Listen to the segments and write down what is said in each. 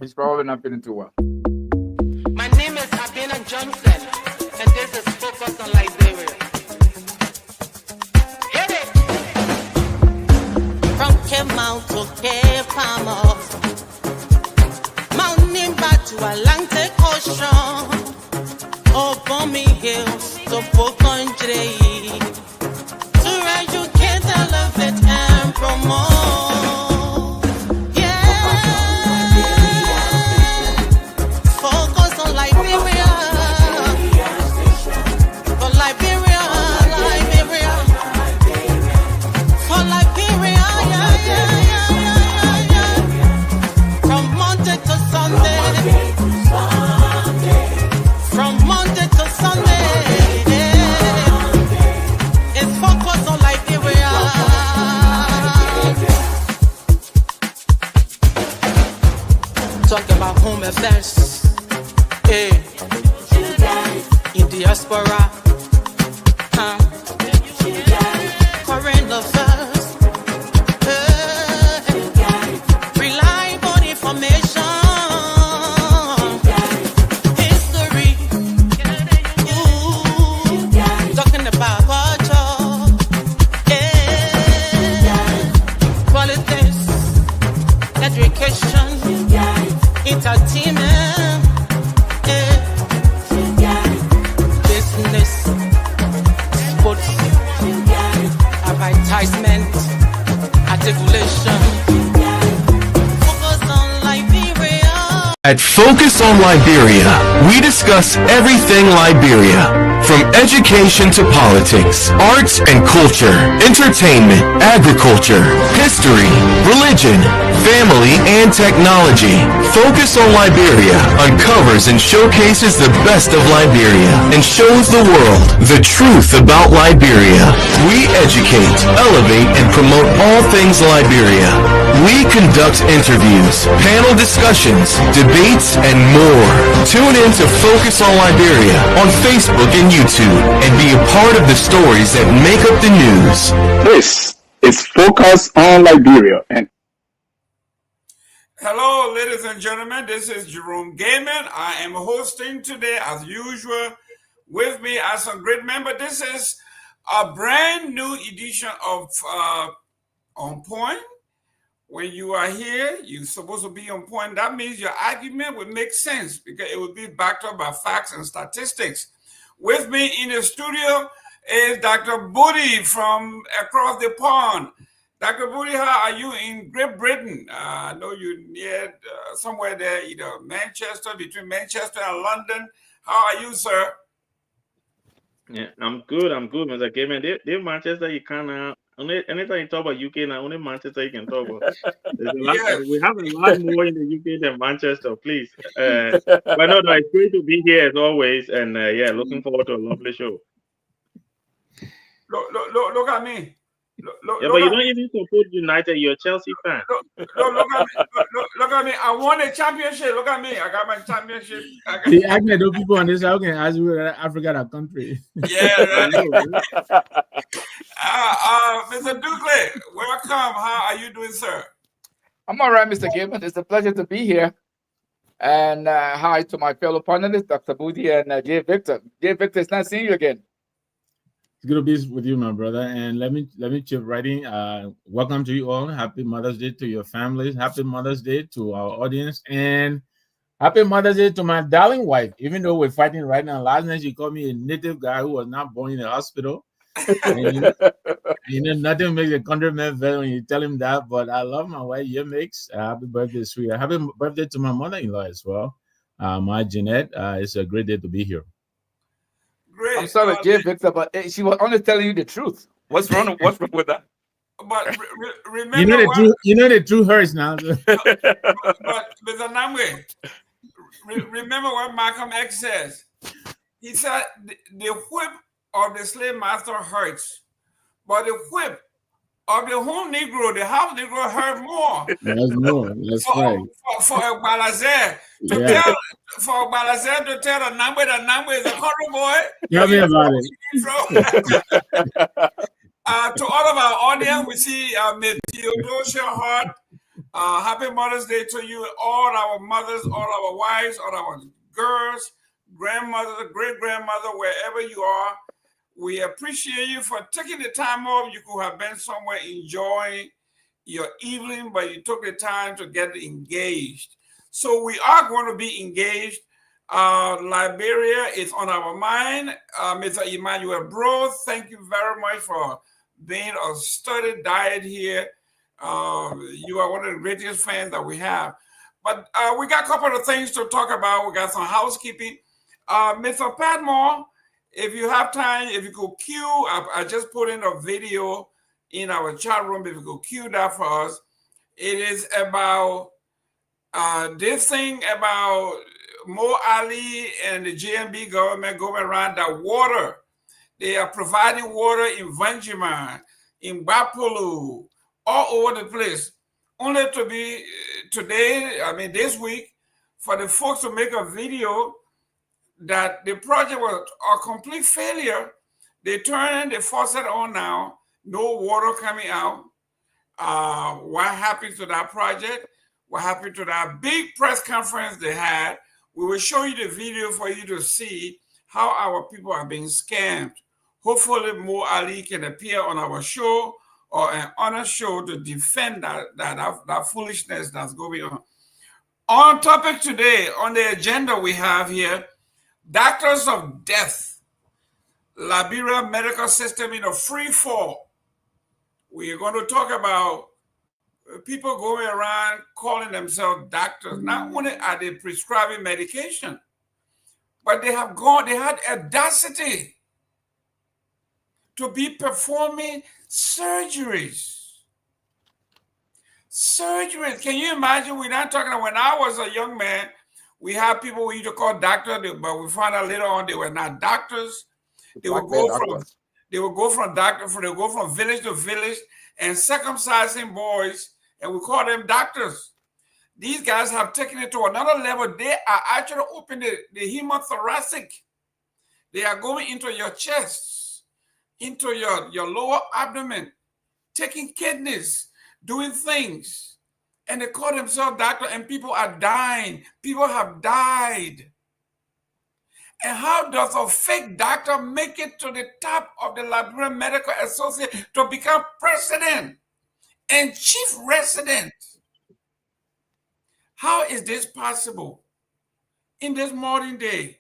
He's probably not feeling too well. My name is Abina Johnson, and this is Focus on Liberia. Hit it! From Cape Mount to Cape Palmas, mountain back to Atlantic Ocean, Obomi Hills to Pocondre, to educate, elevate, and promote. Yeah, focus on Liberia, for Liberia, Liberia, for Liberia, yeah. From Monday to Sunday, from Monday to Sunday, it's focus on Liberia. Talk about home affairs, in diaspora, current affairs, reliable information, history, talking about culture, politics, education, entertainment, business, sports, advertisement, articulation. Focus on Liberia. At Focus on Liberia, we discuss everything Liberia, from education to politics, arts and culture, entertainment, agriculture, history, religion, family, and technology. Focus on Liberia uncovers and showcases the best of Liberia and shows the world the truth about Liberia. We educate, elevate, and promote all things Liberia. We conduct interviews, panel discussions, debates, and more. Tune in to Focus on Liberia on Facebook and YouTube and be a part of the stories that make up the news. This is Focus on Liberia. And hello, ladies and gentlemen. This is Jerome Gaiman. I am hosting today, as usual. With me are some great members. This is a brand new edition of On Point. When you are here, you're supposed to be on point. That means your argument would make sense because it would be backed up by facts and statistics. With me in the studio is Dr. Booty from across the pond. Dr. Booty, how are you in Great Britain? I know you're near somewhere there, either Manchester, between Manchester and London. How are you, sir? Yeah, I'm good, Mr. Gaiman. They Manchester, you can't. Anytime you talk about UK, now only Manchester you can talk about. We have a lot more in the UK than Manchester, please. But no, it's great to be here as always, and looking forward to a lovely show. Look at me. But you don't even support United. You're a Chelsea fan. Look at me. I won a championship. Look at me. I got my championship. See, I can know people on this. How can ask you Africa a country? Yeah, right. Mr. Dukley, welcome. How are you doing, sir? I'm all right, Mr. Gaiman. It's a pleasure to be here. And hi to my fellow panelists, Dr. Booty and Jay Victor. Jay Victor, it's nice seeing you again. It's good to be with you, my brother. And let me chip right in. Welcome to you all. Happy Mother's Day to your families. Happy Mother's Day to our audience. And happy Mother's Day to my darling wife. Even though we're fighting right now, last night she called me a native guy who was not born in the hospital. And, nothing makes a countryman better when you tell him that. But I love my wife. You makes happy birthday, sweetheart. Happy birthday to my mother-in-law as well, my Jeanette. It's a great day to be here. Great. I'm sorry, Jay Victor, but she was only telling you the truth. What's wrong with that? But remember, you know the truth hurts now. but Mr. Namwe, remember what Malcolm X says. He said the whip of the slave master hurts, but the whip of the whole Negro, the half Negro, hurt more. That's more. That's right. For a Balazer to tell the number is a country boy. Tell me about it. To all of our audience, we see Ms. Theodosia Hart, Happy Mother's Day to you, all our mothers, all our wives, all our girls, grandmother, great-grandmother, wherever you are. We appreciate you for taking the time off. You could have been somewhere enjoying your evening, but you took the time to get engaged. So we are going to be engaged. Liberia is on our mind. Mr. Emmanuel Bro, thank you very much for being a study diet here. You are one of the greatest fans that we have. But we got a couple of things to talk about. We got some housekeeping. Mr. Padmore, if you have time, if you could cue, I just put in a video in our chat room. If you could cue that for us. It is about this thing about Mo Ali and the GMB government going around that water. They are providing water in Vanjima, in Bapulu, all over the place. Only to be today, this week, for the folks to make a video that the project was a complete failure. They turned the faucet on now, no water coming out. What happened to that project? What happened to that big press conference they had? We will show you the video for you to see how our people are being scammed. Hopefully Mo Ali can appear on our show or an honor show to defend that foolishness that's going on. On topic today, on the agenda we have here, Doctors of Death, Liberia medical system in a free fall. We are going to talk about people going around calling themselves doctors. Not only are they prescribing medication, but they had audacity to be performing surgeries. Surgeries. Can you imagine? We're not talking about when I was a young man. We have people we used to call doctors, but we found out later on they were not doctors. They would go from village to village and circumcising boys, and we call them doctors. These guys have taken it to another level. They are actually opening the hemothoracic. They are going into your chest, into your lower abdomen, taking kidneys, doing things. And they call themselves doctor, and people are dying. People have died. And how does a fake doctor make it to the top of the Liberian Medical Association to become president and chief resident? How is this possible in this modern day?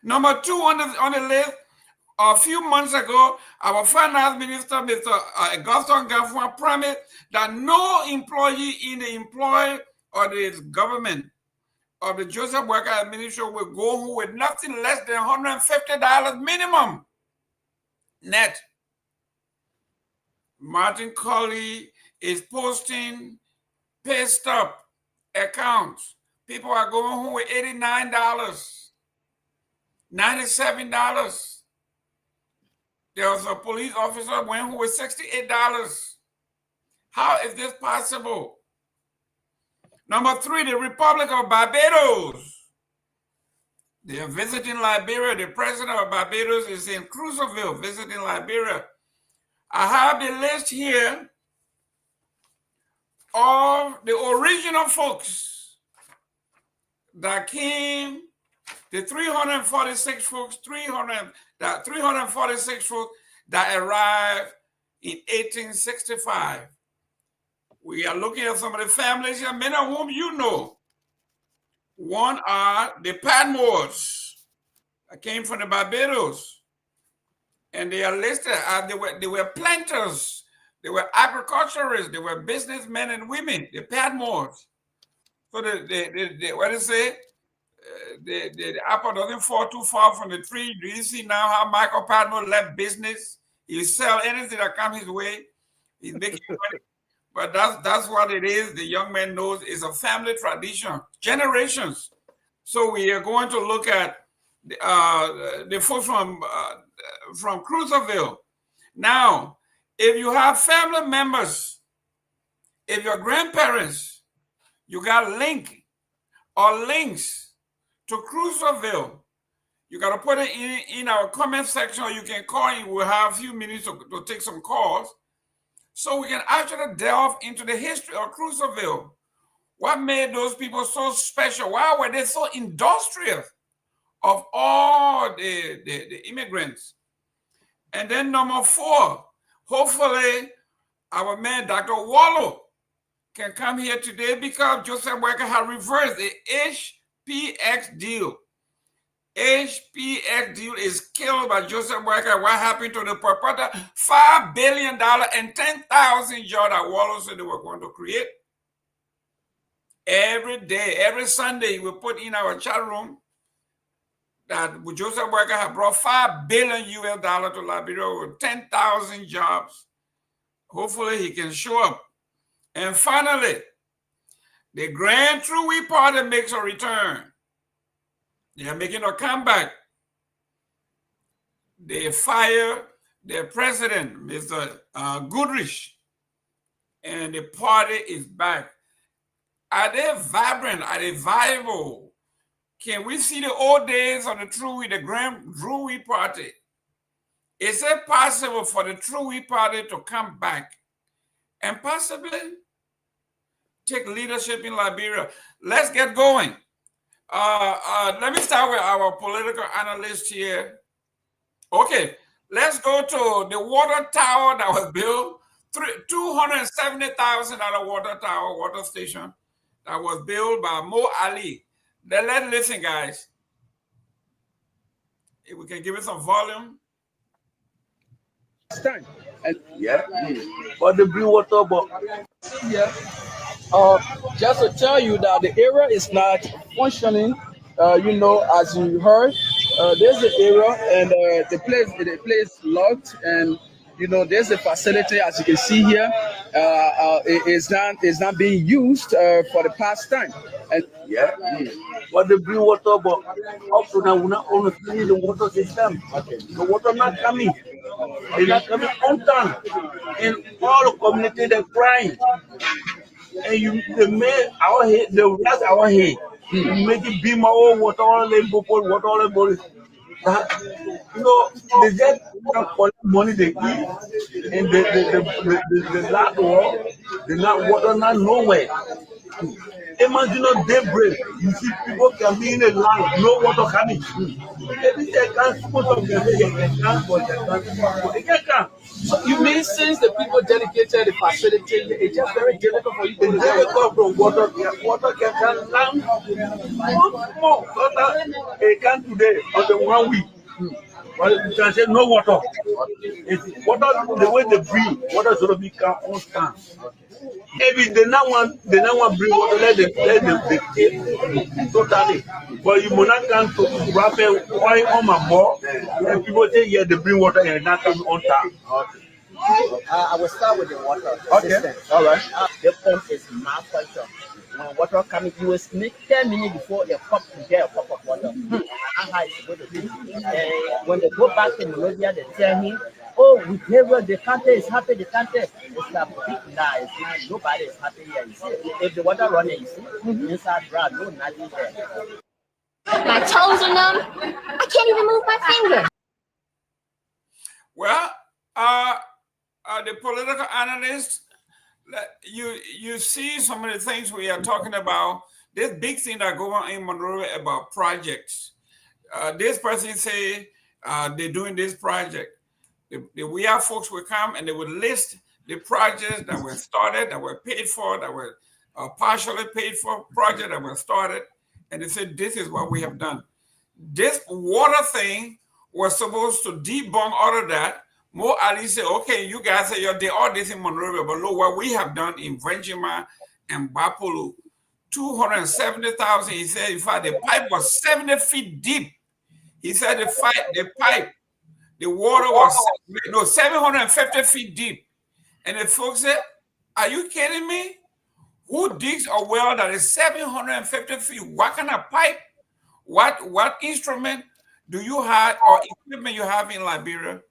Number 2 on the list, a few months ago, our finance minister, Mr. Augustin Gaffron, promised that no employee in the employ of the government of the Joseph Worker Administration will go home with nothing less than $150 minimum net. Martin Colley is posting pay stub accounts. People are going home with $89, $97. There was a police officer went home with $68. How is this possible? Number 3, the Republic of Barbados. They are visiting Liberia. The president of Barbados is in Crusville visiting Liberia. I have the list here of the original folks that came, the 346 folks, 346 folks that arrived in 1865. We are looking at some of the families here, many of whom you know. One are the Padmores that came from the Barbados. And they are listed as they were planters, they were agriculturists, they were businessmen and women, the Padmores. So what do you say? The apple doesn't fall too far from the tree. Do you see now how Michael Padmore left business? He sell anything that comes his way. He's making money. But that's what it is. The young man knows it's a family tradition, generations. So we are going to look at the folks from Crusville. Now, if you have family members, if your grandparents, you got link or links to Crusville, you got to put it in our comment section, or you can call in. We'll have a few minutes to take some calls. so we can actually delve into the history of Crusville. What made those people so special? Why were they so industrious of all the immigrants? And then number 4, hopefully our man Dr. Wallow can come here today because Joseph Boyka has reversed the HPX deal. HPX deal is killed by Joseph Boyka. What happened to the purported $5 billion and 10,000 jobs that Wallow said they were going to create? Every day, every Sunday, we put in our chat room that Joseph Boyka had brought $5 billion US to Liberia with 10,000 jobs. Hopefully he can show up. And finally, the Grand True Whig Party makes a return. They are making a comeback. They fire their president, Mr. Goodrich, and the party is back. Are they vibrant? Are they viable? Can we see the old days of the Grand True Whig Party? Is it possible for the True Whig Party to come back and possibly take leadership in Liberia? Let's get going. Let me start with our political analyst here. Okay, let's go to the water tower that was built, $270,000 water station that was built by Mo Ali. Then let's listen, guys. If we can give it some volume. Time. And yeah, but the blue water, but yeah. Just to tell you that the area is not functioning. As you heard, there's the area and the place locked, and there's a facility as you can see here. It is not being used for the past time. And yeah, but the blue water, but up to now we're not only cleaning the water system. Okay. The water not coming. It's not coming on time. And all the community they're crying. And they made our head, the rest our head. You make it be my own water, all the water, all the body. They just collect money they eat, and the lack of the not water, not nowhere. Imagine daybreak, you see people can be in a land, no water coming. Every day can't support them, they can't. So you mean since the people dedicated the facility, it's just very difficult for you to difficult from water. Water can land more water they can today on the 1 week. But you can say no water. It's water the way they breathe, water should be constant. Maybe they not want bring water, let them take totally. But you will not come to wrap oil on my ball, and people say yeah they bring water and not come on time. I will start with the water system. All right. The pump is malfunction. When water coming, you will need 10 minutes before a cup to get a cup of water. How it's going to be. When they go back to Monrovia, they tell him, "Oh, we gave the country is happy. The country is a big lie. It's not, nobody is happy here. You see, if the water running, you see, inside ground, no nothing there." My toes are numb. I can't even move my finger. Well, the political analyst, you see some of the things we are talking about. This big thing that go on in Monrovia about projects. This person say they're doing this project. The We Are folks will come and they will list the projects that were started, that were paid for, that were partially paid for, projects that were started, and they said this is what we have done. This water thing was supposed to debunk all of that. Mo Ali said, okay, you guys say you're doing all this in Monrovia, but look what we have done in Venjima and Bapulu. 270,000. He said, in fact, the pipe was 70 feet deep. He said the water was 750 feet deep. And the folks said, are you kidding me? Who digs a well that is 750 feet? What kind of pipe? What instrument do you have or equipment you have in Liberia?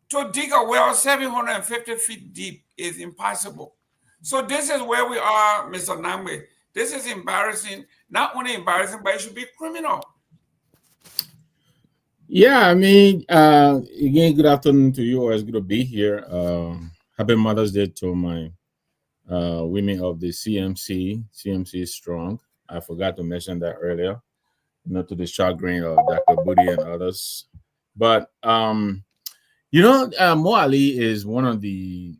To dig a well 750 feet deep is impossible. So this is where we are, Mr. Namwe. This is embarrassing. Not only embarrassing, but it should be criminal. Yeah, I mean, again, good afternoon to you. Always good to be here. Happy Mother's Day to my women of the CMC. CMC is strong. I forgot to mention that earlier. Not to the chagrin of Dr. Booty and others. But Mo Ali is one of the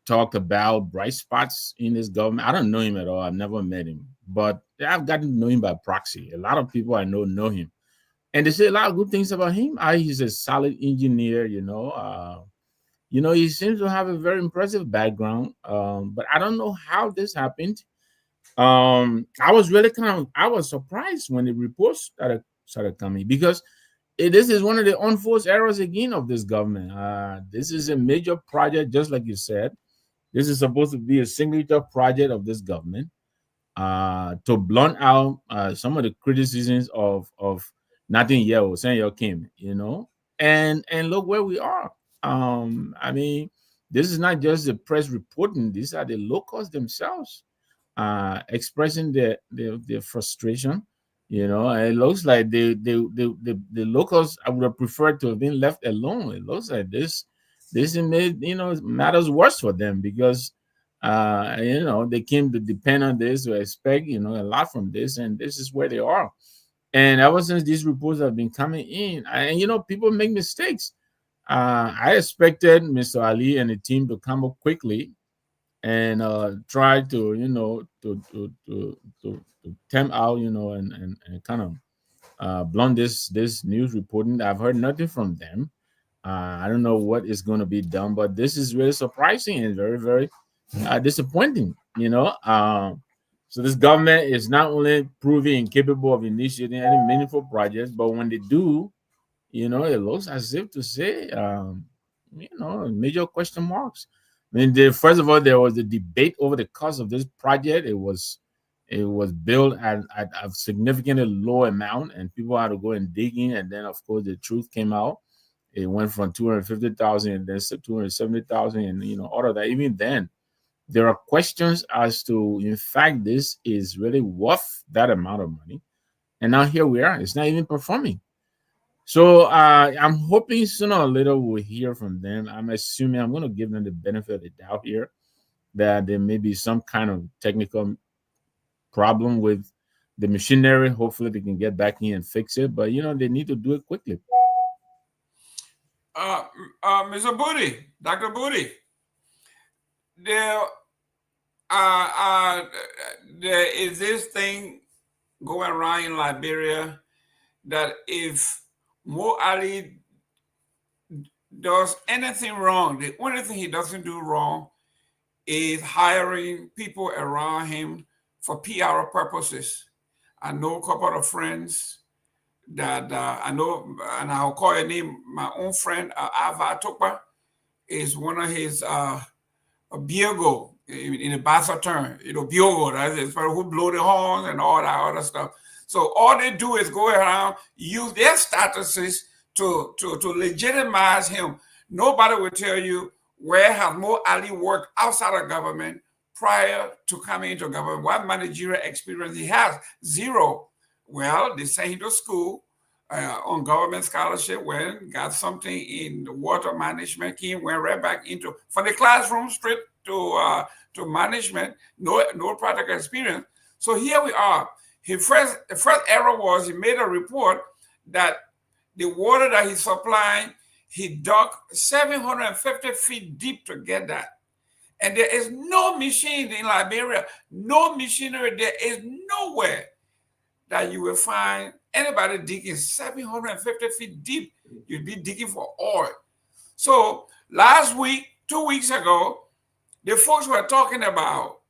talked about bright spots in this government. I don't know him at all. I've never met him, but I've gotten to know him by proxy. A lot of people I know him, and they say a lot of good things about him. He's a solid engineer. He seems to have a very impressive background. But I don't know how this happened. I was really I was surprised when the reports started coming because this is one of the unforced errors again of this government. This is a major project, just like you said. This is supposed to be a signature project of this government to blunt out some of the criticisms of nothing yet or saying your Kim, and look where we are. I mean, this is not just the press reporting; these are the locals themselves expressing their frustration. It looks like the locals I would have preferred to have been left alone. It looks like this made matters worse for them because they came to depend on this to expect a lot from this, and this is where they are. And ever since these reports have been coming in, and people make mistakes. I expected Mr. Ali and the team to come up quickly and try to to tempt out and kind of blunt this news reporting. I've heard nothing from them. I don't know what is going to be done, but this is really surprising and very, very disappointing. So this government is not only proving incapable of initiating any meaningful projects, but when they do, it looks as if to say, major question marks. I mean, first of all, there was a debate over the cost of this project. It was built at a significantly low amount, and people had to go and dig in. And then, of course, the truth came out. It went from 250,000 and then 270,000, and all of that. Even then, there are questions as to, in fact, this is really worth that amount of money. And now here we are. It's not even performing. So I'm hoping sooner or later we'll hear from them. I'm assuming I'm going to give them the benefit of the doubt here that there may be some kind of technical problem with the machinery. Hopefully they can get back in and fix it. But, they need to do it quickly. Mr. Booty, Dr. Booty, there is this thing going around in Liberia that if Mo Ali does anything wrong, the only thing he doesn't do wrong is hiring people around him for PR purposes. I know a couple of friends that I know, and I'll call her name, my own friend, Ava Tokpa, is one of his Biogo in the Bassa term, Biogo, that's the person who blow the horns and all that other stuff. So all they do is go around, use their statuses to legitimize him. Nobody will tell you where has Mo Ali worked outside of government prior to coming into government. What managerial experience he has? Zero. Well, they sent him to school on government scholarship, got something in the water management, went right back into, from the classroom straight to management, no practical experience. So here we are. The first error was he made a report that the water that he's supplying, he dug 750 feet deep to get that. And there is no machine in Liberia, no machinery. There is nowhere that you will find anybody digging 750 feet deep. You'd be digging for oil. So last week, 2 weeks ago, the folks were talking about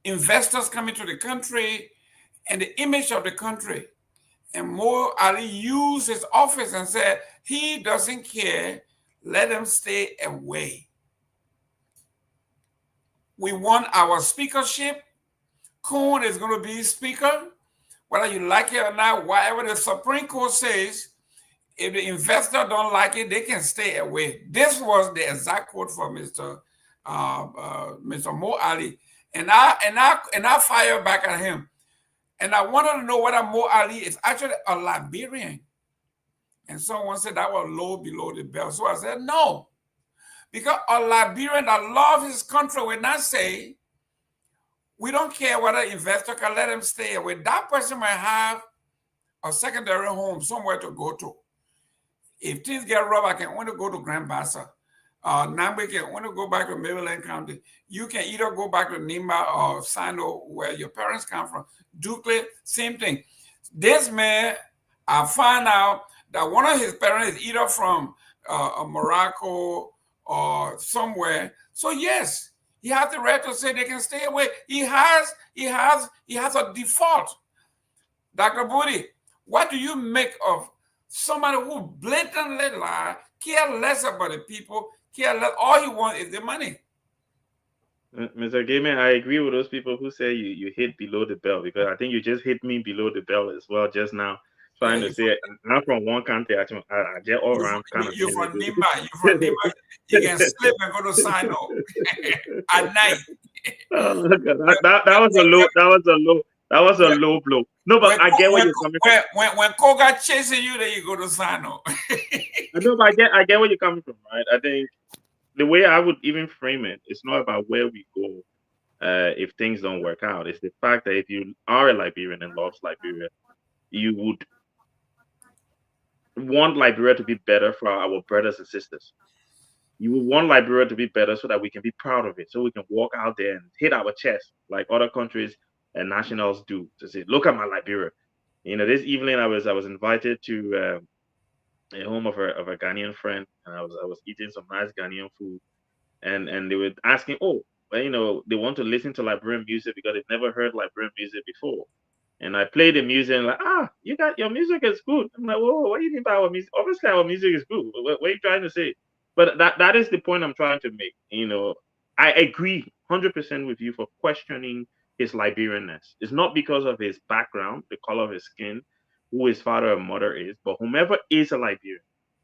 investors coming to the country and the image of the country. And Mo Ali used his office and said, he doesn't care, let them stay away. We want our speakership. Coon is going to be speaker, whether you like it or not, whatever the Supreme Court says, if the investor don't like it, they can stay away. This was the exact quote from Mr. Mo Ali. And I fired back at him. And I wanted to know whether Mo Ali is actually a Liberian. And someone said that was low below the belt. So I said, no. Because a Liberian that loves his country will not say, we don't care whether investor can let him stay away. That person might have a secondary home somewhere to go to. If things get rough, I can only go to Grand Bassa. Nambe can only go back to Maryland County. You can either go back to Nimba or Sando, where your parents come from. Dukley, same thing. This man, I find out that one of his parents is either from Morocco or somewhere. So yes, he has the right to say they can stay away. He has a default. Dr. Booty, what do you make of somebody who blatantly lie, care less about the people, care less, all he wants is the money? Mr. Gaiman, I agree with those people who say you hit below the belt, because I think you just hit me below the belt as well just now, trying to say I'm from one country. I get all around kind of. You're from Nimba. You can slip and go to Sino at night. Oh, that was a low blow. No, but I get where you're coming from. When Koga chasing you, then you go to Sino. No, but I get where you're coming from, right? I think the way I would even frame it, it's not about where we go if things don't work out. It's the fact that if you are a Liberian and loves Liberia, you would want Liberia to be better for our brothers and sisters. You would want Liberia to be better so that we can be proud of it, so we can walk out there and hit our chest like other countries and nationals do, to say, look at my Liberia. You know, this evening I was invited to a home of a Ghanaian friend, and I was eating some nice Ghanaian food, and they were asking, oh, well, you know, they want to listen to Liberian music because they've never heard Liberian music before. And I played the music and like, you got your music is good. I'm like, whoa, what do you mean by our music? Obviously our music is good. What are you trying to say? But that is the point I'm trying to make. You know, I agree 100% with you for questioning his Liberianness. It's not because of his background, the color of his skin, who his father or mother is, but whomever is a Liberian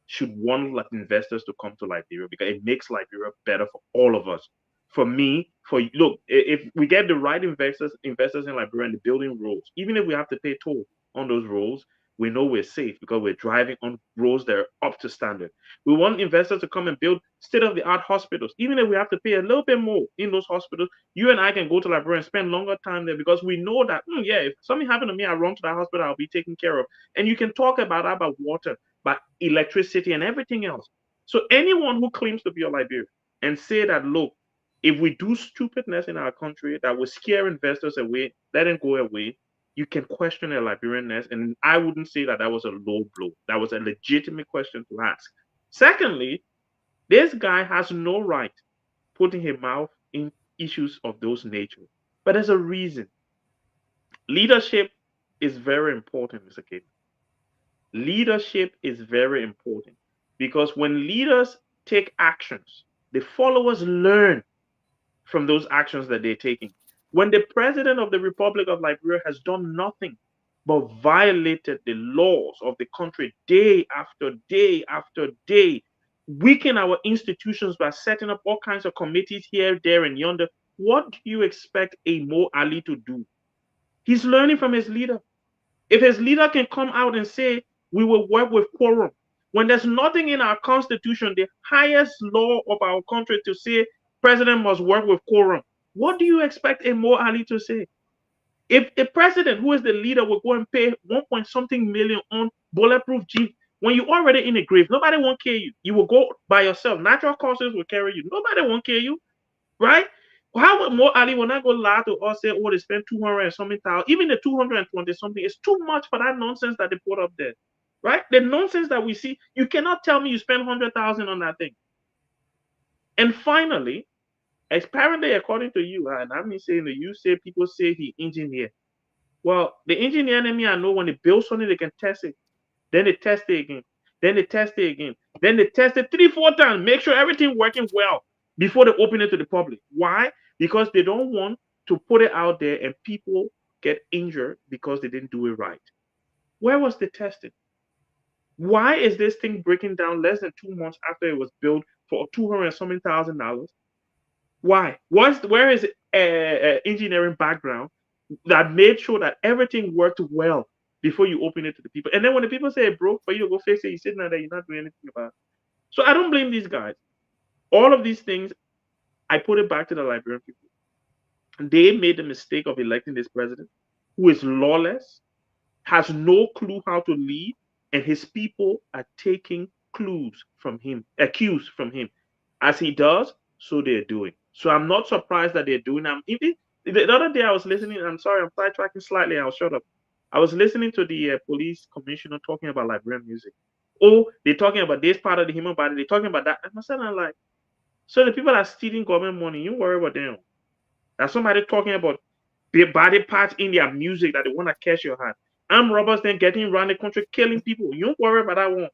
should want investors to come to Liberia, because it makes Liberia better for all of us. For me, look, if we get the right investors in Liberia and the building roads, even if we have to pay toll on those roads, we know we're safe because we're driving on roads that are up to standard. We want investors to come and build state-of-the-art hospitals, even if we have to pay a little bit more in those hospitals. You and I can go to Liberia and spend longer time there, because we know that, yeah, if something happened to me, I run to that hospital, I'll be taken care of. And you can talk about water, about electricity and everything else. So anyone who claims to be a Liberian and say that, look, if we do stupidness in our country that will scare investors away, let them go away, you can question their Liberianness. And I wouldn't say that was a low blow. That was a legitimate question to ask. Secondly, this guy has no right putting his mouth in issues of those nature. But there's a reason. Leadership is very important, Mr. Kate. Leadership is very important, because when leaders take actions, the followers learn from those actions that they're taking. When the president of the Republic of Liberia has done nothing but violated the laws of the country day after day after day, weaken our institutions by setting up all kinds of committees here, there, and yonder, what do you expect a Mo Ali to do? He's learning from his leader. If his leader can come out and say, we will work with quorum, when there's nothing in our constitution, the highest law of our country, to say president must work with quorum, what do you expect a Mo Ali to say? If the president, who is the leader, will go and pay 1.something million on bulletproof jeep, when you're already in the grave, nobody won't care you. You will go by yourself. Natural causes will carry you. Nobody won't care you, right? How would Mo Ali will not go lie to us, say, oh, they spent 200 and something thousand, even the 220 something is too much for that nonsense that they put up there, right? The nonsense that we see, you cannot tell me you spent 100,000 on that thing. And finally, apparently, according to you, and I'm not saying that, you say people say he engineer. Well, the engineer and me, I know when they build something, they can test it. Then they test it again. Then they test it again. Then they test it 3-4 times, make sure everything working well before they open it to the public. Why? Because they don't want to put it out there and people get injured because they didn't do it right. Where was the testing? Why is this thing breaking down less than 2 months after it was built for $200,000 something? Why? Where is engineering background that made sure that everything worked well before you open it to the people? And then when the people say it broke, for you to go fix it, you're sitting there, you're not doing anything about it. So I don't blame these guys. All of these things, I put it back to the Liberian people. They made the mistake of electing this president who is lawless, has no clue how to lead, and his people are taking cues from him. As he does, so they're doing. So I'm not surprised that they're doing. Even the other day I was listening. I'm sorry, I'm sidetracking slightly. I'll shut up. I was listening to the police commissioner talking about Liberian music. Oh, they're talking about this part of the human body. They're talking about that. And I'm like, so the people that are stealing government money, you worry about them. That's somebody talking about their body parts in their music that they want to catch your heart. Armed robbers then getting around the country killing people. You don't worry about that one,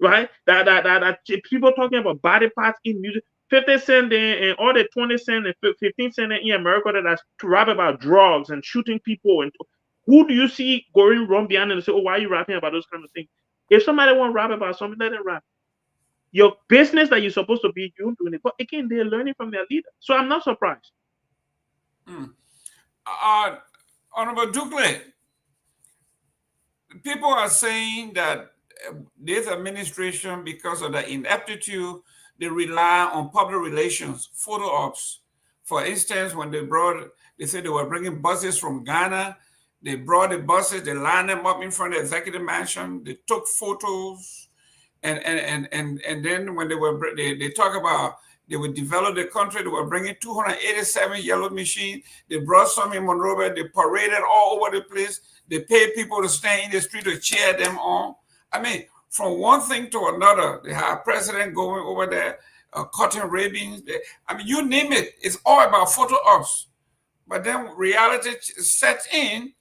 right? That people talking about body parts in music. 50 cent and all the 20 cent and 15 cent in America that's rap about drugs and shooting people. And who do you see going wrong behind and say, oh, why are you rapping about those kind of things? If somebody want to rap about something, let them rap. Your business that you're supposed to be doing it. But again, they're learning from their leader. So I'm not surprised. Honorable Dukley, people are saying that this administration, because of the ineptitude, they rely on public relations, photo ops. For instance, when they said they were bringing buses from Ghana, they brought the buses, they lined them up in front of the executive mansion, they took photos, and then when they talk about they would develop the country. They were bringing 287 yellow machines. They brought some in Monrovia. They paraded all over the place. They paid people to stand in the street to cheer them on. I mean, from one thing to another, they have a president going over there, cutting ribbons. I mean, you name it. It's all about photo ops. But then reality sets in.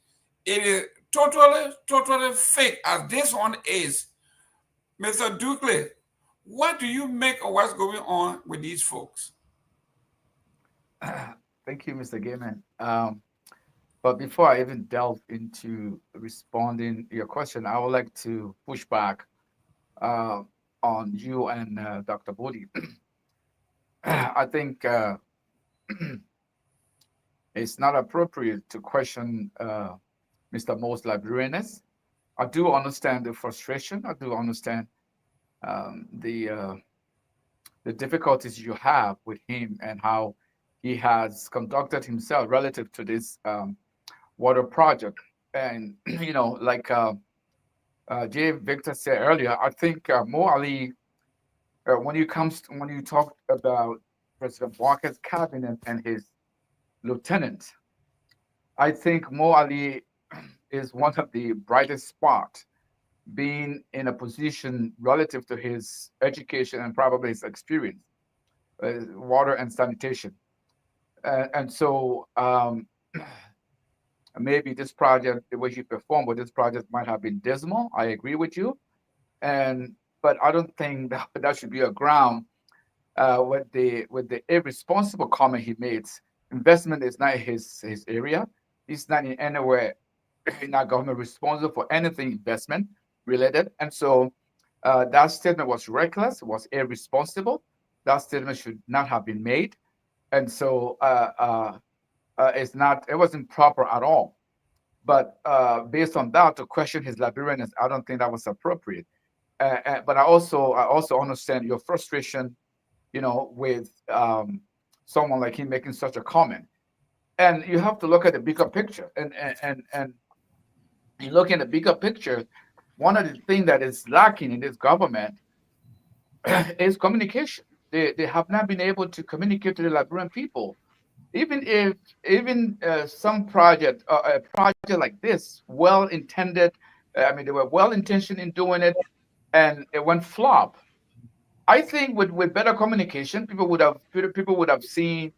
It is totally fake, as this one is. Mr. Dukley, what do you make of what's going on with these folks? Thank you, Mr. Gaiman. But before I even delve into responding your question, I would like to push back on you and Dr. Bodie. I think it's not appropriate to question Mr. Mo's Liberianness. I do understand the frustration. I do understand the difficulties you have with him and how he has conducted himself relative to this water project. And like Jay Victor said earlier, I think Mo Ali, when you talk about President Walker's cabinet and his lieutenant, I think Mo Ali is one of the brightest spots, being in a position relative to his education and probably his experience, water and sanitation. And so maybe this project, the way he performed with this project might have been dismal. I agree with you. But I don't think that should be a ground with the irresponsible comment he made. Investment is not his area. He's not in anywhere in our government responsible for anything investment related. And so that statement was reckless, was irresponsible. That statement should not have been made. And so it wasn't proper at all. But based on that, to question his Liberianness, I don't think that was appropriate. But I also understand your frustration, with someone like him making such a comment. And you have to look at the bigger picture. And you look at the bigger picture, one of the things that is lacking in this government is communication. They have not been able to communicate to the Liberian people. Even some project, a project like this, well-intended, they were well-intentioned in doing it, and it went flop. I think with better communication, people would have seen,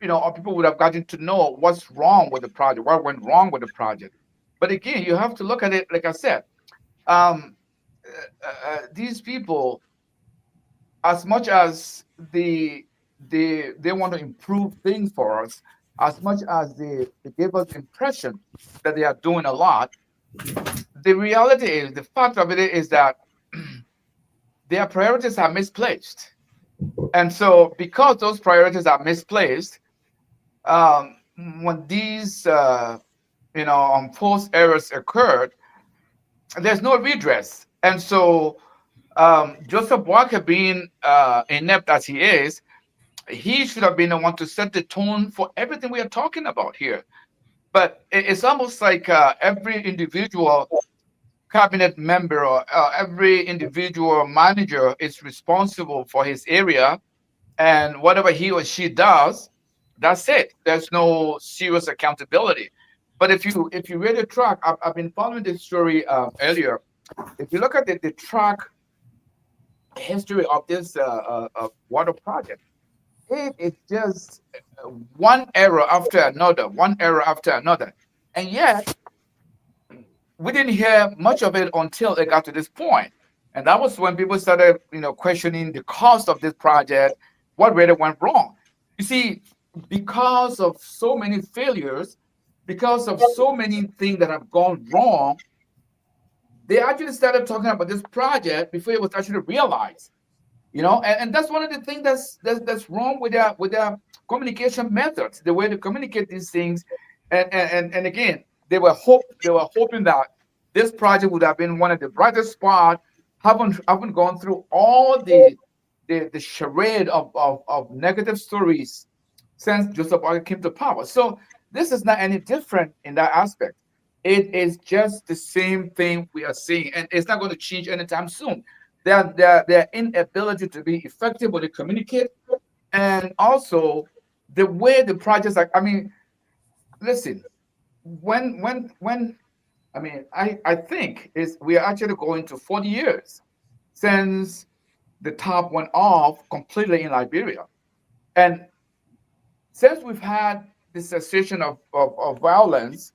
or people would have gotten to know what's wrong with the project, what went wrong with the project. But again, you have to look at it, like I said, these people, as much as they want to improve things for us, as much as they give us the impression that they are doing a lot, the reality is, the fact of it is that their priorities are misplaced. And so because those priorities are misplaced, when these unforced errors occurred, there's no redress. And so Joseph Walker, being inept as he is, he should have been the one to set the tone for everything we are talking about here. But it's almost like every individual cabinet member or every individual manager is responsible for his area, and whatever he or she does, that's it. There's no serious accountability. But if you really track, I've been following this story earlier. If you look at the track history of this water project, it is just one error after another, one error after another, and yet we didn't hear much of it until it got to this point. And that was when people started, questioning the cost of this project, what really went wrong. You see, because of so many failures, because of so many things that have gone wrong, they actually started talking about this project before it was actually realized. And that's one of the things that's wrong with their communication methods, the way they communicate these things. And again, they were hoping that this project would have been one of the brightest spots, haven't gone through all the charade of negative stories since Joseph Walker came to power. So this is not any different in that aspect. It is just the same thing we are seeing, and it's not going to change anytime soon. Their inability to be effective when they communicate, and also the way the projects are. I mean, listen, I think we are actually going to 40 years since the top went off completely in Liberia, and since we've had the cessation of violence,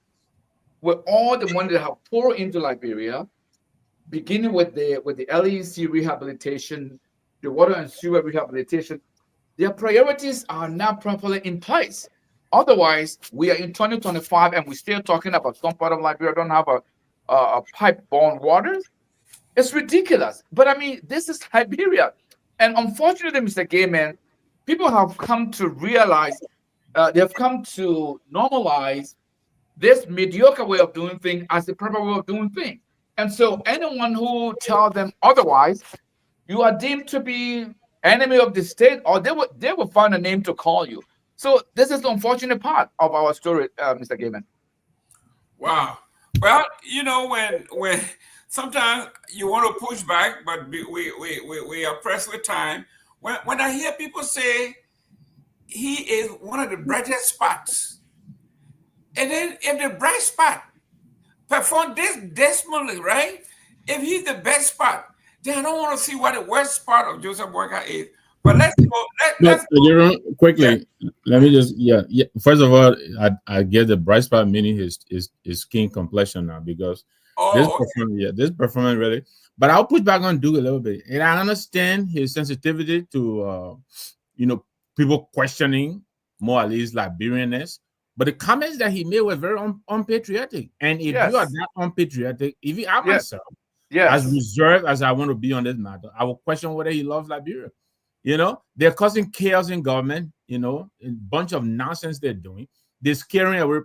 with all the money that have poured into Liberia, beginning with the LEC rehabilitation, the water and sewer rehabilitation, their priorities are not properly in place. Otherwise, we are in 2025 and we're still talking about some part of Liberia don't have a pipe-borne water. It's ridiculous. But I mean, this is Liberia. And unfortunately, Mr. Gayman, people have come to realize, they have come to normalize this mediocre way of doing things as the proper way of doing things. And so anyone who tells them otherwise, you are deemed to be enemy of the state, or they will find a name to call you. So this is the unfortunate part of our story, Mr. Gayman. Wow. Well, when sometimes you want to push back, but we are pressed with time. When I hear people say he is one of the brightest spots, and then if the bright spot perform this dismally, right? If he's the best spot, then I don't want to see what the worst spot of Joseph Walker is. But let's go. Let's go. Quickly, let me just First of all, I get the bright spot meaning his skin complexion now, because this performance really. But I'll push back on Duke a little bit, and I understand his sensitivity to people questioning more or less Liberianness. But the comments that he made were very unpatriotic. And if you are that unpatriotic, if I myself, as reserved as I want to be on this matter, I will question whether he loves Liberia. They're causing chaos in government, a bunch of nonsense they're doing. They're scaring away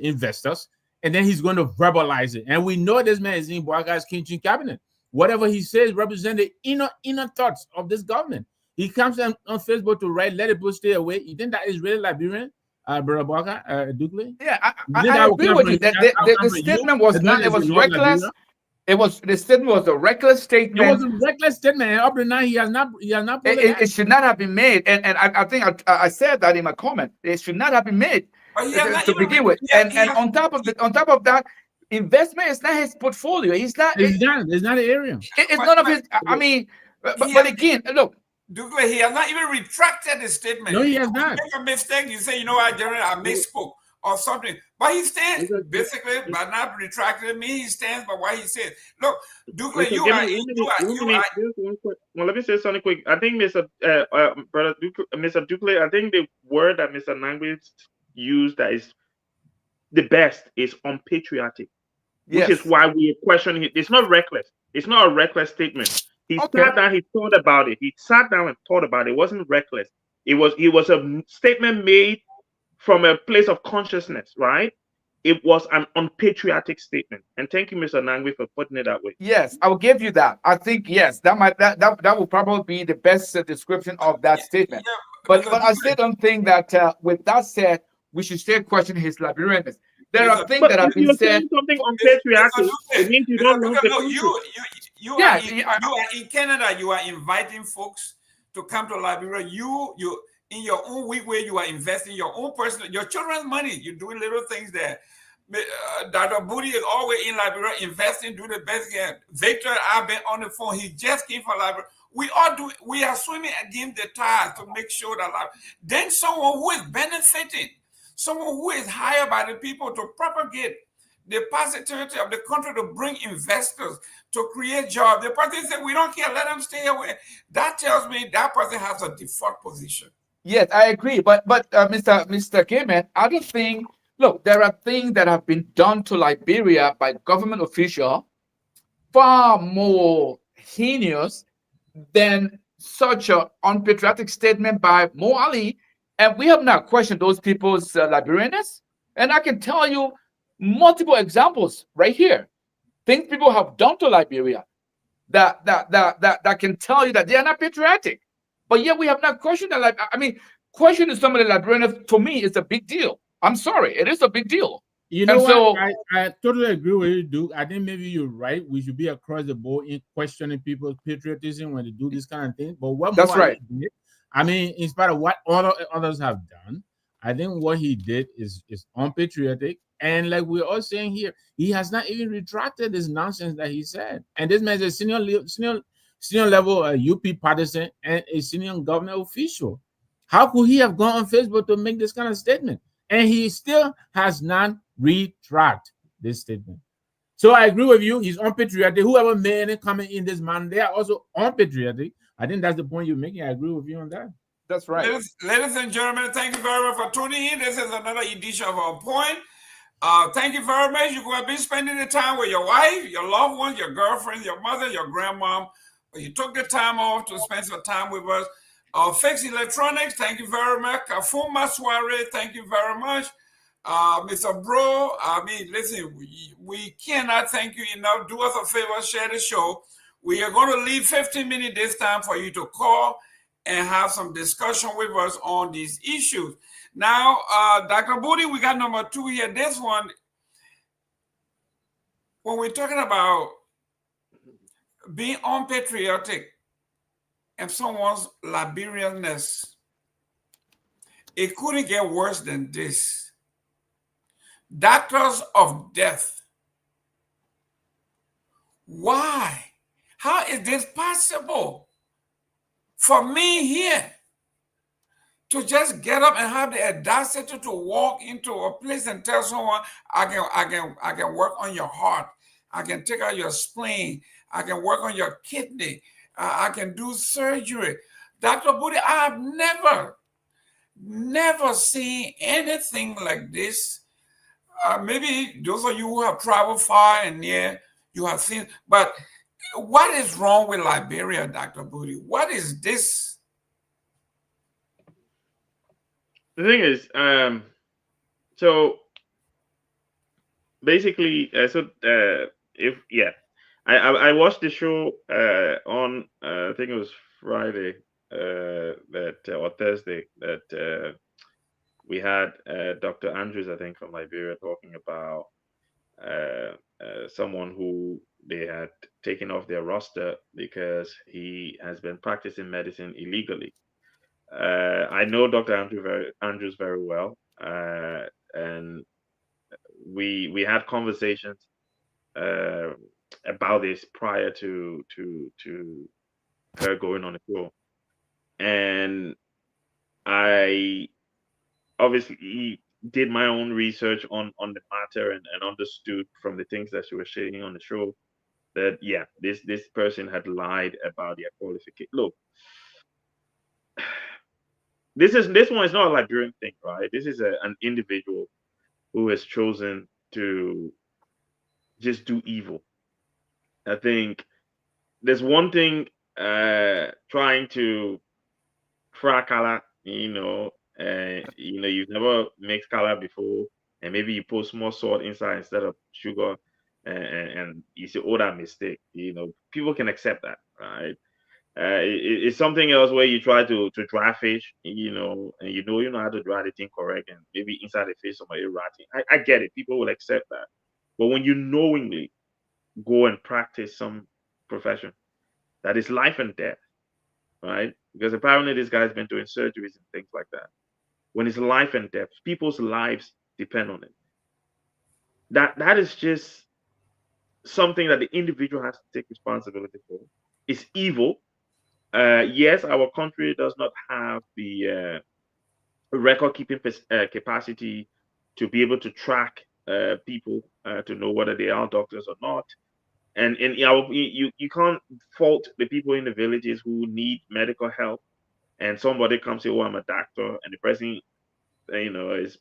investors, and then he's going to verbalize it. And we know this man is in Boaga's kitchen cabinet. Whatever he says represents the inner thoughts of this government. He comes on Facebook to write, let people stay away. You think that is really Liberian? Brother Boaga, Dukley? Yeah, I agree with you. The statement was not, it was reckless. The statement was a reckless statement. It was a reckless statement, and up to now he has not it should not have been made. And I think I said that in my comment. It should not have been made to begin with. And on top of that, investment is not his portfolio. It's not the area. It's none of his. I mean, but again, look. Douglas, he has not even retracted the statement. No, he has not. You make a mistake, you say, General, I misspoke or something. But he stands, basically, by not retracting me, he stands by what he said. Look, Douglas, you are. Well, let me say something quick. I think Mr. Dukley, I think the word that Mr. Nangwe used that is the best is unpatriotic, which is why we are questioning it. It's not reckless. It's not a reckless statement. He sat down, he thought about it. He sat down and thought about it. It wasn't reckless. It was a statement made from a place of consciousness, right? it was an unpatriotic statement. And thank you, Mr. Nangwe, for putting it that way. Yes, I will give you that. I think yes, that will probably be the best description of that statement. But I still don't think that with that said, we should still question his Liberianness. There are things that have if been you're said. saying something unpatriotic, it means you don't love the country. You are in Canada. You are inviting folks to come to Liberia. You in your own weak way, you are investing your own personal, your children's money. You're doing little things there. Dr. Booty is always in Liberia investing, doing the best he can. Victor, I've been on the phone. He just came from Liberia. We are swimming against the tide to make sure that then someone who is benefiting, someone who is hired by the people to propagate the positivity of the country, to bring investors, to create jobs. The person said, we don't care, let them stay away. That tells me that person has a default position. Yes, I agree. But Mr. Gayman, I don't think, look, there are things that have been done to Liberia by government officials far more heinous than such an unpatriotic statement by Mo Ali. And we have not questioned those people's Liberianness. And I can tell you multiple examples right here. Things people have done to Liberia that can tell you that they are not patriotic. But yet we have not questioned that. I mean, questioning some of the Liberians, to me, is a big deal. I'm sorry, it is a big deal. You know what? I totally agree with you, Duke. I think maybe you're right. We should be across the board in questioning people's patriotism when they do this kind of thing. But what that's right. Did, I mean, in spite of what others have done, I think what he did is unpatriotic. And like we're all saying here, he has not even retracted this nonsense that he said. And this man is a senior level UP partisan and a senior government official. How could he have gone on Facebook to make this kind of statement? And he still has not retract this statement. So I agree with you. He's unpatriotic. Whoever made any comment in this man, they are also unpatriotic. I think that's the point you're making. I agree with you on that. That's right. Ladies and gentlemen, thank you very much for tuning in. This is another edition of On Point. Thank you very much. You're going to be spending the time with your wife, your loved ones, your girlfriend, your mother, your grandmom. You took the time off to spend some time with us. Fix Electronics, thank you very much. Fuma Soiree, thank you very much. Mr. Bro, I mean, listen, we cannot thank you enough. Do us a favor, share the show. We are going to leave 15 minutes this time for you to call and have some discussion with us on these issues. Now, Dr. Booty, we got number 2 here. This one, when we're talking about being unpatriotic and someone's Liberianness, it couldn't get worse than this. Doctors of death. Why? How is this possible? For me here to just get up and have the audacity to walk into a place and tell someone, I can work on your heart. I can take out your spleen. I can work on your kidney. I can do surgery. Dr. Booty, I have never seen anything like this. Maybe those of you who have traveled far and near, you have seen, but what is wrong with Liberia, Dr. Booty? What is this? The thing is, so basically, I watched the show on I think it was Friday or Thursday that we had Dr. Andrews, I think, from Liberia talking about someone who they had taken off their roster because he has been practicing medicine illegally. I know Dr. Andrews very well, and we had conversations about this prior to her going on the show, and I obviously did my own research on the matter and understood from the things that she was sharing on the show that this person had lied about their qualification. Look, this one is not a Liberian thing, right? This is an individual who has chosen to just do evil. I think there's one thing trying to crack color, you've never mixed color before, and maybe you put more salt inside instead of sugar, and you say, "Oh, that mistake." People can accept that, right? It's something else where you try to dry fish, and you know how to dry the thing correct, and maybe inside the fish somebody rotting. I get it. People will accept that, but when you knowingly go and practice some profession that is life and death, right? Because apparently this guy's been doing surgeries and things like that. When it's life and death, people's lives depend on it. That is just something that the individual has to take responsibility for. It's evil. Yes, our country does not have the record keeping capacity to be able to track people to know whether they are doctors or not. And you can't fault the people in the villages who need medical help, and somebody comes say, "Oh, I'm a doctor," and the person is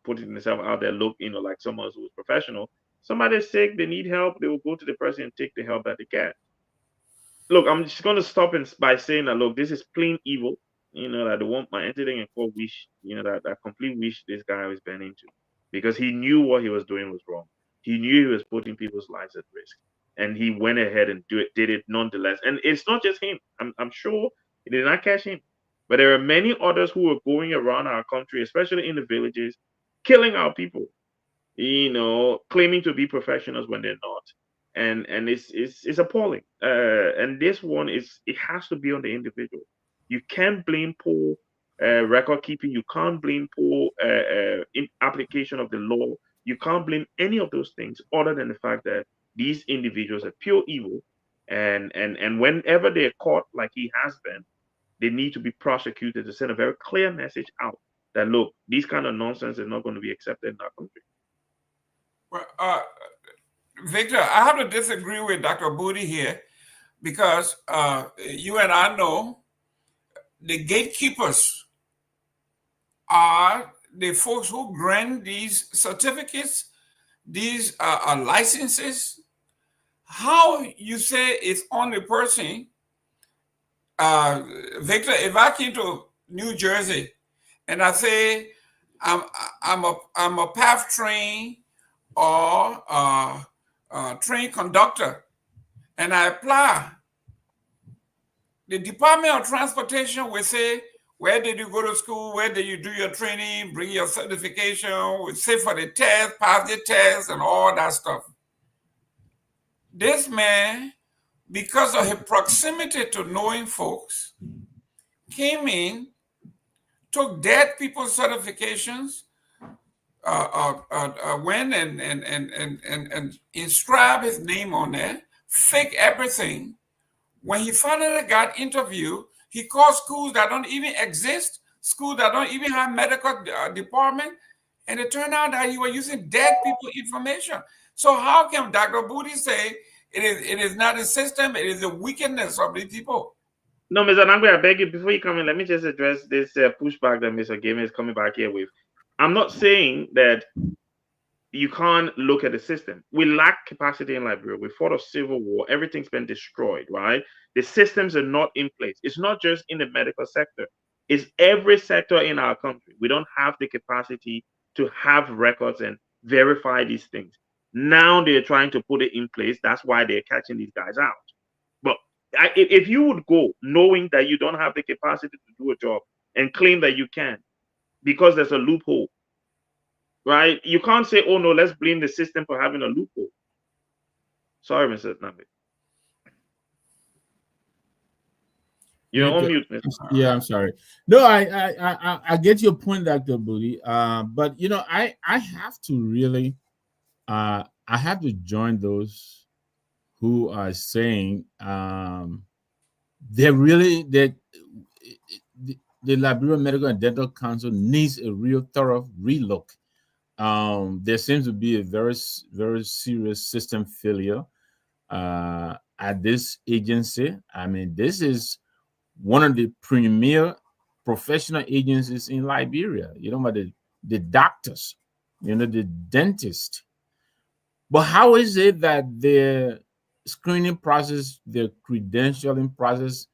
putting himself out there, look like someone who's professional. Somebody's sick, they need help, they will go to the person and take the help that they get. Look, I'm just going to stop by saying that, look, this is plain evil. That the one my entity and call wish, that complete wish this guy was been into, because he knew what he was doing was wrong. He knew he was putting people's lives at risk, and he went ahead and did it nonetheless. And it's not just him. I'm sure it did not catch him, but there are many others who are going around our country, especially in the villages, killing our people. Claiming to be professionals when they're not. And it's appalling. And this one it has to be on the individual. You can't blame poor record keeping. You can't blame poor application of the law. You can't blame any of those things other than the fact that these individuals are pure evil. And whenever they're caught, like he has been, they need to be prosecuted to send a very clear message out that, look, these kind of nonsense is not going to be accepted in our country. Well, Victor, I have to disagree with Dr. Booty here, because you and I know the gatekeepers are the folks who grant these certificates, these licenses. How you say it's on the person, Victor? If I came to New Jersey and I say I'm a PATH trained or trained conductor, and I apply, the Department of Transportation will say, where did you go to school? Where did you do your training? Bring your certification. We'll say for the test, pass the test, and all that stuff. This man, because of his proximity to knowing folks, came in, took dead people's certifications, went and inscribed his name on there, fake everything. When he finally got interviewed, he called schools that don't even exist, schools that don't even have medical department, and it turned out that he was using dead people information. So how can Dr. Booty say it is not a system, it is the wickedness of the people? No, Mr. Nangwe, I beg you, before you come in, let me just address this pushback that Mr. Gamer is coming back here with. I'm not saying that you can't look at the system. We lack capacity in Liberia. We fought a civil war. Everything's been destroyed, right? The systems are not in place. It's not just in the medical sector. It's every sector in our country. We don't have the capacity to have records and verify these things. Now they're trying to put it in place. That's why they're catching these guys out. But if you would go knowing that you don't have the capacity to do a job and claim that you can because there's a loophole, right? You can't say, oh no, let's blame the system for having a loophole. Sorry, Mr. Nambi. You're on mute, Mr. Yeah, I'm sorry. No, I get your point, Dr. Booty. But I have to really I have to join those who are saying they're really that the Liberian Medical and Dental Council needs a real thorough relook. There seems to be a very, very serious system failure at this agency. I mean, this is one of the premier professional agencies in Liberia. About the doctors, the dentist. But how is it that the screening process, the credentialing process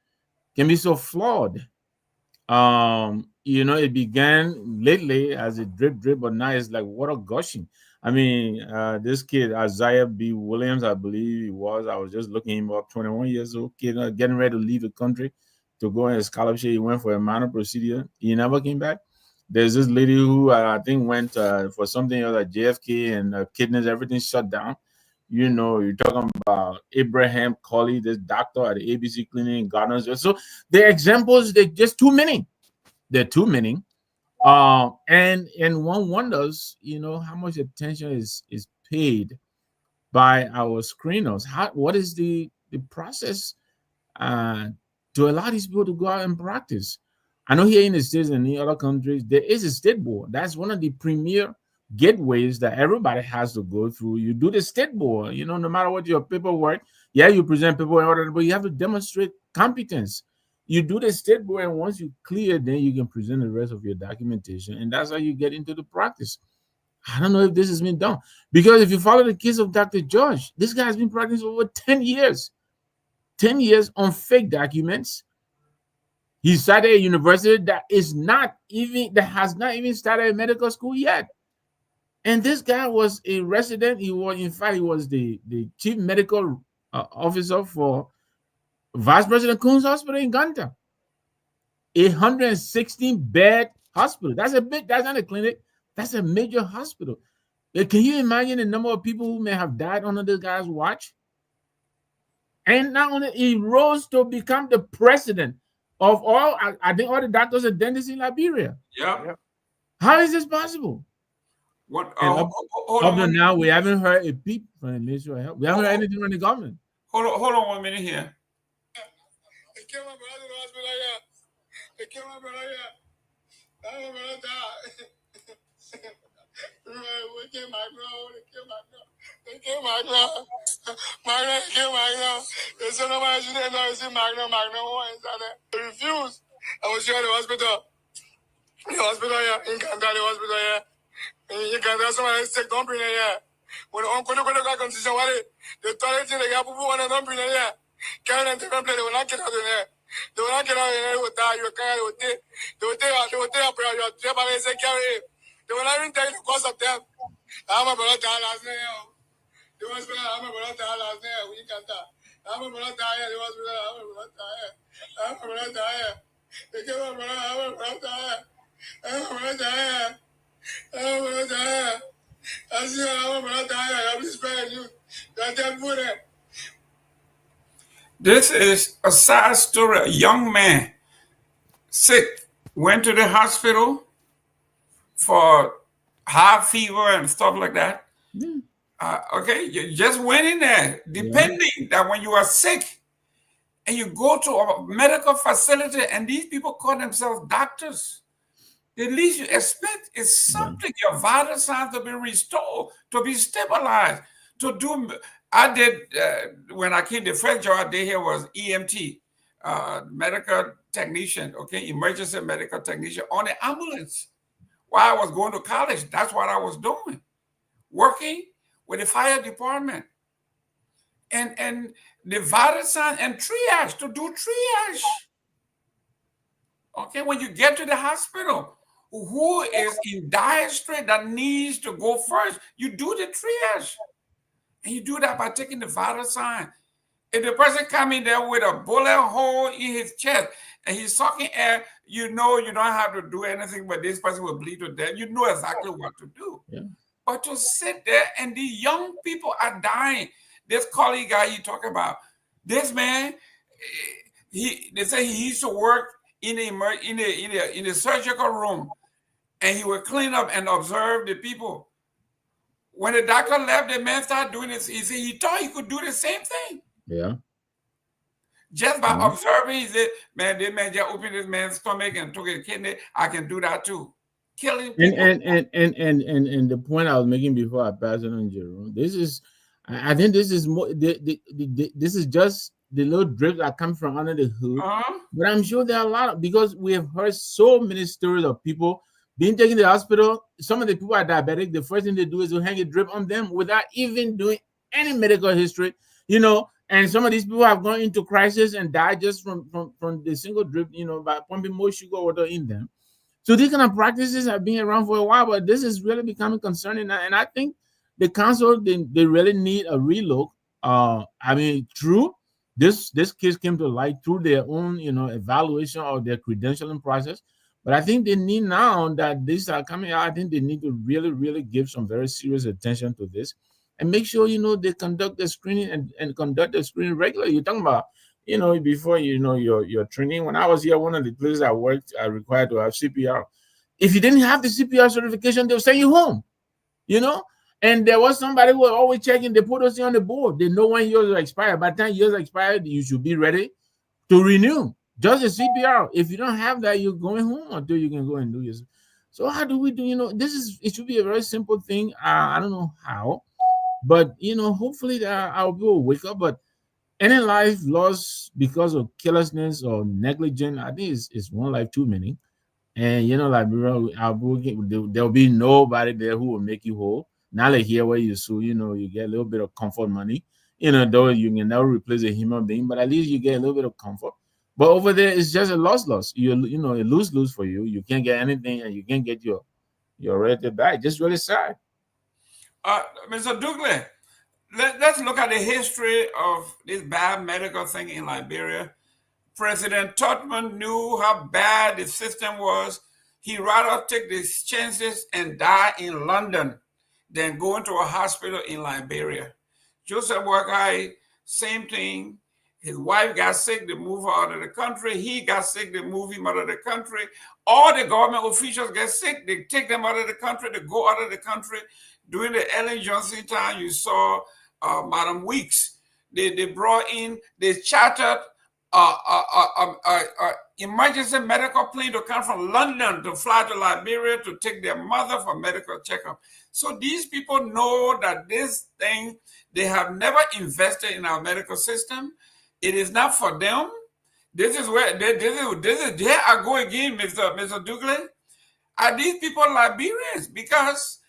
can be so flawed? it began lately as a drip, but now it's like water gushing. I mean, this kid, Isaiah B. Williams, I believe he was. I was just looking him up, 21 years old kid, getting ready to leave the country to go in a scholarship. He went for a minor procedure. He never came back. There's this lady who I think went for something else at JFK and kidneys, everything shut down. You're talking about Abraham Colley, this doctor at the ABC Clinic in Gardner's. So the examples, they're just too many. They're too many. And one wonders, how much attention is paid by our screeners. What is the process to allow these people to go out and practice? I know here in the States and in other countries, there is a state board. That's one of the premier gateways that everybody has to go through. You do the state board, no matter what your paperwork. Yeah, you present paperwork in order, but you have to demonstrate competence. You do the state board, and once you clear, then you can present the rest of your documentation, and that's how you get into the practice. I don't know if this has been done, because if you follow the case of Dr. George, this guy has been practicing over 10 years. 10 years on fake documents. He started a university that has not even started a medical school yet. And this guy was a resident. He was the chief medical officer for Vice President Coons Hospital in Ganta. 116-bed hospital. That's not a clinic. That's a major hospital. Can you imagine the number of people who may have died under this guy's watch? And not only he rose to become the president of all the doctors and dentists in Liberia. Yeah. How is this possible? What? Up to now, we haven't heard a peep from the Ministry of Health. We haven't heard anything from the government. Hold on 1 minute here. They killed my brother in the hospital here. They killed my brother here. My brother died. They killed my bro. They killed my bro. They killed my bro. Magna killed my bro. They said nobody should know. They said Magna one inside there. They refused. I was here at the hospital. The hospital here. In Ganta, the hospital here. In Ganta, somebody sick. Don't bring it here. When the uncle got constitution, the toilet thing they got people want to don't bring it here. Can't enter the place. They will not get out of there. They will not get out of there. They will die. You can't. They will take your trip and they say carry it. They will not even take the cost of them. I'm a brother last night. The hospital, I'm a brother last night. We can't die. I'm a brother here. The hospital, I'm a brother here. I'm a brother here. They give a brother. I'm a brother here. I'm a brother here. I'm a brother here. I see I'm a brother here. I'm just sparing you. That's that food there. This is a sad story. A young man, sick, went to the hospital for high fever and stuff like that. Okay, you just went in there, depending that when you are sick and you go to a medical facility and these people call themselves doctors, the least you expect is something, your vital signs to be restored, to be stabilized, to do. I did, when I came, the first job I did here was EMT, medical technician, okay, emergency medical technician on the ambulance. While I was going to college, that's what I was doing, working with the fire department. And the vital sign and triage, to do triage. Okay, when you get to the hospital, who is in dire strait that needs to go first, you do the triage. And you do that by taking the vital sign. If the person come in there with a bullet hole in his chest and he's sucking air, you know you don't have to do anything, but this person will bleed to death. You know exactly what to do. Yeah. But to sit there and the young people are dying. This colleague guy you talk about, this man, they say he used to work in the surgical room, and he would clean up and observe the people. When the doctor left, the man started doing this. He thought he could do the same thing. Yeah. Just by observing, he said, man, this man just opened this man's stomach and took his kidney. I can do that too. Killing people. And the point I was making before I passed it on, Jerome, I think this is more, this is just the little drip that comes from under the hood. But I'm sure there are a lot of, because we have heard so many stories of people being taken to the hospital. Some of the people are diabetic. The first thing they do is to hang a drip on them without even doing any medical history, and some of these people have gone into crisis and died just from the single drip, by pumping more sugar water in them. So these kind of practices have been around for a while, but this is really becoming concerning now. And I think the council, they really need a relook. I mean, true, this case came to light through their own, evaluation of their credentialing process. But I think they need, now that these are coming out, I think they need to really, really give some very serious attention to this and make sure, they conduct the screening and conduct the screening regularly. You're talking about, before, your training. When I was here, one of the places I worked, I required to have CPR. If you didn't have the CPR certification, they'll send you home, And there was somebody who was always checking. They put us on the board. They know when yours will expire. By the time yours expired, you should be ready to renew. Just a CPR. If you don't have that, you're going home until you can go and do this. So how do we do? It should be a very simple thing. I don't know how, but hopefully our people will wake up. But any life lost because of carelessness or negligence, I think is one life too many. And there'll be nobody there who will make you whole. Now they hear where you sue, you get a little bit of comfort money. Though you can never replace a human being, but at least you get a little bit of comfort. But over there, it's just a loss. A lose for you. You can't get anything, and you can't get your relative back. Just really sad. Mr. Douglas, let's look at the history of this bad medical thing in Liberia. President Tubman knew how bad the system was. He'd rather take these chances and die in London than go into a hospital in Liberia. Joseph Boakai, same thing. His wife got sick, they moved her out of the country. He got sick, they moved him out of the country. All the government officials get sick, they take them out of the country, they go out of the country. During the Ellen Johnson time, you saw Madam Weeks. They brought in, they chartered emergency medical plane to come from London to fly to Liberia to take their mother for medical checkup. So these people know that this thing, they have never invested in our medical system. It is not for them. This is where there I go again, Mr. Douglas. Are these people Liberians? Because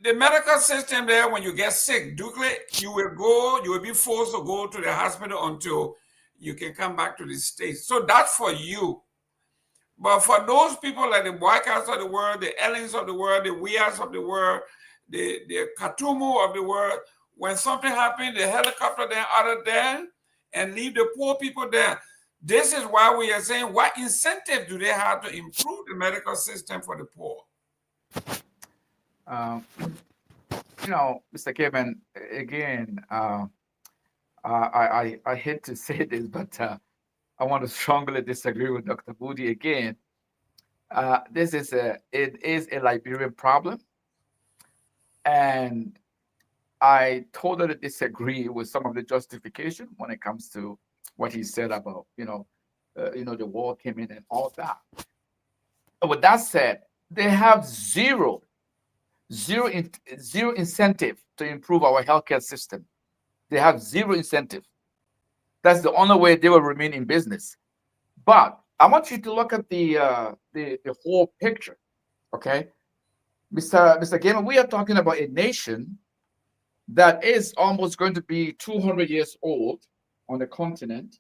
the medical system there, when you get sick, Douglas, you will be forced to go to the hospital until you can come back to the States. So that's for you. But for those people like the Boycotts of the world, the Ellens of the world, the Weas of the world, the Katumu of the world, when something happens, the helicopter then out of there and leave the poor people there. This is why we are saying, what incentive do they have to improve the medical system for the poor? Mr. Kevin, again, I hate to say this, but I want to strongly disagree with Dr. Budi again. It is a Liberian problem, and I totally disagree with some of the justification when it comes to what he said about the war came in and all that. But with that said, they have zero incentive to improve our healthcare system. They have zero incentive. That's the only way they will remain in business. But I want you to look at the whole picture, okay? Mr. Gamer, we are talking about a nation that is almost going to be 200 years old on the continent.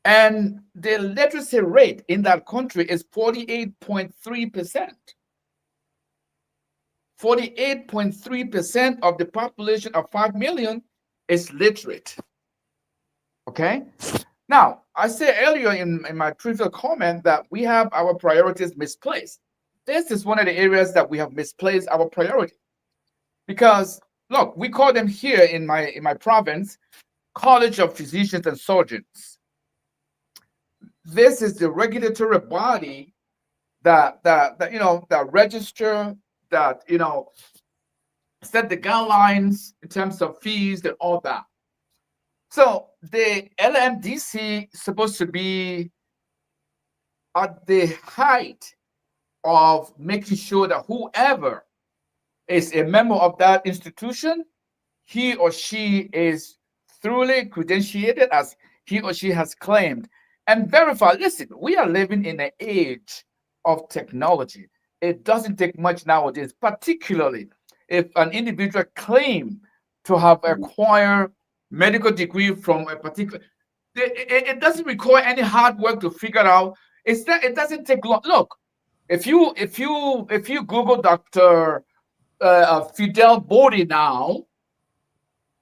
And the literacy rate in that country is 48.3%. 48.3% of the population of 5 million is literate. Okay? Now, I said earlier in my previous comment that we have our priorities misplaced. This is one of the areas that we have misplaced our priority. Because, look, we call them here in my province, College of Physicians and Surgeons. This is the regulatory body that register, that set the guidelines in terms of fees and all that. So the LMDC is supposed to be at the height of making sure that whoever is a member of that institution, he or she is thoroughly credentiated as he or she has claimed and verified. Listen, we are living in an age of technology. It doesn't take much nowadays, particularly if an individual claims to have acquired medical degree from a particular, it doesn't require any hard work to figure out. It doesn't take long. Look, If you Google Dr. Fidel Bodi now,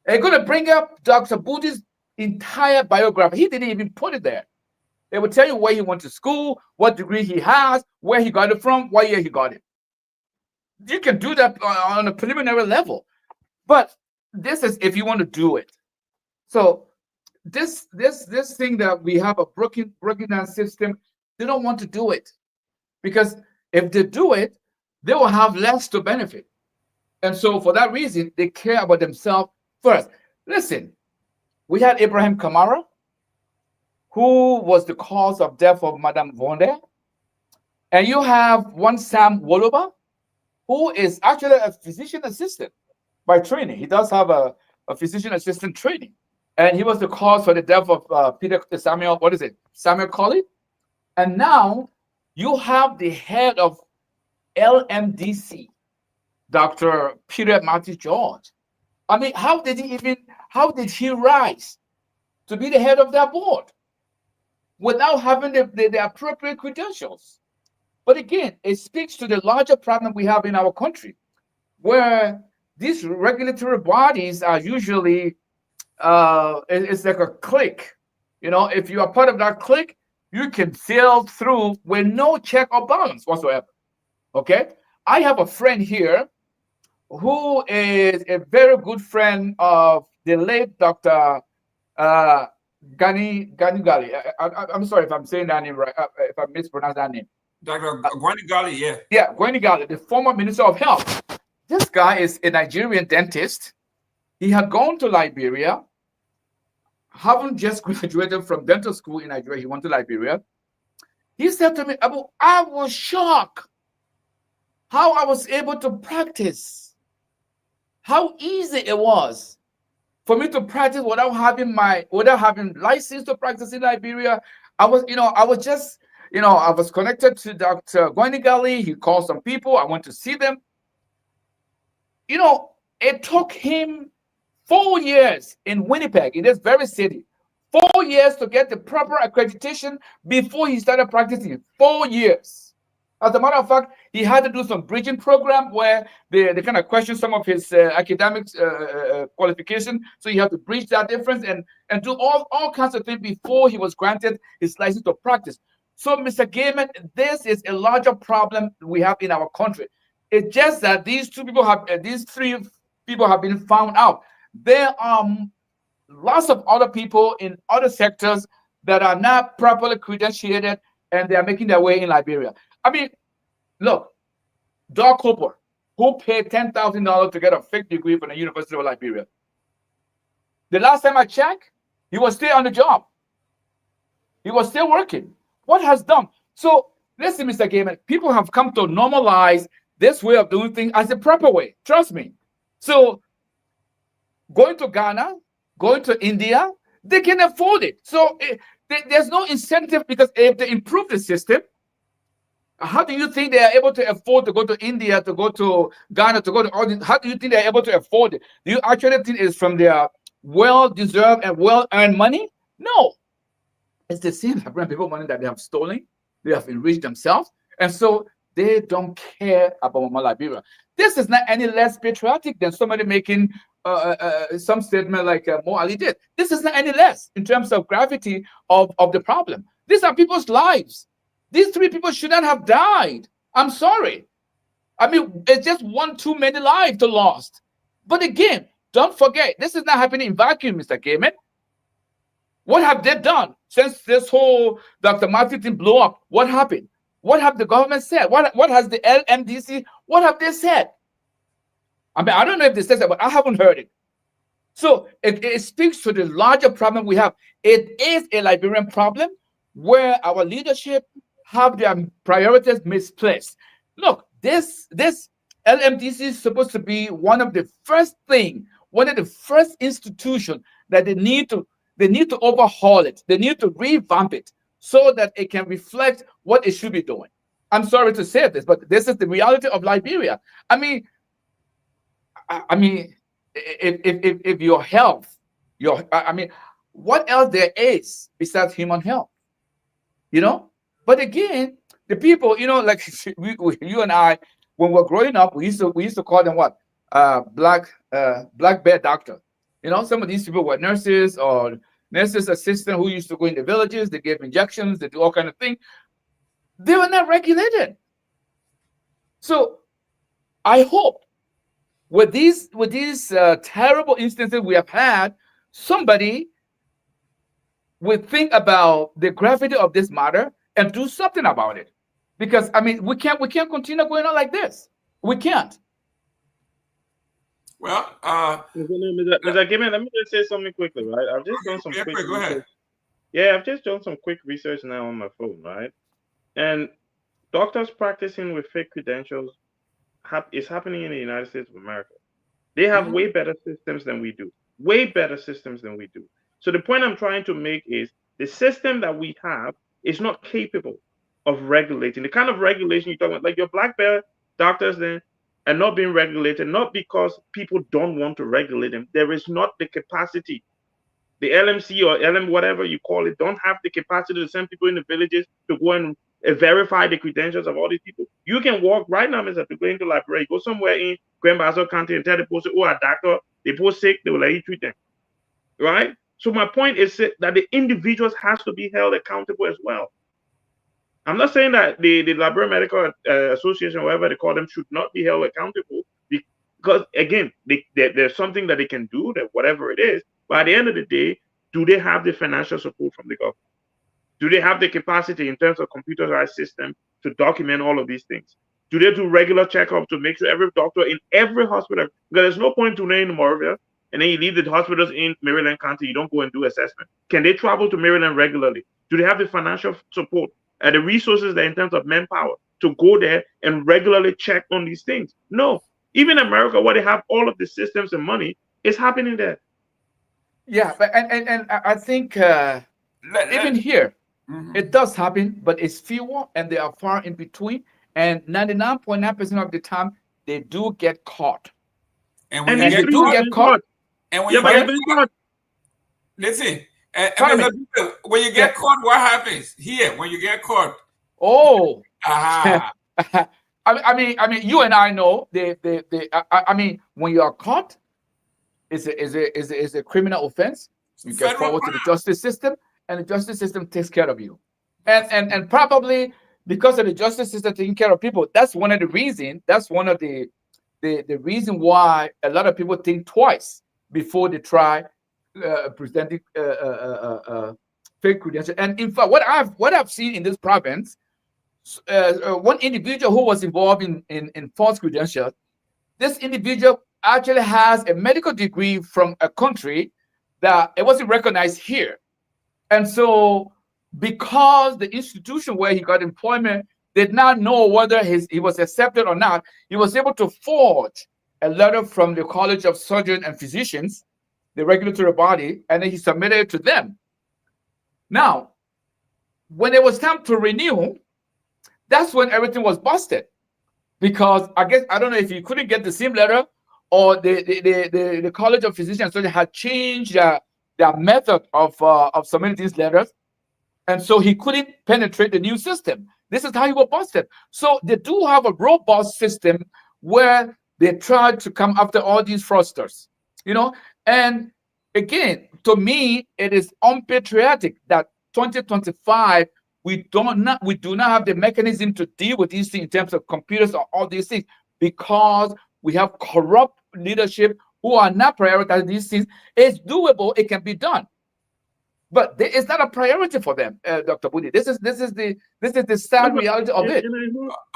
they're going to bring up Dr. Bodi's entire biography. He didn't even put it there. They will tell you where he went to school, what degree he has, where he got it from, what year he got it. You can do that on a preliminary level, but this is if you want to do it. So this thing that we have a broken down system, they don't want to do it, because if they do it, they will have less to benefit. And so for that reason, they care about themselves first. Listen, we had Abraham Kamara, who was the cause of death of Madame Vonda. And you have one Sam Woloba, who is actually a physician assistant by training. He does have a physician assistant training. And he was the cause for the death of Samuel Colley. And now you have the head of LMDC, Dr. Peter Matthew George. I mean, how did he rise to be the head of that board without having the appropriate credentials? But again, it speaks to the larger problem we have in our country, where these regulatory bodies are usually, it's like a clique. You know, if you are part of that clique, you can sail through with no check or balance whatsoever. Okay? I have a friend here who is a very good friend of the late Dr. Gani Gali. I'm sorry if I'm saying that name right, if I mispronounce that name. Dr. Gwani Gali, yeah. Yeah, Gwani Gali, the former Minister of Health. This guy is a Nigerian dentist. He had gone to Liberia, having just graduated from dental school in Nigeria. He went to Liberia. He said to me, Abu, I was shocked how I was able to practice, how easy it was for me to practice without having license to practice in Liberia. I was connected to Dr. Gwani Gali. He called some people. I went to see them. You know, it took him 4 years in Winnipeg, in this very city, 4 years to get the proper accreditation before he started practicing. 4 years. As a matter of fact, he had to do some bridging program where they kind of question some of his academic qualification. So you have to bridge that difference and do all kinds of things before he was granted his license to practice. So, Mr. Gaiman, this is a larger problem we have in our country. It's just that these three people have been found out. There are lots of other people in other sectors that are not properly credentiated, and they are making their way in Liberia. I mean, look, Doug Cooper, who paid $10,000 to get a fake degree from the University of Liberia. The last time I checked, he was still on the job. He was still working. What has done? So, listen, Mr. Gaiman, people have come to normalize this way of doing things as the proper way. Trust me. So, going to Ghana, going to India, they can afford it. So, there's no incentive, because if they improve the system, how do you think they are able to afford to go to India, to go to Ghana, to go to all this? How do you think they're able to afford it? Do you actually think it's from their well-deserved and well-earned money? No. It's the same people money that they have stolen. They have enriched themselves. And so they don't care about Liberia. This is not any less patriotic than somebody making some statement like Mo Ali did. This is not any less in terms of gravity of the problem. These are people's lives. These three people should not have died. I'm sorry. I mean, it's just one too many lives to lost. But again, don't forget, this is not happening in vacuum, Mr. Gaiman. What have they done since this whole Dr. Matthew thing blew up? What happened? What have the government said? What has the LMDC, what have they said? I mean, I don't know if they said that, but I haven't heard it. So it speaks to the larger problem we have. It is a Liberian problem where our leadership have their priorities misplaced. Look, this LMDC is supposed to be one of the first institutions that they need to overhaul it. They need to revamp it so that it can reflect what it should be doing. I'm sorry to say this, but this is the reality of Liberia. I mean, if your health, what else there is besides human health? You know? But again, The people, you know, like you and I, when we're growing up, we used to call them what? Black bear doctor. You know, some of these people were nurses or nurses assistant who used to go in the villages. They gave injections. They do all kind of things. They were not regulated. So I hope with these terrible instances we have had, somebody will think about the gravity of this matter and do something about it. Because I mean, we can't continue going on like this. We can't. Well, Mr. Gibbon, let me just say something quickly, right? I've just done some quick go ahead. research. Yeah, I've just done some quick research now on my phone, right? And doctors practicing with fake credentials is happening in the United States of America. They have way better systems than we do. Way better systems than we do. So the point I'm trying to make is the system that we have is not capable of regulating the kind of regulation you're talking about, like your black belt doctors then are not being regulated, not because people don't want to regulate them. There is not the capacity. The LMC or LM, whatever you call it, don't have the capacity to send people in the villages to go and verify the credentials of all these people. You can walk right now, Mr. To go into the library, go somewhere in Grand Bassa County and tell the person, oh, a doctor, they post sick, they will let you treat them. Right? So my point is that the individuals has to be held accountable as well. I'm not saying that the Library Medical Association, whatever they call them, should not be held accountable because, again, there's something that they can do, that whatever it is. But at the end of the day, do they have the financial support from the government? Do they have the capacity in terms of computerized system to document all of these things? Do they do regular checkups to make sure every doctor in every hospital, because there's no point to name in Morville, and then you leave the hospitals in Maryland County, you don't go and do assessment. Can they travel to Maryland regularly? Do they have the financial support and the resources there in terms of manpower to go there and regularly check on these things? No. Even in America, where they have all of the systems and money, it's happening there. Yeah, but and I think even here, it does happen, but it's fewer and they are far in between. And 99.9% of the time, they do get caught. And when they do get caught, and when you get caught, listen, when you get caught, what happens here? When you get caught, I mean, you and I know I mean, when you are caught, is a criminal offense. You get forward to the justice system, and the justice system takes care of you. And probably because of the justice system taking care of people, that's one of the reasons. That's one of the reason why a lot of people think twice before they try presenting fake credentials. And in fact, what I've seen in this province, one individual who was involved in false credentials, this individual actually has a medical degree from a country that it wasn't recognized here. And so because the institution where he got employment did not know whether he was accepted or not, he was able to forge a letter from the College of Surgeons and Physicians, the regulatory body, and then he submitted it to them. Now, when it was time to renew, that's when everything was busted. Because I don't know if he couldn't get the same letter, or the College of Physicians and Surgeons had changed their method of submitting these letters, and so he couldn't penetrate the new system. This is how he was busted. So they do have a robust system where they try to come after all these fraudsters, you know. And again, to me, it is unpatriotic that 2025 we do not have the mechanism to deal with these things in terms of computers or all these things, because we have corrupt leadership who are not prioritizing these things. It's doable; it can be done, but it's not a priority for them, Dr. Budi. This is the sad reality of it.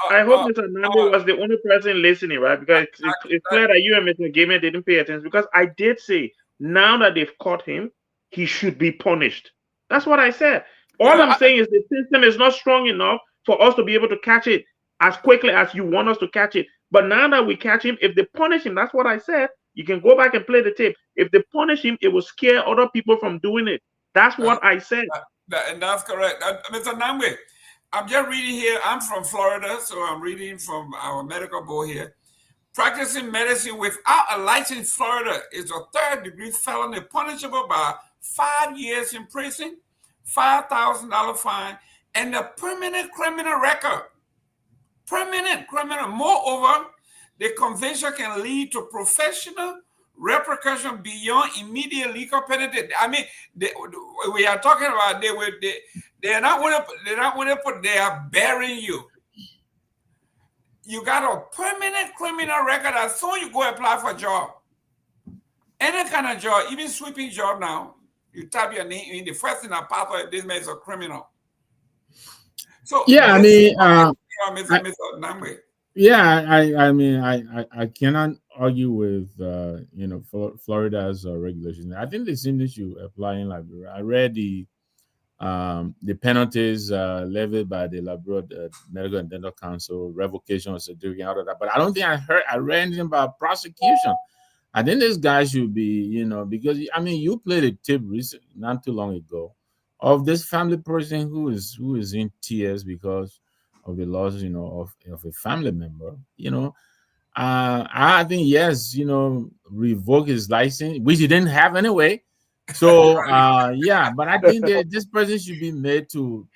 I hope Mr. Nandi was the only person listening, right? Because it's clear that you and Mr. Gamer didn't pay attention. Because I did say, now that they've caught him, he should be punished. That's what I said. All I'm saying is the system is not strong enough for us to be able to catch it as quickly as you want us to catch it. But now that we catch him, if they punish him, that's what I said. You can go back and play the tape. If they punish him, it will scare other people from doing it. That's what I said. And that's correct. Mr. Namwe, I'm just reading here. I'm from Florida, so I'm reading from our medical board here. Practicing medicine without a license in Florida is a third-degree felony punishable by 5 years in prison, $5,000 fine, and a permanent criminal record. Permanent criminal. Moreover, the conviction can lead to professional repercussion beyond immediate legal penalty. I mean, we are talking about they're not going to put, they are burying you. You got a permanent criminal record as soon as you go apply for a job. Any kind of job, even sweeping job now, you type your name in, the first thing that pops up, this man is a criminal. So yeah, I mean, I mean, I cannot argue with you know, Florida's regulations. I think the same issue apply in Liberia. I read the penalties levied by the Liberia Medical and Dental Council, revocation of certificate, out of that. But I don't think I read anything about prosecution. I think this guy should be, you know, because I mean, you played a tip recently, not too long ago, of this family person who is in tears because of the loss, you know, of a family member. You know, I think yes, you know, revoke his license, which he didn't have anyway. So yeah, but I think that this person should be made to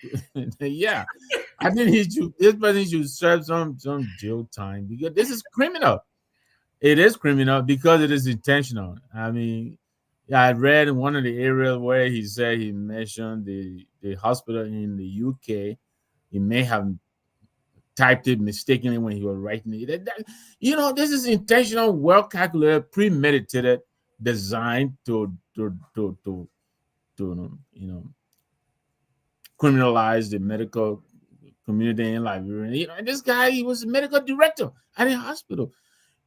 yeah. I think this person should serve some jail time because this is criminal. It is criminal because it is intentional. I mean, yeah, I read in one of the areas where he said he mentioned the hospital in the UK. He may have typed it mistakenly when he was writing it. You know, this is intentional, well calculated, premeditated, designed to you know, criminalize the medical community in Liberia. You know, and this guy, he was a medical director at a hospital.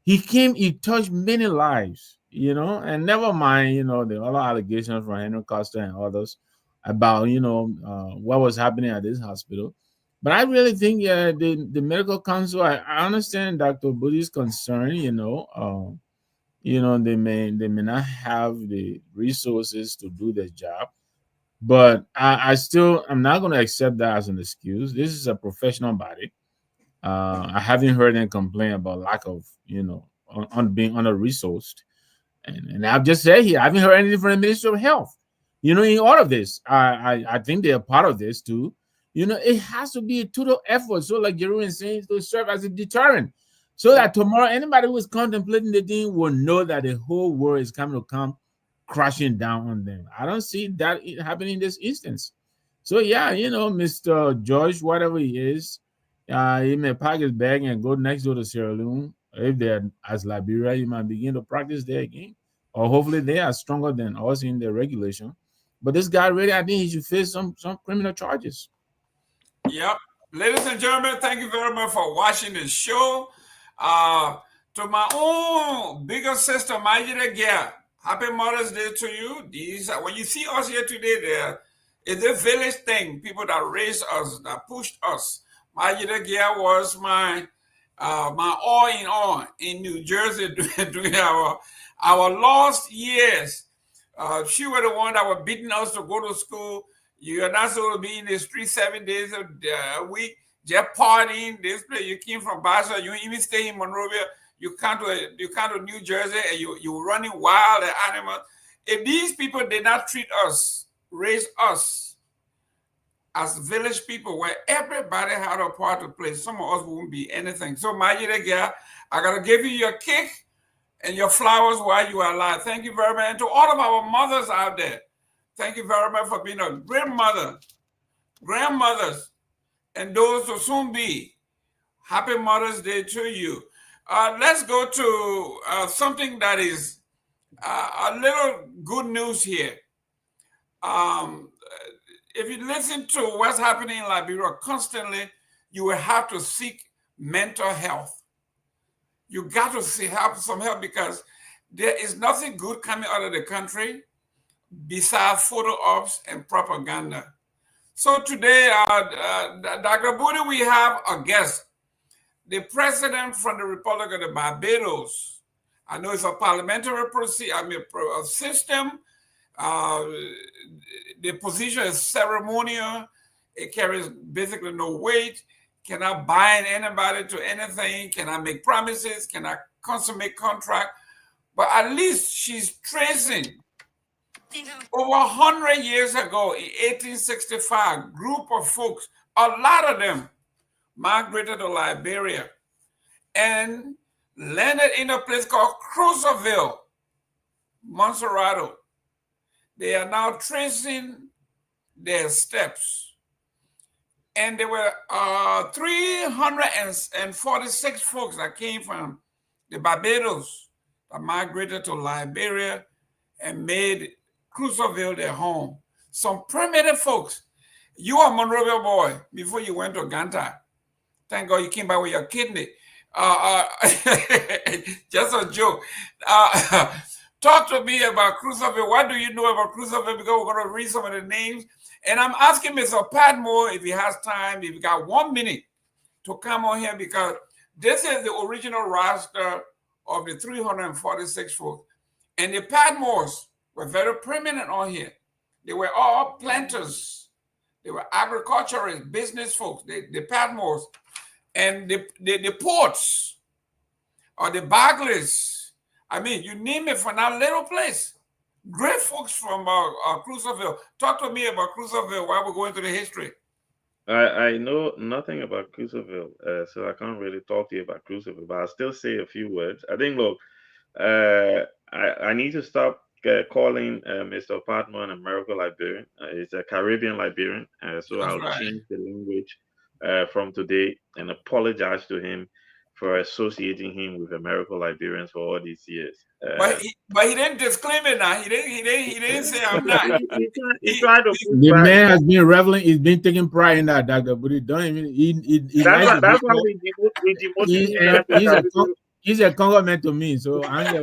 He touched many lives, you know, and never mind, you know, the other allegations from Henry Costa and others about, you know, what was happening at this hospital. But I really think, yeah, the medical council, I understand Dr. Booty's concern, you know, they may not have the resources to do their job. But I'm not going to accept that as an excuse. This is a professional body. I haven't heard any complaint about lack of, you know, on being under-resourced. And I've just said here, I haven't heard anything from the Ministry of Health. You know, in all of this, I think they're part of this too. You know, it has to be a total effort. So like Jerome is saying, to serve as a deterrent. So that tomorrow, anybody who is contemplating the thing will know that the whole world is coming to come crashing down on them. I don't see that happening in this instance. So yeah, you know, Mr. George, whatever he is, he may pack his bag and go next door to Sierra Leone. If they're as Liberia, he might begin to practice there again. Or hopefully they are stronger than us in their regulation. But this guy really, I think he should face some criminal charges. Yep. Ladies and gentlemen, thank you very much for watching this show. To my own bigger sister, Majida Gia, happy Mother's Day to you. These when you see us here today, it's a village thing. People that raised us, that pushed us. Majida Gia was my all in all in New Jersey during our lost years. She was the one that was beating us to go to school. You are not supposed to be in the street 7 days a week, just partying. This place, you came from Boston, you even stay in Monrovia. You come to New Jersey, and you're running wild animals. If these people did not treat us, raise us as village people, where everybody had a part to play, some of us wouldn't be anything. So, Majida Gia, I gotta give you your cake and your flowers while you are alive. Thank you very much. And to all of our mothers out there, thank you very much for being a great mother, grandmothers, and those who soon be. Happy Mother's Day to you. Let's go to something that is a little good news here. If you listen to what's happening in Liberia constantly, you will have to seek mental health. You got to some help because there is nothing good coming out of the country besides photo ops and propaganda. So today, Dr. Booty, we have a guest, the president from the Republic of the Barbados. I know it's a parliamentary system. The position is ceremonial. It carries basically no weight. Cannot bind anybody to anything. Cannot make promises. Cannot consummate contract. But at least she's tracing over 100 years ago, in 1865, group of folks, a lot of them migrated to Liberia and landed in a place called Crusville, Montserrat. They are now tracing their steps. And there were 346 folks that came from the Barbados that migrated to Liberia and made Crusville their home. Some primitive folks. You are a Monrovia boy before you went to Ganta. Thank God you came back with your kidney. Just a joke. Talk to me about Crusville. What do you know about Crusville? Because we're going to read some of the names. And I'm asking Mr. Padmore if he has time, if he got 1 minute to come on here, because this is the original roster of the 346 folks. And the Padmores were very prominent on here. They were all planters. They were agriculturists, business folks, the Padmores. And the Ports or the Bagleys. I mean, you name it from that little place. Great folks from Crusville. Talk to me about Crusville while we're going to the history. I know nothing about Crusville, so I can't really talk to you about Crusville, but I'll still say a few words. I think, look, I need to stop calling Mr. Patman an American Liberian. He's a Caribbean Liberian, so I'll change the language from today and apologize to him for associating him with American Liberians for all these years. But he didn't disclaim it now. He didn't say I'm not. He tried to. The man has been reveling. He's been taking pride in that, Dr. But he don't even. That's why we demoted him. He's a Congo man to me, so I'm Hey,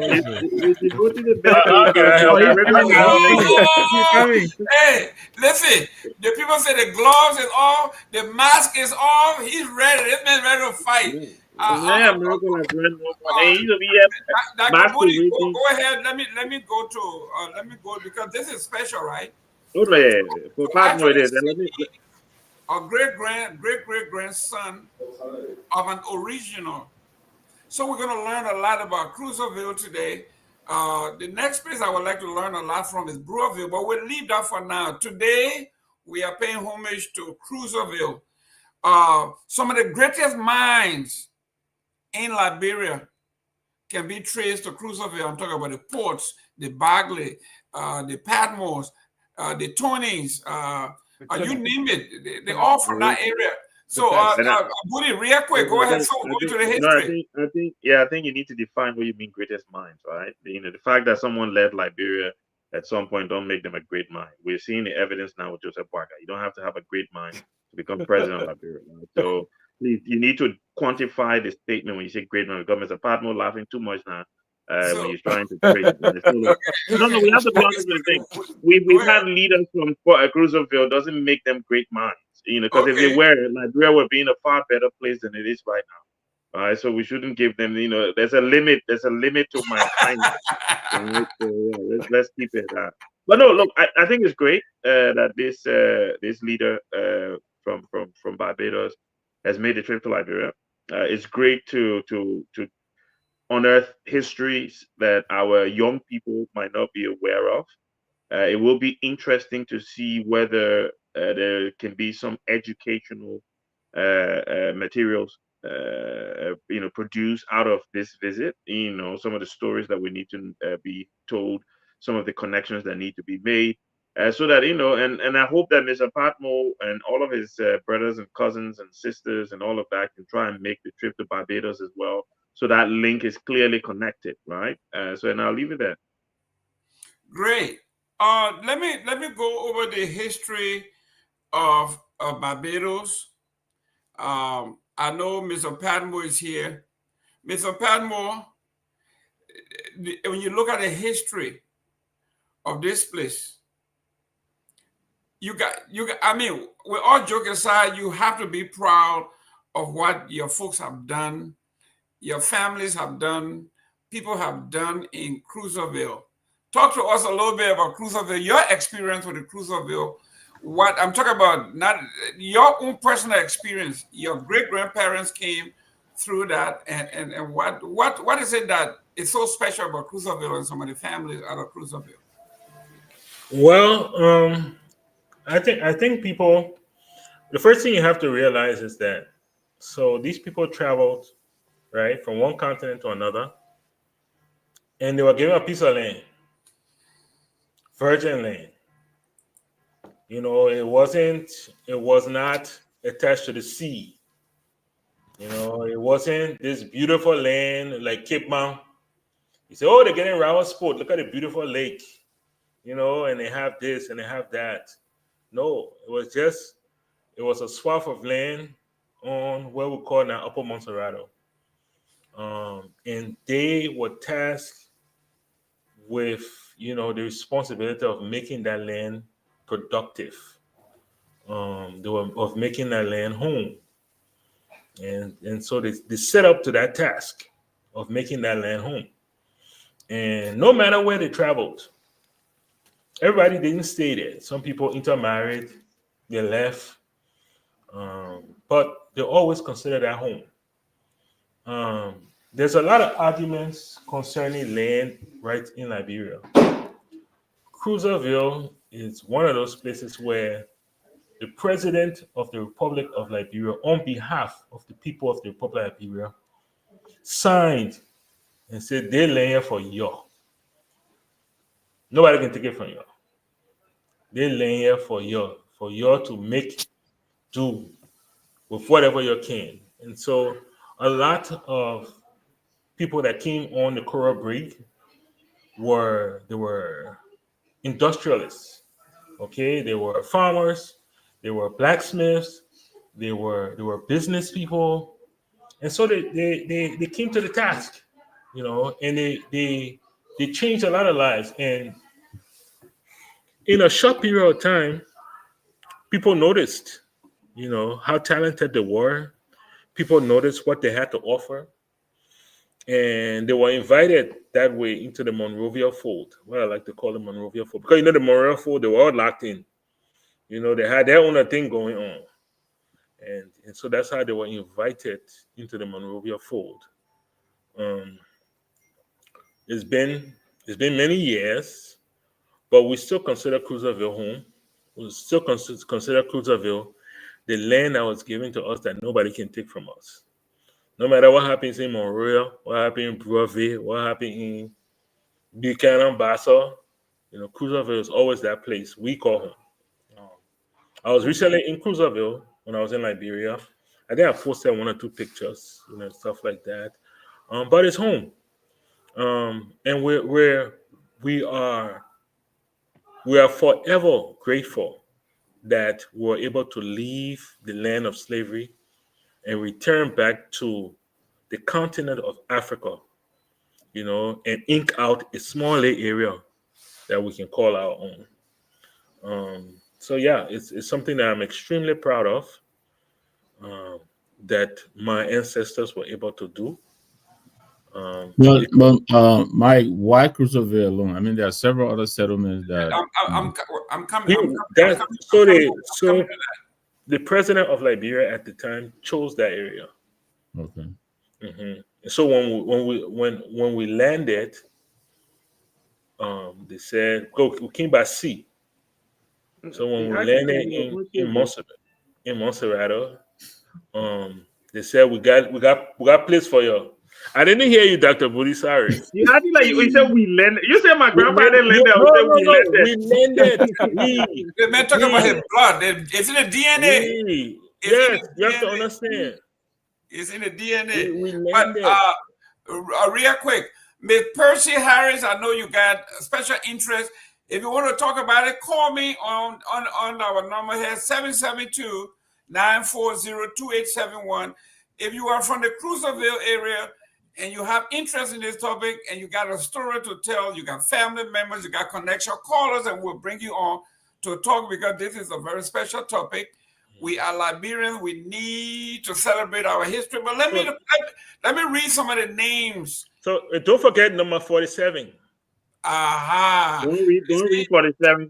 listen, the people say the gloves is off, the mask is off. He's ready. This man's ready to fight. Dr. Booty, go ahead. Let me go because this is special, right? A great grandson of an original. So we're going to learn a lot about Crusville today. The next place I would like to learn a lot from is Brewerville, but we'll leave that for now. Today, we are paying homage to Crusville. Some of the greatest minds in Liberia can be traced to Crusville. I'm talking about the Ports, the Bagley, the Padmores, the Tonys, you name it. They're all from that area. So, Booty, real quick, go ahead. So, go into the history. I think you need to define what you mean greatest minds, right? You know, the fact that someone led Liberia at some point don't make them a great mind. We're seeing the evidence now with Joseph Boakai. You don't have to have a great mind to become president of Liberia. Right? So, please, you need to quantify the statement when you say great mind. Because Mr. Patmore laughing too much now. When he's trying to trade. No, we have to be honest with the thing. We've had leaders from Crusville doesn't make them great minds. You know, because if they were, Liberia would be in a far better place than it is right now. All right, so we shouldn't give them. You know, there's a limit to my kindness. Right? So, yeah, let's keep it that. But no, look, I think it's great that this leader from Barbados has made the trip to Liberia. It's great to unearth histories that our young people might not be aware of. It will be interesting to see whether there can be some educational materials, produced out of this visit. You know, some of the stories that we need to be told, some of the connections that need to be made, so that and I hope that Mr. Patmore and all of his brothers and cousins and sisters and all of that can try and make the trip to Barbados as well, so that link is clearly connected, right? And I'll leave it there. Great. Let me go over the history of Barbados. I know Mr. Padmore is here. Mr. Padmore, when you look at the history of this place, you got. I mean, with all joke aside, you have to be proud of what your folks have done, your families have done, people have done in Crusville. Talk to us a little bit about Crusville, your experience with the Crusville. What I'm talking about, not your own personal experience. Your great grandparents came through that, and what is it that is so special about Crusville and some of the families out of Crusville? Well, I think people. The first thing you have to realize is that so these people traveled right from one continent to another, and they were given a piece of land, virgin land. You know, it was not attached to the sea. You know, it wasn't this beautiful land like Cape Mount. You say, oh, they're getting Rawa Sport. Look at the beautiful lake. You know, and they have this and they have that. No, it was a swath of land on what we call now Upper Montserrat. And they were tasked with, you know, the responsibility of making that land productive. They were of making that land home. And so they set up to that task of making that land home. And no matter where they traveled, everybody didn't stay there. Some people intermarried, they left, but they always consider that home. There's a lot of arguments concerning land right in Liberia. Crusville is one of those places where the president of the Republic of Liberia, on behalf of the people of the Republic of Liberia, signed and said they lay here for you. Nobody can take it from you. They lay here for you to make do with whatever you can. And so a lot of people that came on the coral brig were industrialists. Okay, they were farmers, they were blacksmiths, they were business people, and so they came to the task, you know, and they changed a lot of lives. And in a short period of time, people noticed, you know, how talented they were. People noticed what they had to offer. And they were invited that way into the Monrovia fold, what I like to call the Monrovia fold. Because, you know, the Monrovia fold, they were all locked in. You know, they had their own thing going on. And so that's how they were invited into the Monrovia fold. It's been many years, but we still consider Crusville home. We still consider Crusville the land that was given to us that nobody can take from us. No matter what happens in Monrovia, what happened in Brevet, what happened in Buchanan, Basso, you know, Crusville is always that place we call home. I was recently in Crusville when I was in Liberia. I think I posted one or two pictures, you know, stuff like that. But it's home, and we are forever grateful that we were able to leave the land of slavery and return back to the continent of Africa, you know, and ink out a small area that we can call our own. So yeah, it's something that I'm extremely proud of, that my ancestors were able to do. But Mike, why Crusville alone? I mean, there are several other settlements that I'm coming. So the president of Liberia at the time chose that area. Okay. Mm-hmm. So when we landed, they said, "Go." We came by sea. So when we landed in Montserrat, they said, "We got place for you." I didn't hear you, Dr. Booty. Sorry. You had like you said we landed. You said my grandfather landed. We landed. The man talking about his blood. It's in the DNA. Yes, you have to understand. It's in the DNA. We landed. But real quick, Miss Percy Harris, I know you got a special interest. If you want to talk about it, call me on our number here, 772-940-2871. If you are from the Crusville area and you have interest in this topic and you got a story to tell, you got family members, you got connection, call us and we'll bring you on to talk, because this is a very special topic. We are Liberians. We need to celebrate our history. But let me read some of the names. So don't forget number 47. Aha. Don't read 47.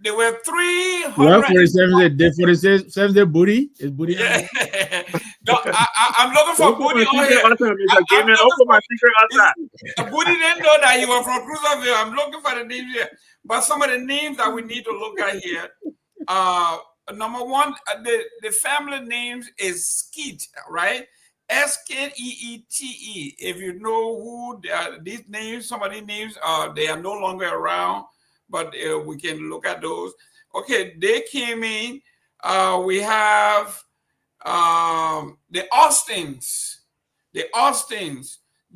There were 300. Well, 47 booty. Is booty? Yeah. No, I'm looking for Booty on here. Booty didn't know that he was from Crusville. I'm looking for the names here. But some of the names that we need to look at here. Number one, the family names is Skeet, right? Skeete. If you know who these names, some of these names they are no longer around, but we can look at those. Okay, they came in. We have the Austins.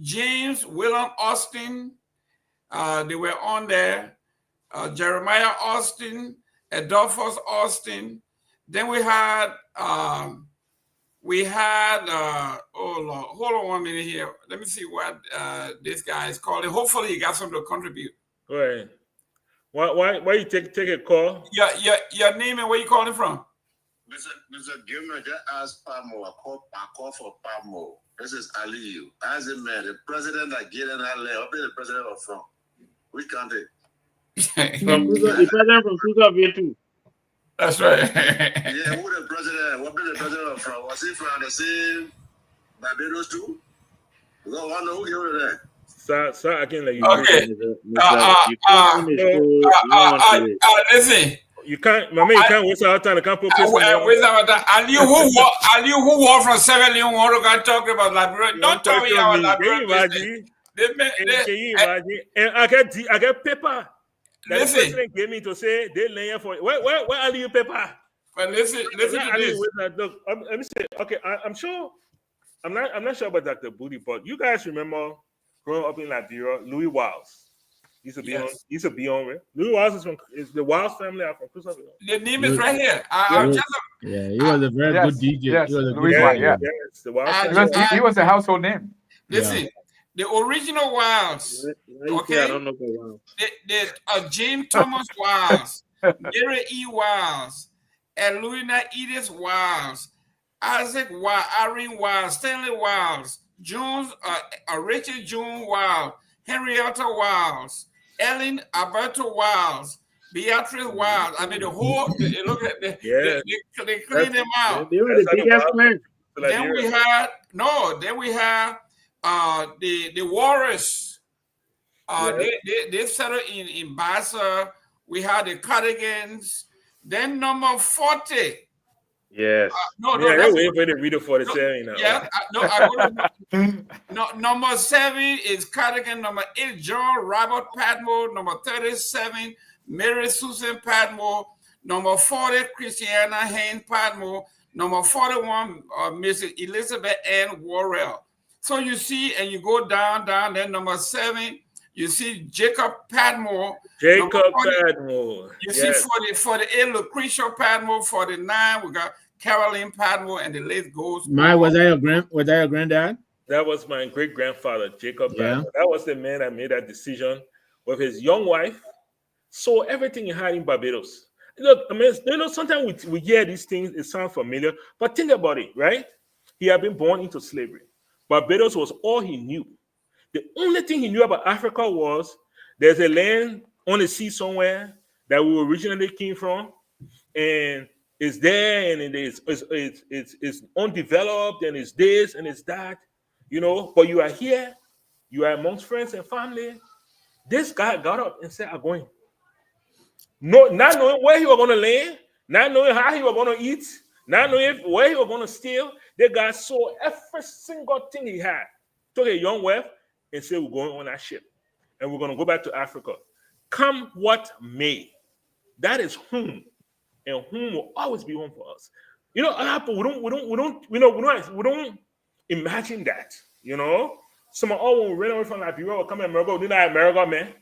James William Austin. They were on there. Jeremiah Austin, Adolphus Austin. Then we had oh Lord, hold on 1 minute here. Let me see what this guy is calling. Hopefully he got something to contribute. Go ahead. Why you take a call? Your name and where you calling from? Mr. Gilmer just asked Pamo. I call for Pamo. This is Aliyu. As a man, the president that get in that land, where the president are from? Which country? The president from Crusville too. That's right. Yeah, who the president? What the president from? Was he from the same Barbados too? Because I wonder who gave it that. Sir, I can let you. Okay. Listen. You can't, my man. You can't waste our time. You can't put waste our time. And you who walk from 7 Leon want to talk about Liberia? Don't tell me about Liberia. Can you imagine? And I get paper. That the president gave me to say they lay for where are you paper? But listen to this. Look, let me say, okay, I'm sure I'm not sure about Dr. Booty, but you guys remember growing up in Liberia, Louis Wiles used to be on. Louis Wiles is the Wiles family are from Crusville. The name is right here. He was a very good DJ. Yes, he was a Louis Wiles, the Wiles he was a household name. Listen. The original Wiles, okay? I don't know the Wiles. James Thomas Wiles, Mary E. Wiles, Elwina Edith Wiles, Isaac Wiles, Irene Wiles, Stanley Wiles, Jones, Rachel June Wiles, Henrietta Wiles, Ellen Alberto Wiles, Beatrice Wiles. I mean, the whole, look at they clean them out. They were the biggest men. Then we had the Warriors. They settled in Bassa. We had the Cardigans. Then number 40. Yes. That's wait for the reader for the 7 now. Yeah, number 7 is Cardigan. Number 8, John Robert Padmore. Number 37, Mary Susan Padmore. Number 40, Christiana Haynes Padmore. Number 41, Mrs. Elizabeth Ann Worrell. So you see, and you go down, then number 7, you see Jacob Padmore. Padmore. You see 48, Lucretia Padmore. 49, we got Caroline Padmore, and the list goes. Was that your granddad? That was my great grandfather, Jacob Padmore. That was the man that made that decision with his young wife. Sold everything he had in Barbados. Look, I mean, sometimes we hear these things, it sounds familiar, but think about it, right? He had been born into slavery. Barbados was all he knew. The only thing he knew about Africa was there's a land on the sea somewhere that we originally came from, and it's there, and it's undeveloped, and it's this and it's that, But you are here, you are amongst friends and family. This guy got up and said, "I'm going." No, not knowing where he was going to land, not knowing how he was going to eat, not knowing where he was going to steal. The guy sold every single thing he had, took a young wife, and said, "We're going on that ship, and we're going to go back to Africa, come what may." That is home, and home will always be home for us. We don't imagine that. Someone will run away from Liberia or come to America. We're not America, man.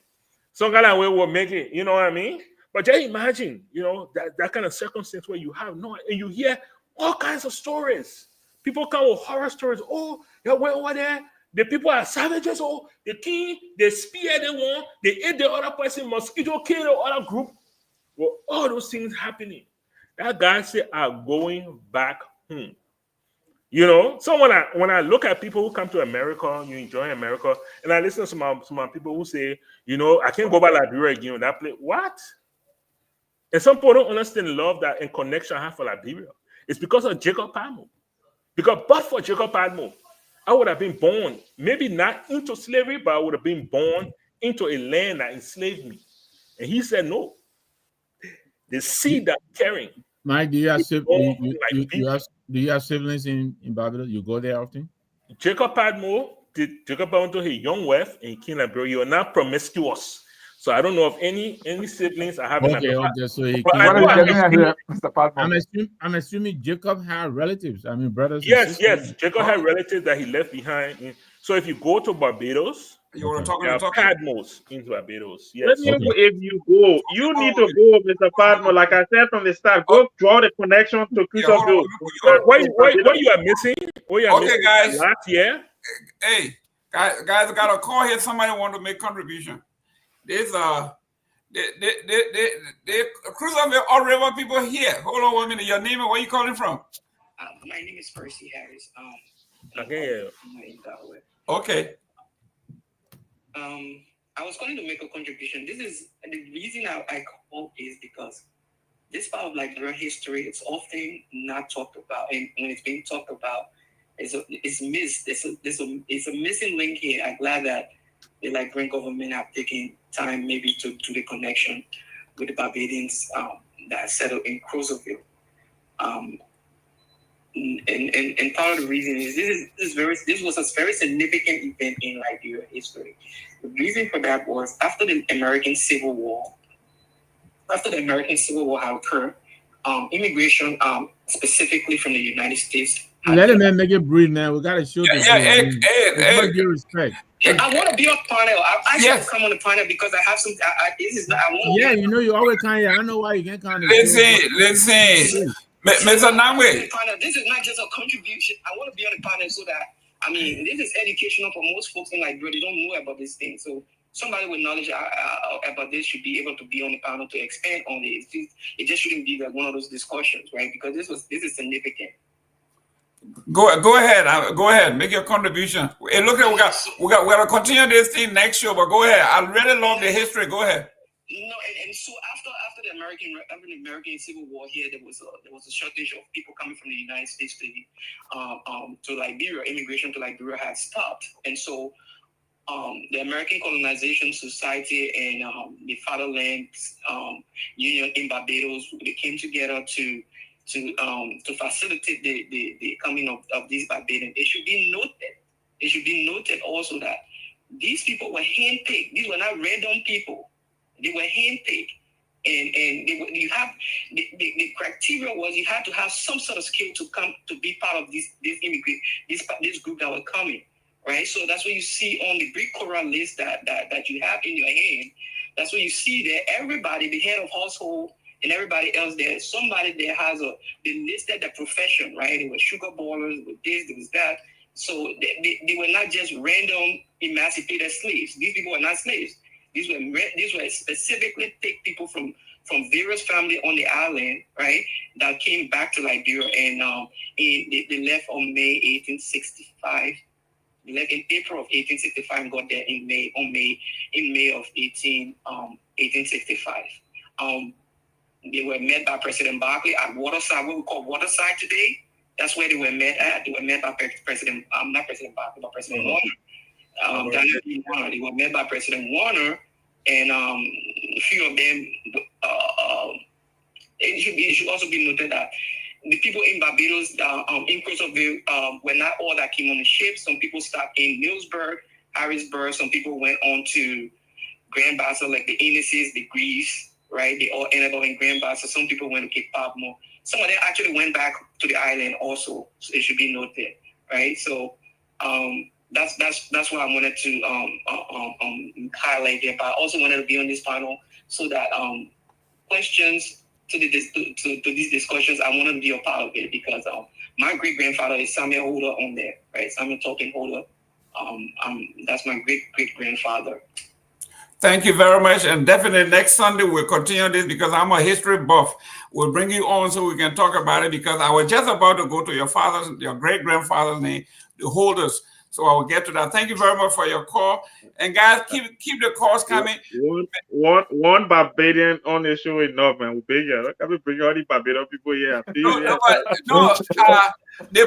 Some kind of way will make it. You know what I mean? But just imagine, that kind of circumstance where you have no, and you hear all kinds of stories. People come with horror stories. Oh, they went over there. The people are savages. Oh, the king, they spear the one, they ate the other person, mosquito kill the other group. Well, all those things happening. That guy said, "I'm going back home." So when I look at people who come to America, you enjoy America, and I listen to some people who say, I can't go back to Liberia again. That place, what? And some people don't understand the love that and connection I have for Liberia. It's because of Jacob Padmore. Because but for Jacob Padmore, I would have been born, maybe not into slavery, but I would have been born into a land that enslaved me. And he said, no. The seed that I'm carrying. Mike, do you have do you have siblings in Barbados? You go there often? Jacob Padmore Jacob Padmore, his young wife in Kinabro, you are not promiscuous. So I don't know of any siblings I have. Okay, so he I'm assuming Jacob had relatives. I mean, brothers. Yes. Jacob had relatives that he left behind. So if you go to Barbados, there are Padmores in Barbados. Yes. If you go, you need to go, Mr. Padmore. Like I said from the start, go draw the connection to Crusville. What you are missing? Guys. Last year. Hey, guys, I got a call here. Somebody want to make contribution. There's Crusville all river people here. Hold on 1 minute. Your name and where you calling from? My name is Percy Harris. Okay. Okay. I was going to make a contribution. This is the reason I called is because this part of Liberian history it's often not talked about, and when it's being talked about, it's missed. It's a missing link here. I'm glad that the Liberian government have taken time maybe to do the connection with the Barbadians that settled in Crusville. And part of the reason is this was a very significant event in Liberian history. The reason for that was after the American Civil War. After the American Civil War had occurred, immigration, specifically from the United States. Let him make it breathe, man. We gotta show this. Hey. Due respect. I want to be on panel. I should come on the panel because I have some. This is not. I want. Yeah, you know you always kind of. I know why you can't kind of. Listen. Mr. Namwe. This is not just a contribution. I want to be on the panel so that this is educational for most folks in Liberia. They don't know about this thing, so somebody with knowledge about this should be able to be on the panel to expand on it. It just shouldn't be like one of those discussions, right? Because this is significant. Go ahead. Go ahead. Make your contribution. Hey, look, we're gonna continue this thing next show, but go ahead. I really love the history. Go ahead. No, and so after the American Civil War here, there was a shortage of people coming from the United States to Liberia. Immigration to Liberia had stopped, and so the American Colonization Society and the Fatherland Union in Barbados, they came together to facilitate the coming of these Barbadians. It should be noted also that these people were handpicked. These were not random people. They were handpicked, and the criteria was you had to have some sort of skill to be part of this group that were coming, right? So that's what you see on the Greek Quran list that you have in your hand. That's what you see there. Everybody, the head of household, and everybody else there, somebody there they listed the profession, right? They were sugar boilers, with this, there was that. So they were not just random emancipated slaves. These people were not slaves. These were specifically picked people from various families on the island, right? That came back to Liberia, and they left on May 1865. They left in April of 1865 and got there in May of 1865. They were met by President Barclay at Waterside, what we call Waterside today. That's where they were met at. They were met by President Barclay, but President Warner. They were met by President Warner, and a few of them. It should also be noted that the people in Barbados, in Crusville, were not all that came on the ship. Some people stopped in Millsburg, Harrisburg. Some people went on to Grand Bassa, like the Innises, the Greaves, right? They all ended up in Grand Bassa. Some people went to Cape Padmore. Some of them actually went back to the island also. So it should be noted, right? So that's what I wanted to highlight there. But I also wanted to be on this panel so that questions to these discussions, I wanted to be a part of it because my great grandfather is Samuel Holder on there, right? Samuel Tolkien Holder. That's my great grandfather. Thank you very much, and definitely next Sunday we'll continue this because I'm a history buff. We'll bring you on so we can talk about it because I was just about to go to your great grandfather's name, the Holders. So I will get to that. Thank you very much for your call. And guys, keep the calls coming. One Barbadian on the show enough, man. Can we bring all the Barbadian people here? The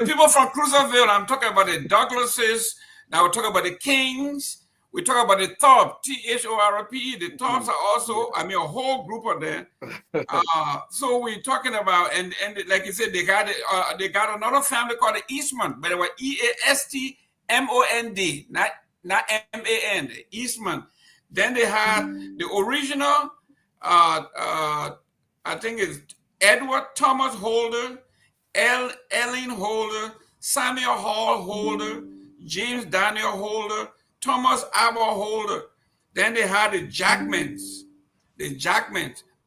people from Crusville, I'm talking about the Douglases. Now we're talking about the Kings. We talk about the Thorpe, Thorpe. The Thorpes are also, I mean, a whole group of them. So we're talking about, and like you said, they got another family called the Eastman, but they were EASTMOND, not MAN, Eastman. Then they had the original, I think it's Edward Thomas Holder, Ellen Holder, Samuel Hall Holder, James Daniel Holder, Thomas Albert Holder. Then they had the Jackmans.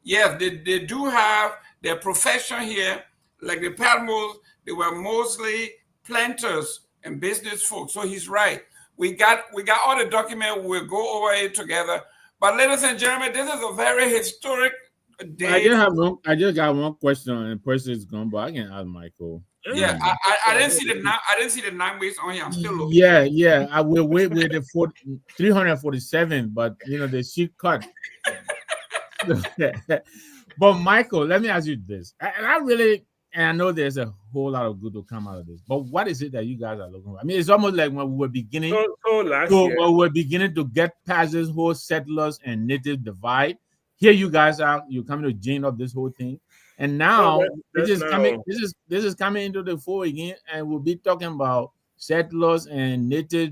Yes, they do have their profession here. Like the Palmos, they were mostly planters and business folks. So he's right. We got all the documents. We'll go over it together. But ladies and gentlemen, this is a very historic day. I just got one question, and the person is gone, but I can ask Michael. Yeah, I didn't see the 9 weeks on here. I'm still looking. Yeah. I will wait with the 347, but the sheet cut. But Michael, let me ask you this, and I know there's a whole lot of good to come out of this, but what is it that you guys are looking for? I mean, it's almost like when we were beginning, when we're beginning to get past this whole settlers and native divide. Here you guys are, you're coming to gin up this whole thing. And now this is coming into the fore again, and we'll be talking about settlers and native.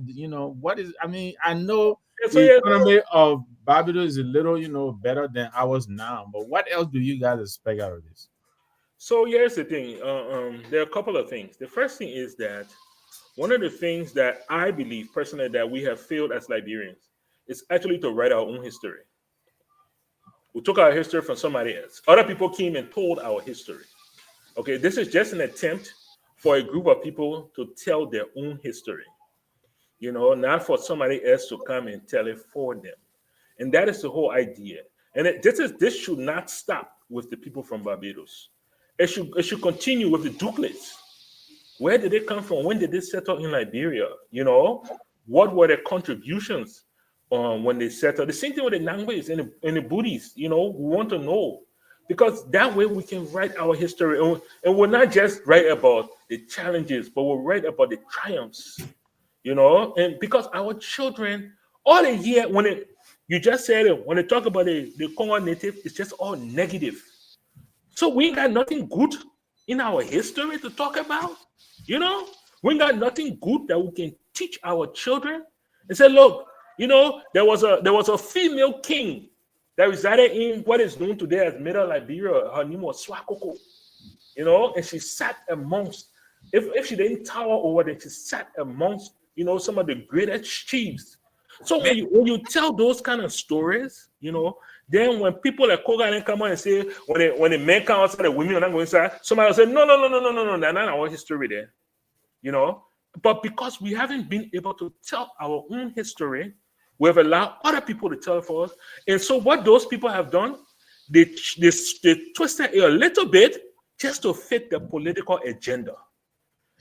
What is? I mean, I know the economy of Barbados is a little, better than ours now. But what else do you guys expect out of this? So here's the thing. There are a couple of things. The first thing is that one of the things that I believe personally that we have failed as Liberians is actually to write our own history. We took our history from somebody else. Other people came and told our history. Okay, this is just an attempt for a group of people to tell their own history. Not for somebody else to come and tell it for them. And that is the whole idea. And this should not stop with the people from Barbados. It should continue with the Duklets. Where did they come from? When did they settle in Liberia? What were their contributions when they settled? The same thing with the Nangwes and the Buddhists. We want to know, because that way we can write our history, and we'll not just write about the challenges, but we'll write about the triumphs. And because our children, all they hear you just said it, when they talk about the Congo native, it's just all negative. So we ain't got nothing good in our history to talk about. We ain't got nothing good that we can teach our children and say, look, there was a female king that resided in what is known today as Middle Liberia. Her name was Swakoko. And she sat amongst, if she didn't tower over them, she sat amongst, some of the greatest chiefs. So when you tell those kind of stories, then when people like Kogan come on and say, when the men come outside, the women are not going inside, somebody will say, no, that's not our history there. But because we haven't been able to tell our own history, we have allowed other people to tell it for us. And so what those people have done, they twisted it a little bit just to fit the political agenda.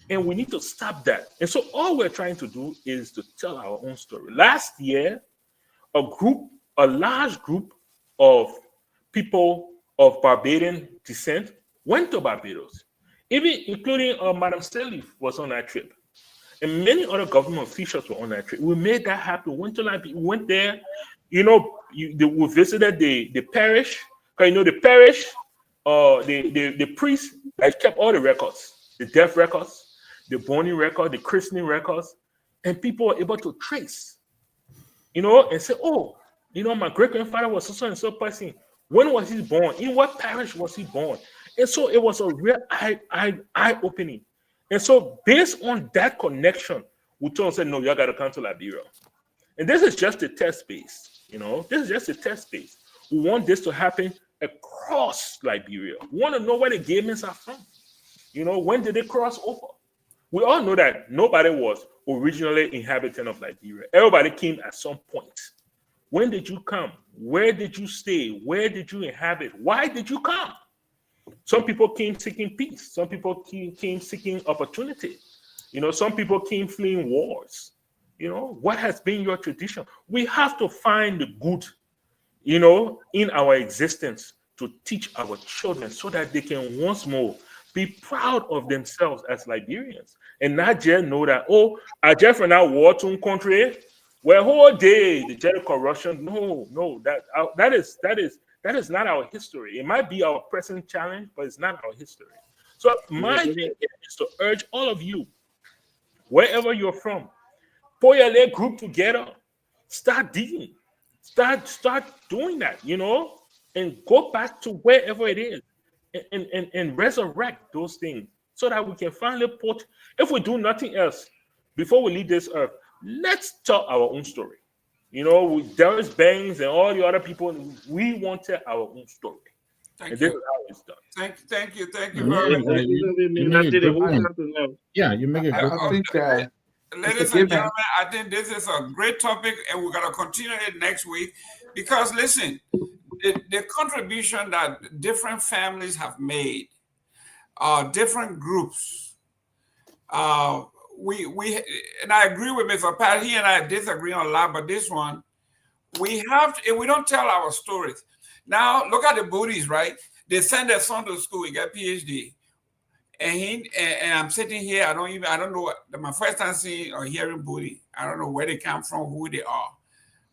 And we need to stop that. And so all we're trying to do is to tell our own story. Last year, a large group of people of Barbadian descent went to Barbados, even including Madam Sirleaf was on that trip. And many other government officials were on that trip. We made that happen. We went there. We visited the parish. Because the parish, the priest that kept all the records, the death records, the burning record, the christening records, and people were able to trace, and say, oh, my great-grandfather was so and so person. When was he born? In what parish was he born? And so it was a real eye-opening. And so based on that connection, we told them, no, you got to come to Liberia. And this is just a test base. This is just a test base. We want this to happen across Liberia. We want to know where the Gamers are from. When did they cross over? We all know that nobody was originally inhabitant of Liberia. Everybody came at some point. When did you come? Where did you stay? Where did you inhabit? Why did you come? Some people came seeking peace. Some people came seeking opportunity. Some people came fleeing wars. You know, what has been your tradition? We have to find the good, you know, in our existence to teach our children so that they can once more be proud of themselves as Liberians and not just know that, oh, I just from that war to country where whole day the jail corruption. No, that is not our history. It might be our present challenge, but it's not our history. So my thing is to urge all of you, wherever you're from, pull your leg group together, start digging, start doing that, you know, and go back to wherever it is and resurrect those things so that we can finally put, if we do nothing else before we leave this earth, let's tell our own story. You know, with Darius Banks and all the other people, we wanted our own story. Thank This you. is how it's done. Thank you very much. You make a good point. Yeah, you make a good I point. think, Ladies and gentlemen, I think this is a great topic, and we're going to continue it next week because, listen, the contribution that different families have made, different groups, we and I agree with Mr. Pat. He and I disagree on a lot, but this one, we have to, if we don't tell our stories. Now, look at the Booties, right? They send their son to school, he got PhD. And I'm sitting here. I don't know. My first time seeing or hearing Booty. I don't know where they come from, who they are.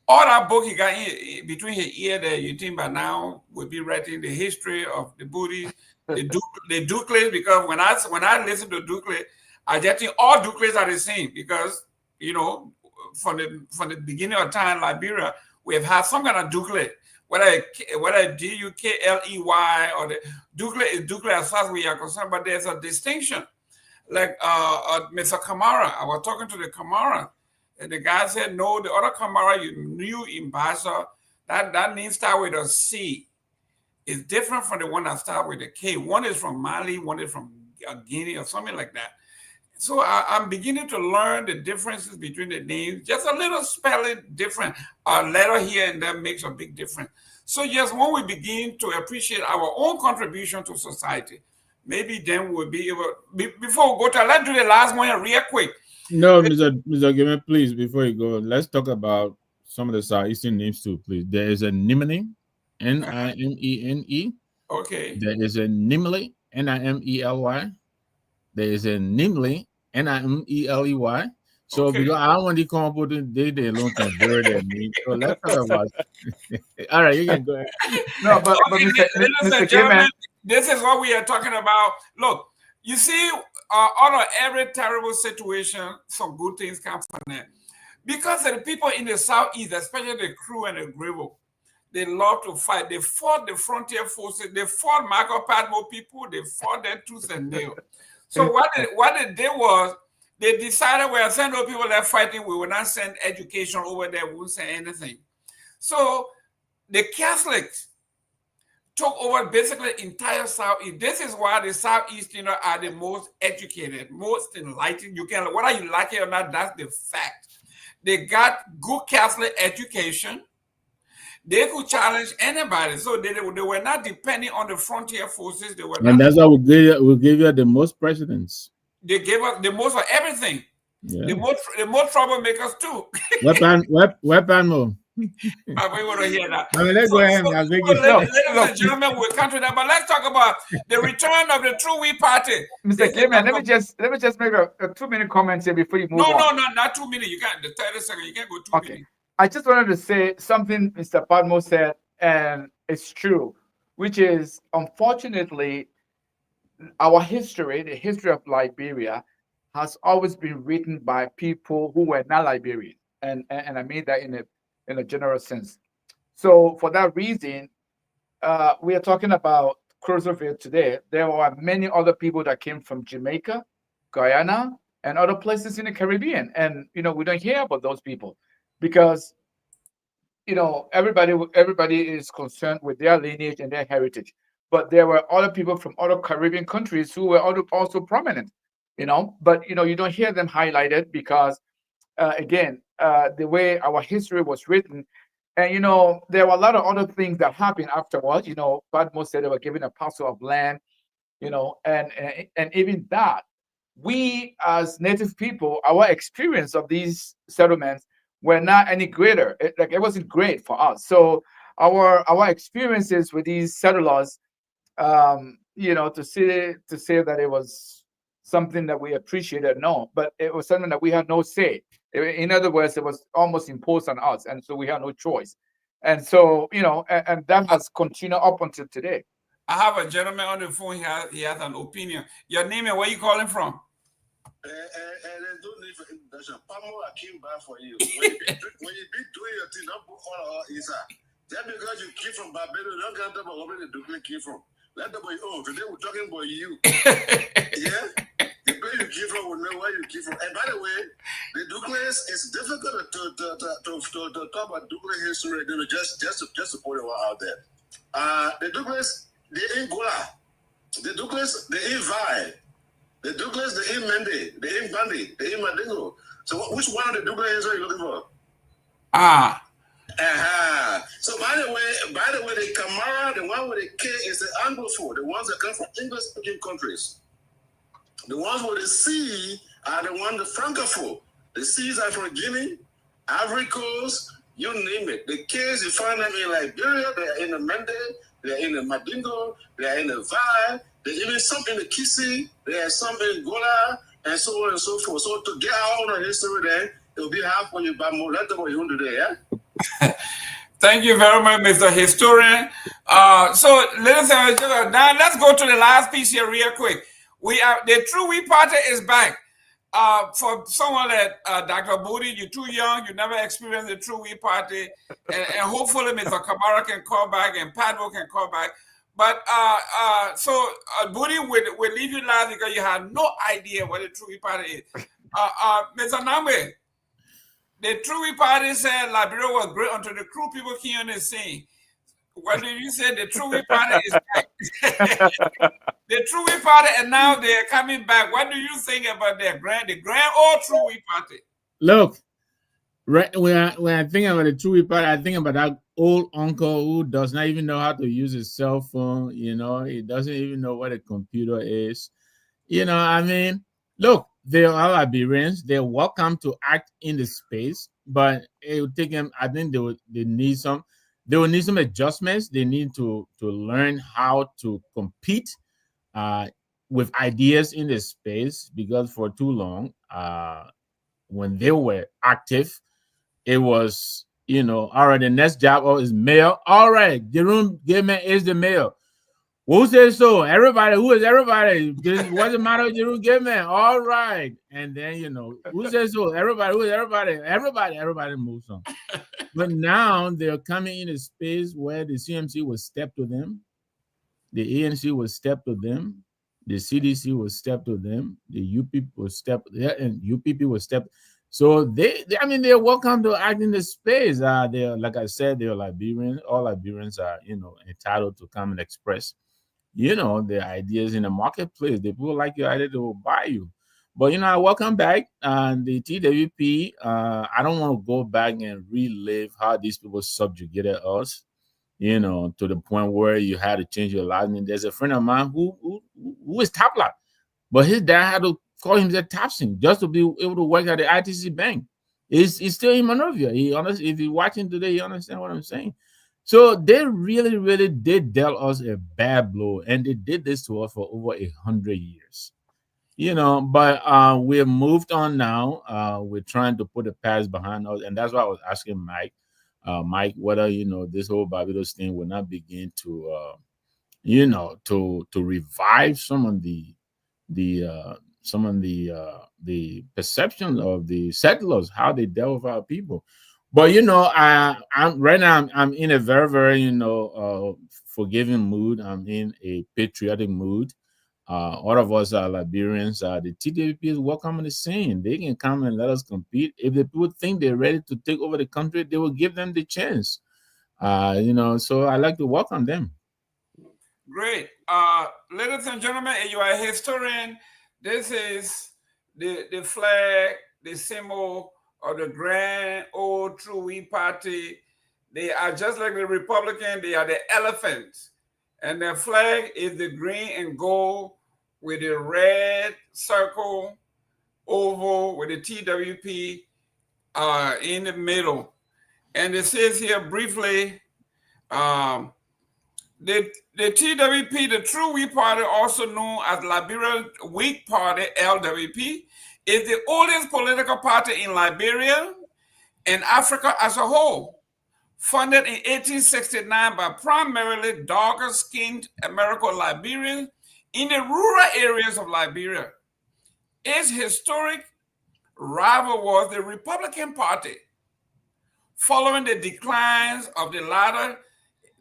All that book he got in between his ear there. You think by now we'll be writing the history of the Booty, the Duclays. Because when I listen to Duclay, I just think all Duclays are the same. Because you know, from the beginning of time, Liberia, we have had some kind of Duclay. Whether Dukley or the Dukley is Dukley as far as we are concerned, but there's a distinction. Like Mr. Kamara, I was talking to the Kamara, and the guy said, no, the other Kamara you knew in Basa, that name start with a C. It's different from the one that start with a K. One is from Mali, one is from Guinea or something like that. So I'm beginning to learn the differences between the names. Just a little spelling different. A letter here and there makes a big difference. So yes, when we begin to appreciate our own contribution to society, maybe then we'll be able, before we go to, let's do the last one real quick. No, Mr. Gimme, please, before you go, let's talk about some of the Southeastern names too, please. There is a Nimene, Nimene. Okay. There is a Nimely, Nimely. There is a Nimely, Nimely. So okay. Because I don't want to come up with they alone can blur their name. So let's talk about all right, you can go ahead. No, but ladies and gentlemen, this is what we are talking about. Look, you see, out of every terrible situation, some good things come from there. Because the people in the Southeast, especially the Crew and the Grable, they love to fight. They fought the frontier forces. They fought Marco Padmo people. They fought them tooth and nail. So what they did was they decided we are sending those people that fighting. We will not send education over there. We won't send anything. So the Catholics took over basically entire Southeast. This is why the Southeasterners are the most educated, most enlightened. You can, whether you like it or not, that's the fact. They got good Catholic education. They could challenge anybody. So they were not depending on the frontier forces. They were and that's why we'll give you the most presidents. They gave us the most for everything. Yeah. The most troublemakers too. Weapon more. We want to hear that. I mean, let's go ahead. Ladies and gentlemen, we'll come to that. But let's talk about the return of the true Whig Party. Mr. Clement, let me just make a 2-minute comment here before you move on. No, not 2 minutes. You can't. The 30 seconds. You can't go 2 minutes. I just wanted to say something Mr. Padmo said, and it's true, which is, unfortunately, our history, the history of Liberia, has always been written by people who were not Liberian, and I mean that in a general sense. So for that reason, we are talking about Crusville today. There are many other people that came from Jamaica, Guyana, and other places in the Caribbean, and we don't hear about those people because everybody is concerned with their lineage and their heritage. But there were other people from other Caribbean countries who were also prominent, but you don't hear them highlighted because again, the way our history was written, and there were a lot of other things that happened afterwards. Padmo said they were given a parcel of land, and even that we as native people, our experience of these settlements were not any greater. It wasn't great for us. So our experiences with these settlers, to say that it was something that we appreciated, no, but it was something that we had no say. In other words, it was almost imposed on us, and so we had no choice. And so, and that has continued up until today. I have a gentleman on the phone. He has an opinion. Your name and where you calling from? There's no need for introduction. Pamo, I came back for you. When you be doing your thing, don't put all Isa. Just because you came from Barbados, don't count about where the Duke came from. Let the boy, today we're talking about you. Yeah? The place you came from will know where you came from. And by the way, the Douglas, it's difficult to talk about Douglas history. Just to put it out there. The Douglas, they ain't Gola. The Douglas, they ain't Vi. The Douglas, they ain't Mende. They ain't Bandi. They ain't Madingo. So which one of the Douglas are you looking for? So by the way, the Camara, the one with the K is the Anglophone, the ones that come from English-speaking countries. The ones with the C are the ones, the Francophone. The C's are from Guinea, Ivory Coast, you name it. The K's, you find them in Liberia, they're in the Mende, they're in the Madingo, they're in the Vi, there's even some in the Kisi, there's some in Gola, and so on and so forth. So to get our own history then, it will be hard for you, but more let them what you want to do, yeah? Thank you very much, Mr. Historian. So, ladies and gentlemen, now let's go to the last piece here real quick. The True Whig Party is back. For someone like Dr. Booty, you're too young, you never experienced the True Whig Party, and hopefully Mr. Kamara can call back and Padvo can call back. But Booty will leave you last because you had no idea what the True Whig Party is. Mr. Namwe, the True Whig Party said Liberia was great until the crew people came on the scene. What did you say? The True Whig Party is back. The True Whig Party, and now they're coming back. What do you think about the grand old True Whig Party? Look, right when I think about the True Whig Party, I think about that old uncle who does not even know how to use his cell phone. He doesn't even know what a computer is. I mean, look, they are Liberians. They're welcome to act in the space, but it will take them. I think they will need some adjustments. They need to learn how to compete with ideas in the space, because for too long, when they were active, it was, all right, the next job is mayor. All right, Jerome Gayman is the mayor. Who says so? Everybody. Who is everybody? What's the matter with Jerome Gayman? All right. And then, who says so? Everybody. Who is everybody? Everybody moves on. But now they're coming in a space where the CMC will step to them. The ANC will step to them. The CDC will step to them. The UP will step, and UPP will step. So they're welcome to act in the space. They're, like I said, they're Liberians. All Liberians are, entitled to come and express, their ideas in the marketplace. The people like your idea, they will buy you. But I welcome back. The TWP. I don't want to go back and relive how these people subjugated us, to the point where you had to change your last name. There's a friend of mine who is Tapla, but his dad had to call him the Tapsin just to be able to work at the ITC bank. He's still in Monrovia. If he's watching today, he understands what I'm saying. So they really, really did dealt us a bad blow, and they did this to us for over 100 years. But we're moved on now. We're trying to put the past behind us, and that's why I was asking Mike, whether this whole Barbados thing will not begin to to revive some of the perceptions of the settlers, how they dealt with our people. But I'm right now. I'm in a very, very forgiving mood. I'm in a patriotic mood. All of us are Liberians. The TWP is welcome on the scene. They can come and let us compete. If the people think they're ready to take over the country, they will give them the chance. So I like to welcome them. Great. Ladies and gentlemen, you are a historian. This is the flag, the symbol of the grand old True Whig Party. They are just like the Republican. They are the elephants. And their flag is the green and gold with the red circle oval with the TWP in the middle. And it says here briefly, the TWP, the True Whig Party, also known as Liberia Whig Party, LWP, is the oldest political party in Liberia and Africa as a whole. Founded in 1869 by primarily darker-skinned American Liberians in the rural areas of Liberia. Its historic rival was the Republican Party. Following the declines of the latter,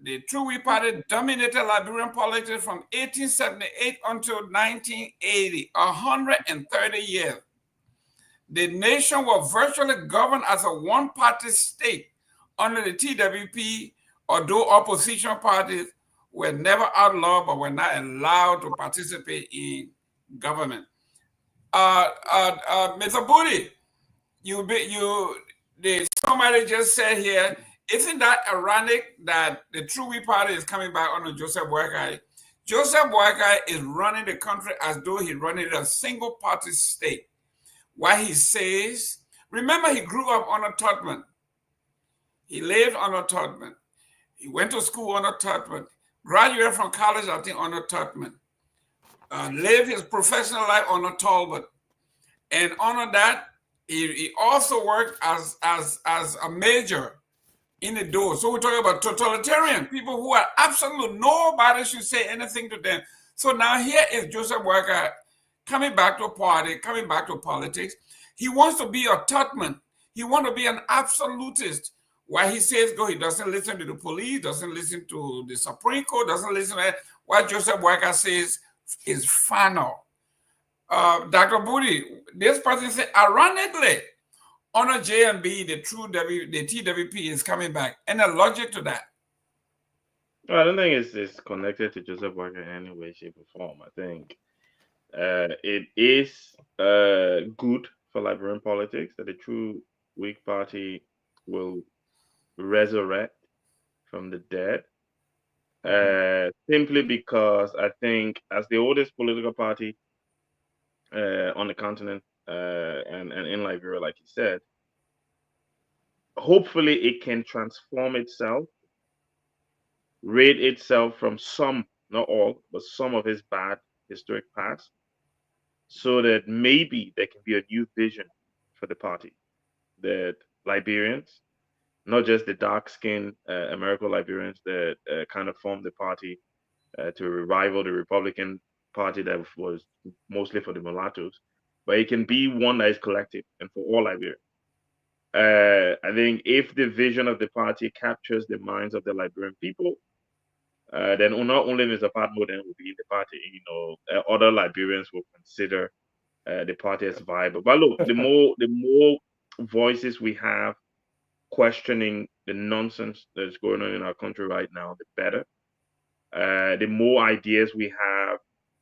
the True Whig Party dominated Liberian politics from 1878 until 1980, 130 years. The nation was virtually governed as a one-party state under the TWP, although opposition parties were never outlawed but were not allowed to participate in government. Mr. Booty, somebody just said here, isn't that ironic that the True Whig Party is coming back under Joseph Boakai? Joseph Boakai is running the country as though he's running a single-party state. Why he says, remember, he grew up under Tubman. He lived under Tubman. He went to school under Tubman. Graduated from college, I think, under Tubman. Lived his professional life under Talbot. And under that, he also worked as a major in the door. So we're talking about totalitarian people who are absolutely nobody should say anything to them. So now here is Joseph Boakai coming back to a party, coming back to politics. He wants to be a Tubman. He wants to be an absolutist. Why he says go, he doesn't listen to the police, doesn't listen to the Supreme Court, doesn't listen to what Joseph Boakai says is final. Dr. Booty, this person said, ironically, under JMB, the TWP is coming back. And the logic to that? Well, I don't think it's connected to Joseph Boakai in any way, shape, or form. I think it is good for Liberian politics that the True Whig Party will resurrect from the dead. Simply because I think as the oldest political party on the continent and in Liberia, like you said, hopefully it can transform itself, rid itself from some, not all, but some of its bad historic past, so that maybe there can be a new vision for the party, that Liberians, not just the dark-skinned American Liberians that kind of formed the party to rival the Republican Party that was mostly for the mulattoes, but it can be one that is collective and for all Liberia. I think if the vision of the party captures the minds of the Liberian people, then not only Mr. Patmo then will be in the party, other Liberians will consider the party as viable. But look, the more voices we have questioning the nonsense that's going on in our country right now, the better. The more ideas we have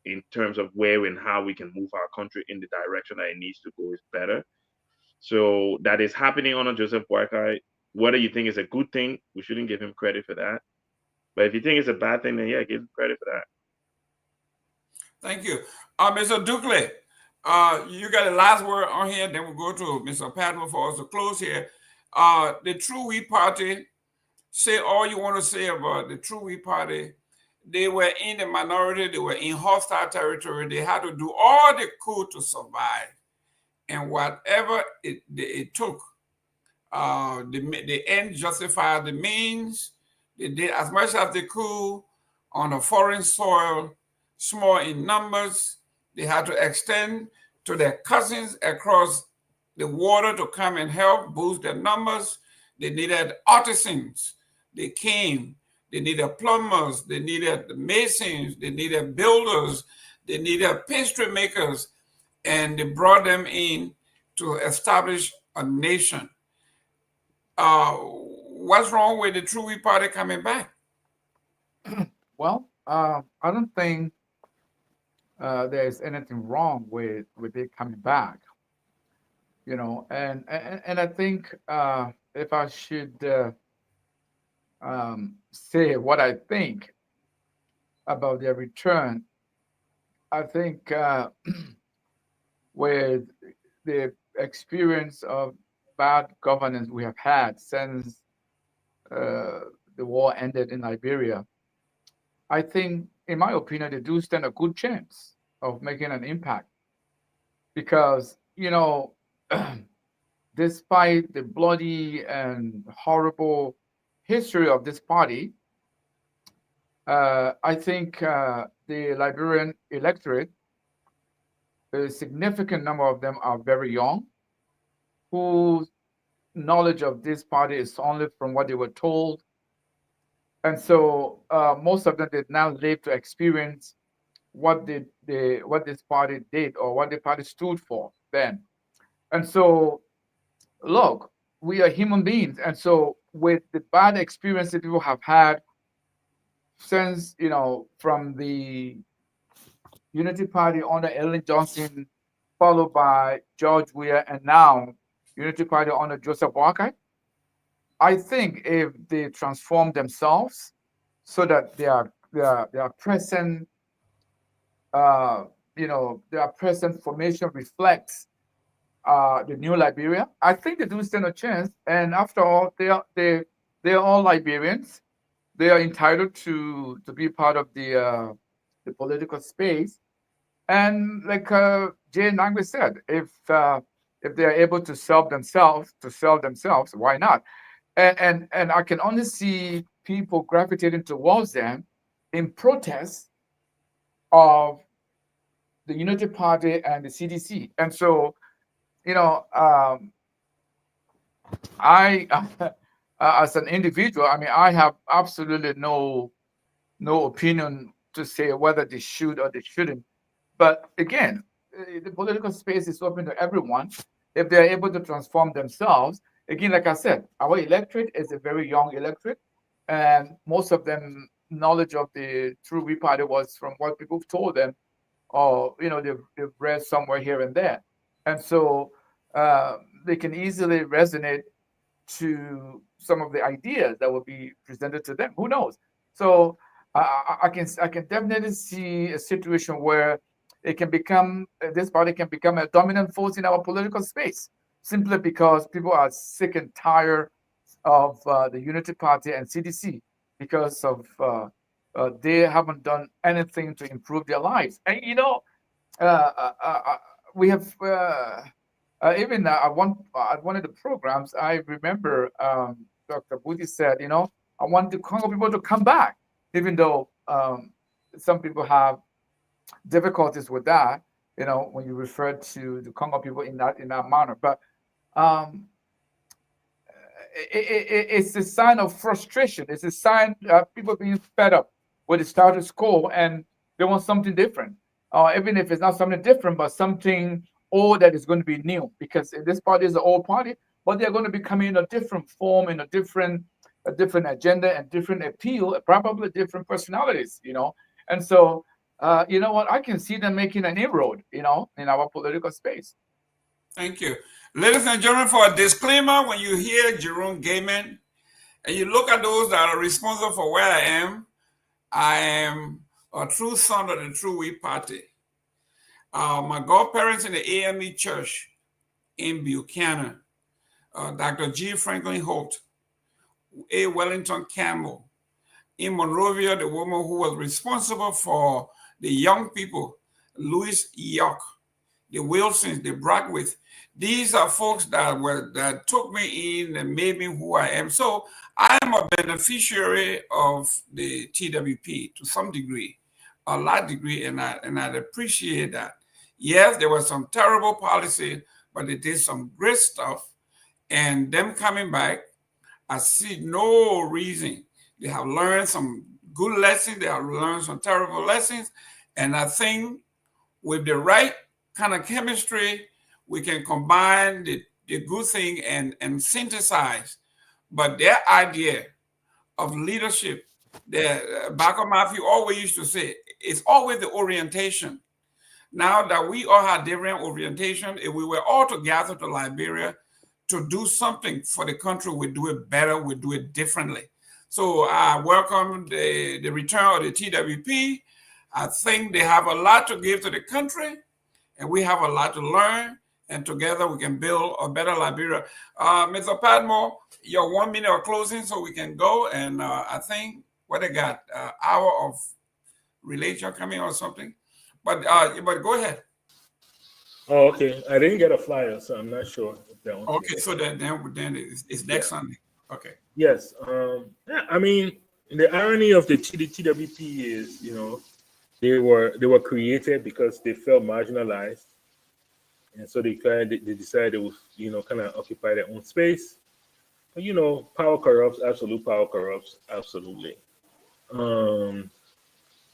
in terms of where and how we can move our country in the direction that it needs to go is better. So that is happening under Joseph Boakai. Whether you think it's a good thing, we shouldn't give him credit for that. But if you think it's a bad thing, then yeah, give him credit for that. Thank you. Mr. Dukley, you got the last word on here, then we'll go to Mr. Padma for us to close here. The True Whig Party, say all you want to say about the True Whig Party. They were in the minority, they were in hostile territory, they had to do all they could to survive. And whatever it took, the end justified the means. They did as much as they could on a foreign soil, small in numbers. They had to extend to their cousins across the water to come and help boost their numbers. They needed artisans. They came. They needed plumbers. They needed masons. They needed builders. They needed pastry makers. And they brought them in to establish a nation. What's wrong with the True Whig Party coming back? Well, I don't think there's anything wrong with it coming back. And I think if I should say what I think about their return, I think with the experience of bad governance we have had since the war ended in Liberia, I think, in my opinion, they do stand a good chance of making an impact because, despite the bloody and horrible history of this party, I think the Liberian electorate, a significant number of them are very young, whose knowledge of this party is only from what they were told. And so most of them did not live to experience what this party did or what the party stood for then. And so, look, we are human beings. And so with the bad experience that people have had since, from the Unity Party under Ellen Johnson, followed by George Weah, and now Unity Party under Joseph Boakai, I think if they transform themselves so that their present their present formation reflects the new Liberia, I think they do stand a chance. And after all, they are all Liberians. They are entitled to be part of the political space. And like Jay Nangwe said, if they are able to sell themselves, why not? And I can only see people gravitating towards them in protest of the Unity Party and the CDC. And so, I, as an individual, I mean, I have absolutely no opinion to say whether they should or they shouldn't. But again, the political space is open to everyone if they're able to transform themselves. Again, like I said, our electorate is a very young electorate, and most of them knowledge of the true Whig Party was from what people told them, or they've read somewhere here and there, and so they can easily resonate to some of the ideas that will be presented to them. Who knows? So I can definitely see a situation where this party can become a dominant force in our political space, simply because people are sick and tired of the Unity Party and CDC because of they haven't done anything to improve their lives. And we have even at one of the programs, I remember Dr. Budi said, I want the Congo people to come back, even though some people have difficulties with that, when you refer to the Congo people in that manner. But it's a sign of frustration. It's a sign of people being fed up with the status quo and they want something different. Even if it's not something different, but something old that is going to be new, because this party is an old party, but they're going to be coming in a different form, in a different agenda and different appeal, probably different personalities, And so, you know what? I can see them making an inroad, in our political space. Thank you. Ladies and gentlemen, for a disclaimer, when you hear Jerome Gayman and you look at those that are responsible for where I am a true son of the true Whig Party. My godparents in the AME Church in Buchanan, Dr. G. Franklin Holt, A. Wellington Campbell, in Monrovia, the woman who was responsible for the young people, Louis York, the Wilsons, the Brockwith. These are folks that took me in and made me who I am. So I am a beneficiary of the TWP to some degree, a large degree, and I'd appreciate that. Yes, there was some terrible policy, but they did some great stuff. And them coming back, I see no reason. They have learned some good lessons. They have learned some terrible lessons. And I think with the right kind of chemistry, we can combine the good thing and synthesize. But their idea of leadership, Baka Matthew always used to say, it's always the orientation. Now that we all have different orientation, if we were all together to Liberia to do something for the country, we do it better, we do it differently. So I welcome the return of the TWP. I think they have a lot to give to the country, and we have a lot to learn, and together we can build a better Liberia. Mr. Padmore, your 1 minute of closing so we can go, and I think what they got, hour of relation coming or something, but go ahead. Oh, okay. I didn't get a flyer, so I'm not sure if that one. Okay, so then it's next Sunday. Okay. Yes. Yeah, I mean, the irony of the TWP is, they were created because they felt marginalized, and so they decided they would, kind of occupy their own space. But power corrupts. Absolute power corrupts. Absolutely.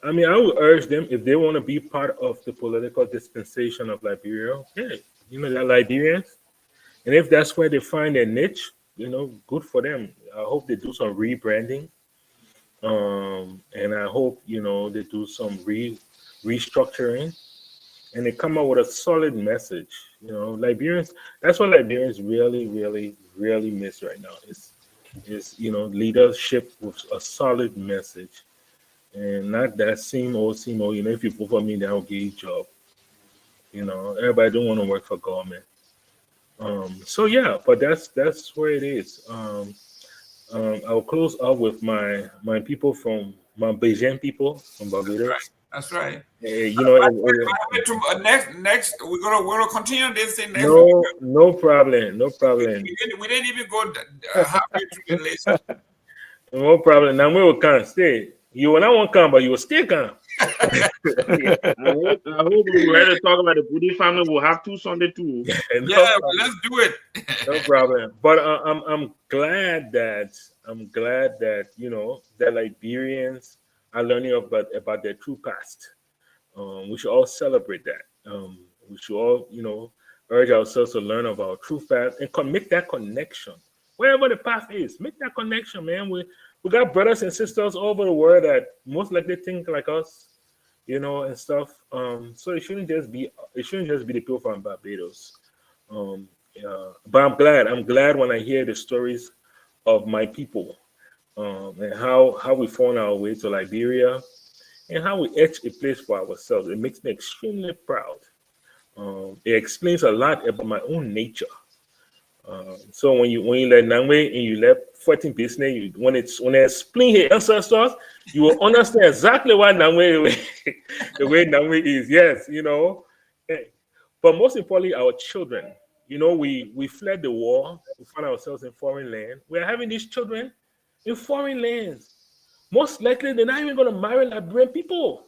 I mean, I would urge them, if they want to be part of the political dispensation of Liberia, okay, they're Liberians. And if that's where they find their niche, good for them. I hope they do some rebranding. And I hope, they do some restructuring, and they come out with a solid message. Liberians, that's what Liberians really, really, really miss right now is leadership with a solid message. And not that same old, if you vote for me, then I'll give you a job. Everybody don't want to work for government. So yeah, but that's where it is. I'll close up with my people from my Bajan people from Barbados. That's right. Next we're gonna continue this thing next no, week. No problem. We didn't even go halfway through the list. No problem. Now we will come stay. You will not want to come, but you will still come. I hope we're ready to talk about the Budi family. We'll have 2 Sunday too. Yeah, let's do it. No problem. But I'm glad that that Liberians are learning about their true past. We should all celebrate that. We should all urge ourselves to learn about our true past and make that connection wherever the path is. Make that connection, man. We got brothers and sisters all over the world that most likely think like us, and stuff. So it shouldn't just be the people from Barbados. But I'm glad when I hear the stories of my people, and how we found our way to Liberia, and how we etch a place for ourselves. It makes me extremely proud. It explains a lot about my own nature. So when you let Nangwe and you let 14 business, when they explain his ancestors, you will understand exactly why Nangwe the way Nangwe is. Yes, But most importantly, our children. We fled the war. We found ourselves in foreign land. We are having these children in foreign lands. Most likely, they're not even going to marry Liberian people.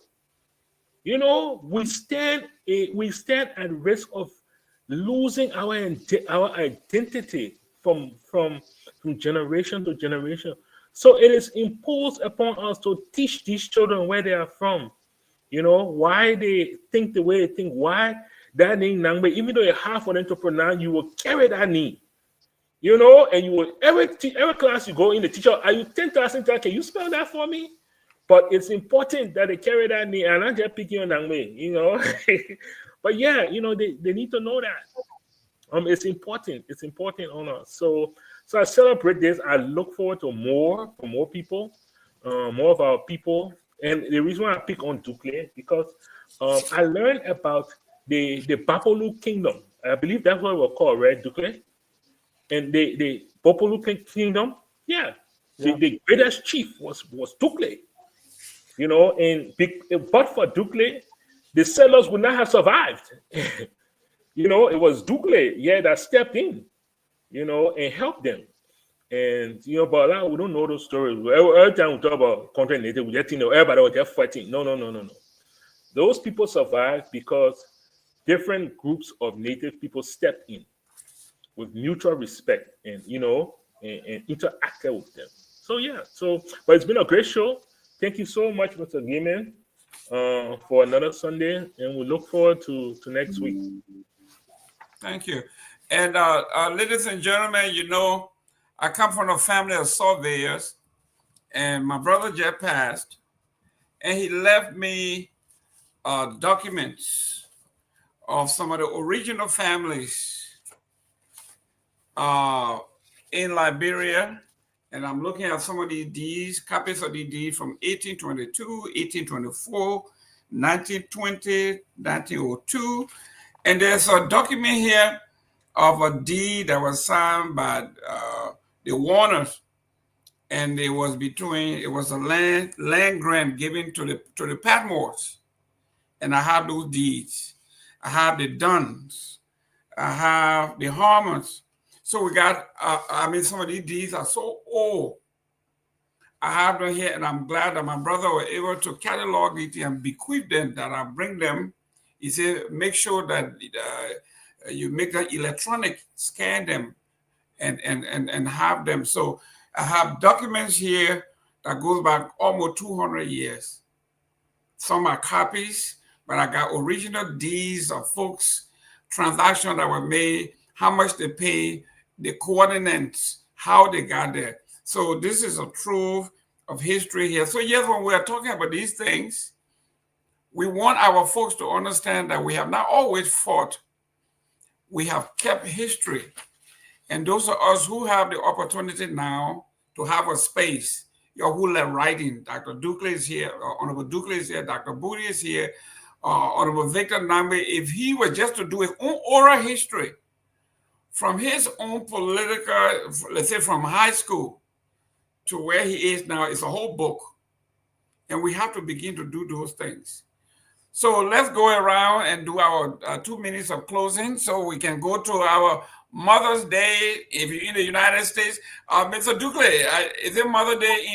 We stand at risk of losing our identity from generation to generation. So it is imposed upon us to teach these children where they are from, why they think the way they think, why that name Nangbe, even though you're half an entrepreneur, you will carry that name, and you will every class you go in, the teacher, are you 10,000? Can you spell that for me? But it's important that they carry that name, and I'm just picking on Nangbe, But yeah, they need to know that. It's important. It's important on us. So I celebrate this. I look forward to more people, more of our people. And the reason why I pick on Dukle, because I learned about the Bapolu Kingdom. I believe that's what it was called, right, Dukle? And the Bapolu Kingdom, yeah. The greatest chief was Dukle. But for Dukle, the settlers would not have survived. It was Dukle, that stepped in, and helped them. And, but now we don't know those stories. Every time we talk about country native, we just everybody was just fighting. No. Those people survived because different groups of native people stepped in with mutual respect and, and interacted with them. So, yeah. But it's been a great show. Thank you so much, Mr. Gaiman, for another Sunday, and we look forward to next week. Thank you. And ladies and gentlemen, I come from a family of surveyors, and my brother just passed, and he left me documents of some of the original families in Liberia. And I'm looking at some of these deeds, copies of the deed from 1822, 1824, 1920, 1902. And there's a document here of a deed that was signed by the Warners, and it was a land grant given to the Patmores. And I have those deeds. I have the Duns. I have the Harmons. So we got, some of these deeds are so old. I have them here, and I'm glad that my brother was able to catalog it and bequeath them, that I bring them. He said, make sure that you make them electronic, scan them, and have them. So I have documents here that goes back almost 200 years. Some are copies, but I got original deeds of folks, transactions that were made, how much they paid, the coordinates, how they got there. So this is a truth of history here. So yes, when we are talking about these things, we want our folks to understand that we have not always fought. We have kept history. And those are us who have the opportunity now to have a space. Who led writing. Dr. Dukley is here, Honorable Dukley is here, Dr. Booty is here, Honorable Victor Nambe. If he were just to do his own oral history from his own political, let's say from high school to where he is now, it's a whole book. And we have to begin to do those things. So let's go around and do our 2 minutes of closing so we can go to our Mother's Day. If you're in the United States, Mr. Dukley, is it Mother's Day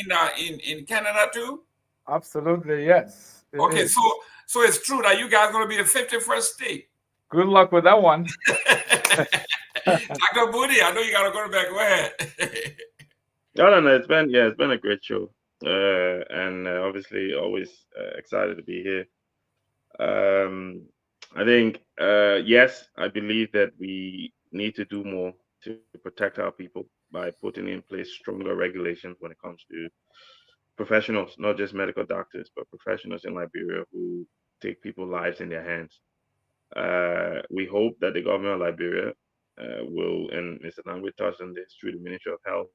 in Canada too? Absolutely, yes. Okay, so it's true that you guys are going to be the 51st state. Good luck with that one. Dr. Booty, I know you got to go back. Go ahead. No. It's been a great show, and obviously always excited to be here. I think yes, I believe that we need to do more to protect our people by putting in place stronger regulations when it comes to professionals, not just medical doctors, but professionals in Liberia who take people's lives in their hands. We hope that the government of Liberia will, and Mr. Nangwe touched on this through the Ministry of Health,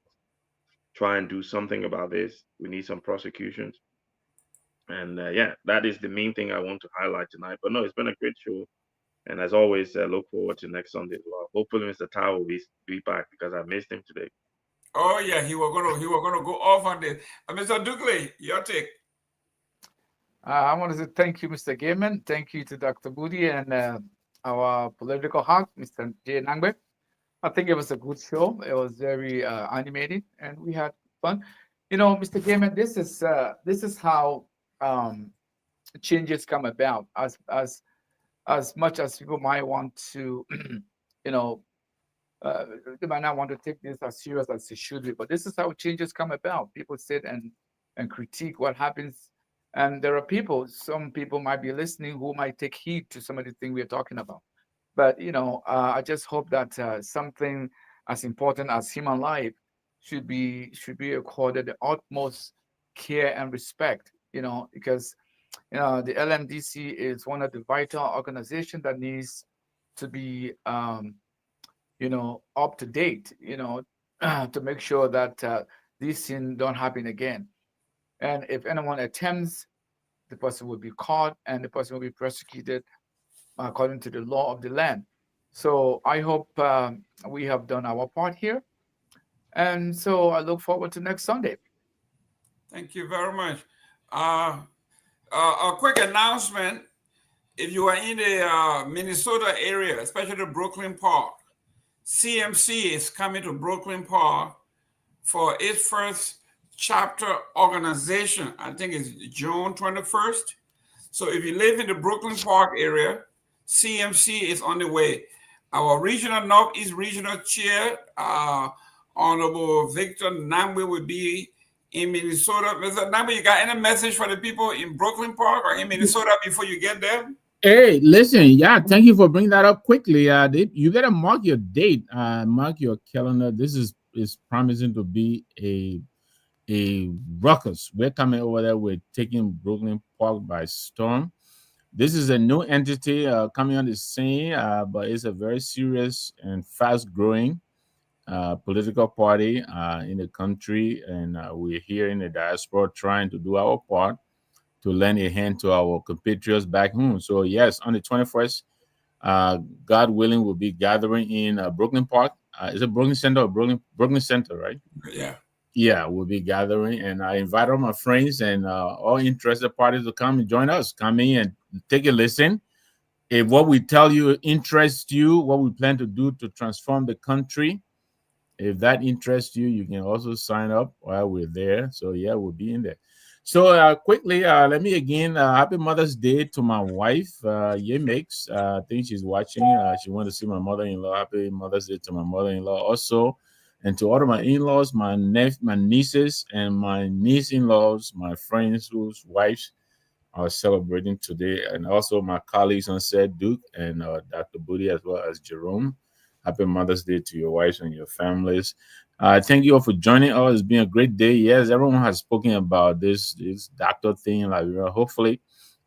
try and do something about this. We need some prosecutions. And that is the main thing I want to highlight tonight. But no, it's been a great show. And as always, look forward to next Sunday as well. Hopefully, Mr. Tao will be back because I missed him today. Oh yeah, he was gonna go off on this. Mr. Dukley, your take. I want to say thank you, Mr. Gaiman. Thank you to Dr. Booty and our political hawk, Mr. J. Nangbe. I think it was a good show. It was very animated, and we had fun. Mr. Gaiman, this is how changes come about. As much as people might want to, they might not want to take this as serious as it should be, but this is how changes come about. People sit and critique what happens. And there are some people might be listening who might take heed to some of the things we're talking about. But, I just hope that something as important as human life should be accorded the utmost care and respect, because the LMDC is one of the vital organizations that needs to be, up to date, to make sure that these things don't happen again. And if anyone attempts, the person will be caught and the person will be prosecuted according to the law of the land. So I hope we have done our part here. And so I look forward to next Sunday. Thank you very much. A quick announcement. If you are in the Minnesota area, especially Brooklyn Park, CMC is coming to Brooklyn Park for its first chapter organization. I think it's June 21st. So if you live in the Brooklyn Park area, CMC is on the way. Our regional Northeast Regional Chair, Honorable Victor Namwe, will be in Minnesota. Mr. Namwe, you got any message for the people in Brooklyn Park or in Minnesota before you get there? Hey, listen, thank you for bringing that up quickly. You better mark your date, mark your calendar. This is promising to be a ruckus. We're coming over there. We're taking Brooklyn Park by storm. This is a new entity coming on the scene, but it's a very serious and fast-growing political party in the country, and we're here in the diaspora trying to do our part to lend a hand to our compatriots back home. So yes, on the 21st, God willing, we'll be gathering in Brooklyn Park. Is it Brooklyn Center or Brooklyn Center, right? Yeah. Yeah, we'll be gathering, and I invite all my friends and all interested parties to come and join us. Come in and take a listen. If what we tell you interests you, what we plan to do to transform the country, if that interests you, you can also sign up while we're there. So yeah, we'll be in there. So quickly, let me again happy Mother's Day to my wife, Mix. I think she's watching. She wanted to see my mother-in-law. Happy Mother's Day to my mother-in-law also, and to all of my in-laws, my nieces, and my niece-in-laws, my friends whose wives are celebrating today, and also my colleagues on set, Duke and Dr. Booty, as well as Jerome. Happy Mother's Day to your wives and your families. Thank you all for joining us. It's been a great day. Yes, everyone has spoken about this doctor thing in Liberia. Hopefully,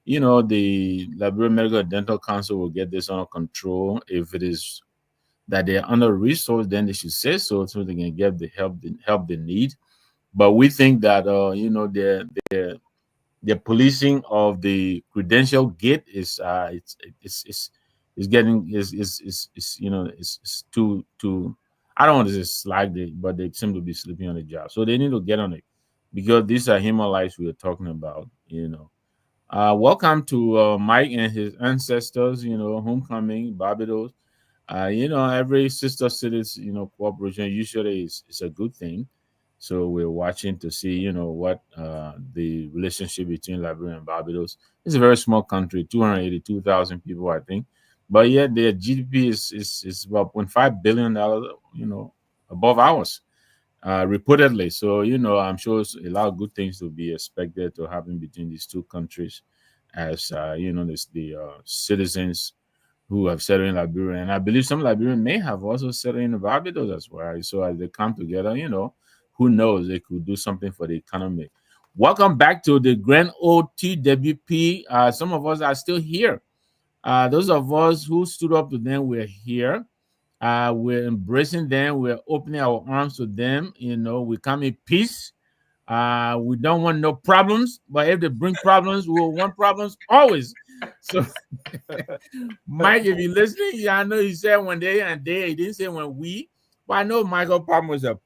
the Liberia Medical and Dental Council will get this under control. If it is that they're under resourced, then they should say so they can get the help they need. But we think that the policing of the credential gate is getting is too. I don't want to say slag it, but they seem to be sleeping on the job, so they need to get on it because these are human lives we are talking about. Welcome to Mike and his ancestors. Homecoming, Barbados. Every sister cities cooperation usually is a good thing. So we're watching to see, what the relationship between Liberia and Barbados. It's a very small country, 282,000 people, I think. But yet their GDP is about $0.5 billion, above ours, reportedly. So, I'm sure a lot of good things to be expected to happen between these two countries as, the citizens who have settled in Liberia. And I believe some Liberians may have also settled in Barbados as well. So as they come together, who knows, they could do something for the economy. Welcome back to the Grand OTWP. Some of us are still here. Those of us who stood up to them, we're here. We're embracing them. We're opening our arms to them. We come in peace. We don't want no problems, but if they bring problems, we will want problems always. So, Mike, if you're listening, I know you said one day and day, he didn't say when we, but I know Michael Palmer is a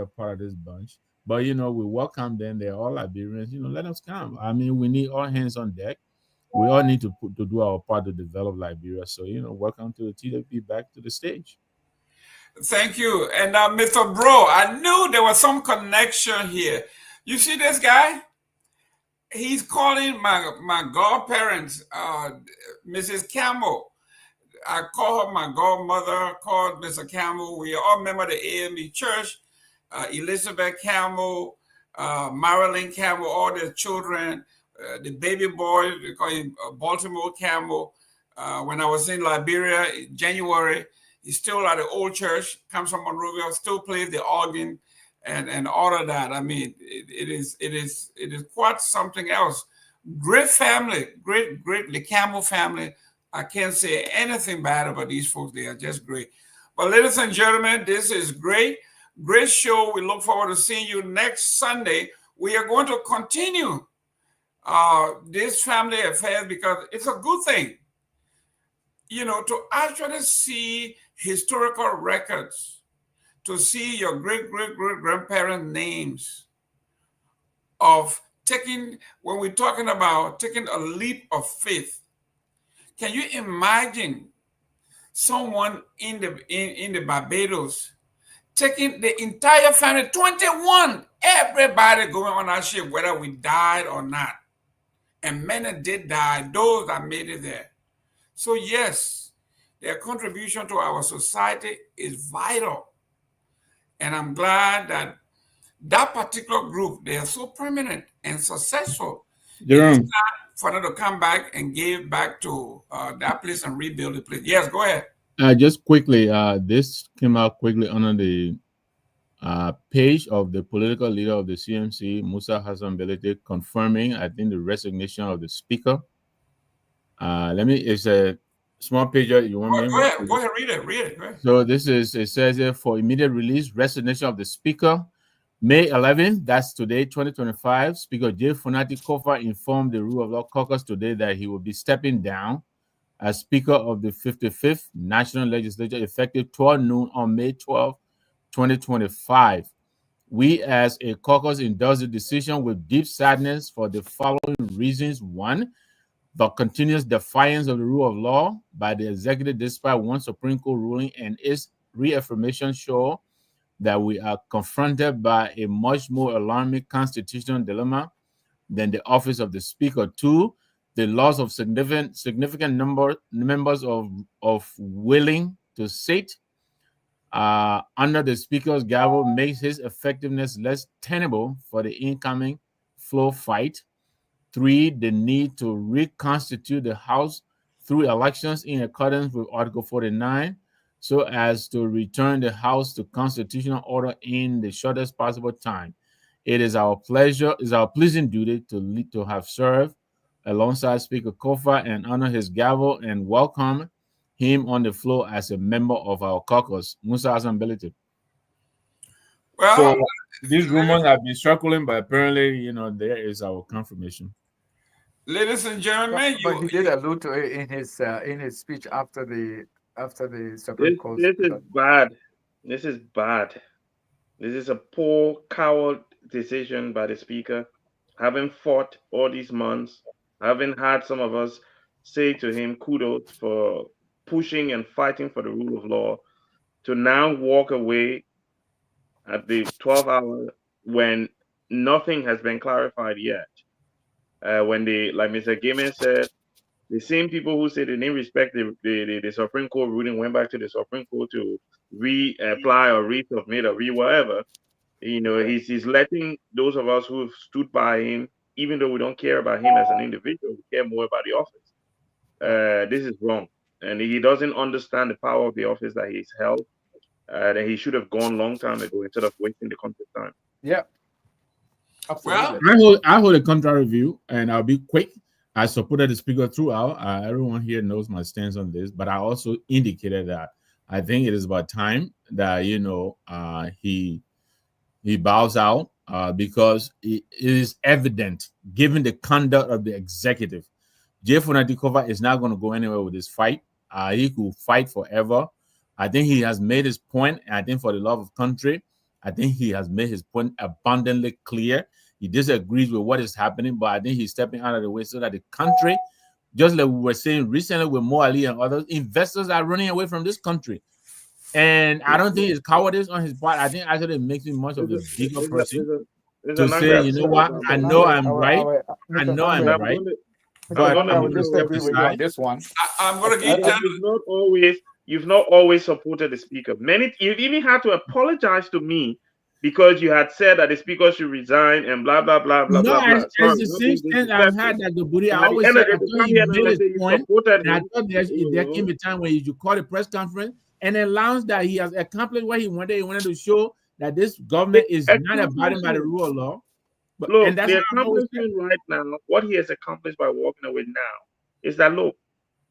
part of this bunch. But we welcome them. They're all Liberians. Let us come. I mean, we need all hands on deck. We all need to do our part to develop Liberia. So, welcome to the TWP back to the stage. Thank you. And Mr. Bro, I knew there was some connection here. You see this guy? He's calling my godparents, Mrs. Campbell. I call her my godmother, called Mr. Campbell. We are all members of the AME Church. Elizabeth Campbell, Marilyn Campbell, all their children, the baby boy, they call him Baltimore Campbell. When I was in Liberia in January, he's still at the old church, comes from Monrovia, still plays the organ and all of that. I mean, it is quite something else. Great family, great, the Campbell family. I can't say anything bad about these folks. They are just great. But ladies and gentlemen, this is great. Great show. We look forward to seeing you next Sunday. We are going to continue this family affair because it's a good thing, to actually see historical records, to see your great-great-great-grandparents' names of when we're talking about taking a leap of faith. Can you imagine someone in the Barbados taking the entire family, 21, everybody going on our ship, whether we died or not? And many did die, those that made it there. So yes, their contribution to our society is vital. And I'm glad that particular group, they are so prominent and successful. Jerome. It's time for them to come back and give back to that place and rebuild the place. Yes, go ahead. Just quickly, this came out quickly under the page of the political leader of the CMC, Musa Hassan Belete, confirming, I think, the resignation of the speaker. It's a small page. You want me? Go ahead, read it. Go ahead. So it says here, for immediate release, resignation of the speaker, May 11th, that's today, 2025, Speaker J. Funati Kofa informed the Rule of Law Caucus today that he will be stepping down as Speaker of the 55th National Legislature effective 12 noon on May 12, 2025. We as a caucus endorse the decision with deep sadness for the following reasons. One, the continuous defiance of the rule of law by the executive despite one Supreme Court ruling and its reaffirmation show that we are confronted by a much more alarming constitutional dilemma than the office of the Speaker. Two, the loss of significant members of willing to sit under the Speaker's gavel makes his effectiveness less tenable for the incoming floor fight. Three, the need to reconstitute the House through elections in accordance with Article 49 so as to return the House to constitutional order in the shortest possible time. It is our pleasing duty to have served alongside Speaker Kofa and honor his gavel and welcome him on the floor as a member of our caucus. Musa Asambelite. Well, So these rumors have been circling, but apparently, there is our confirmation. ladies and gentlemen, But he did allude to it in his speech after the Supreme Court. This is bad. This is bad. This is a poor, coward decision by the Speaker. Having fought all these months, having had some of us say to him kudos for pushing and fighting for the rule of law, to now walk away at the 12th hour when nothing has been clarified yet. When like Mr. Gaiman said, the same people who say they didn't respect the Supreme Court ruling went back to the Supreme Court to reapply or resubmit or whatever. He's letting those of us who've stood by him, even though we don't care about him as an individual, we care more about the office. This is wrong. And he doesn't understand the power of the office that he's held. That he should have gone long time ago instead of wasting the country's time. Yeah. Absolutely. Well, I hold a contrary view, and I'll be quick. I supported the Speaker throughout. Everyone here knows my stance on this, but I also indicated that I think it is about time that he bows out because it is evident, given the conduct of the executive, J. Funati Kofa is not going to go anywhere with this fight. He could fight forever. I think he has made his point. And I think for the love of country, I think he has made his point abundantly clear. He disagrees with what is happening, but I think he's stepping out of the way so that the country, just like we were saying recently with Mo Ali and others, investors are running away from this country. And I don't think it's cowardice on his part. I think actually it makes him much of a bigger person to say, you know what, I know I'm right. I know I'm right. But I would disagree with you on this one. I'm going to give You've not always supported the Speaker. You've even had to apologize to me because you had said that the Speaker should resign and blah blah blah blah blah. No, it's the same thing I've had that the Buddha. I always said I thought he made his point, and I thought there came a time when he should call a press conference and announce that he has accomplished what he wanted. He wanted to show that this government is not abiding by the rule of law. But look, and that's the accomplishment right now, what he has accomplished by walking away now, is that look,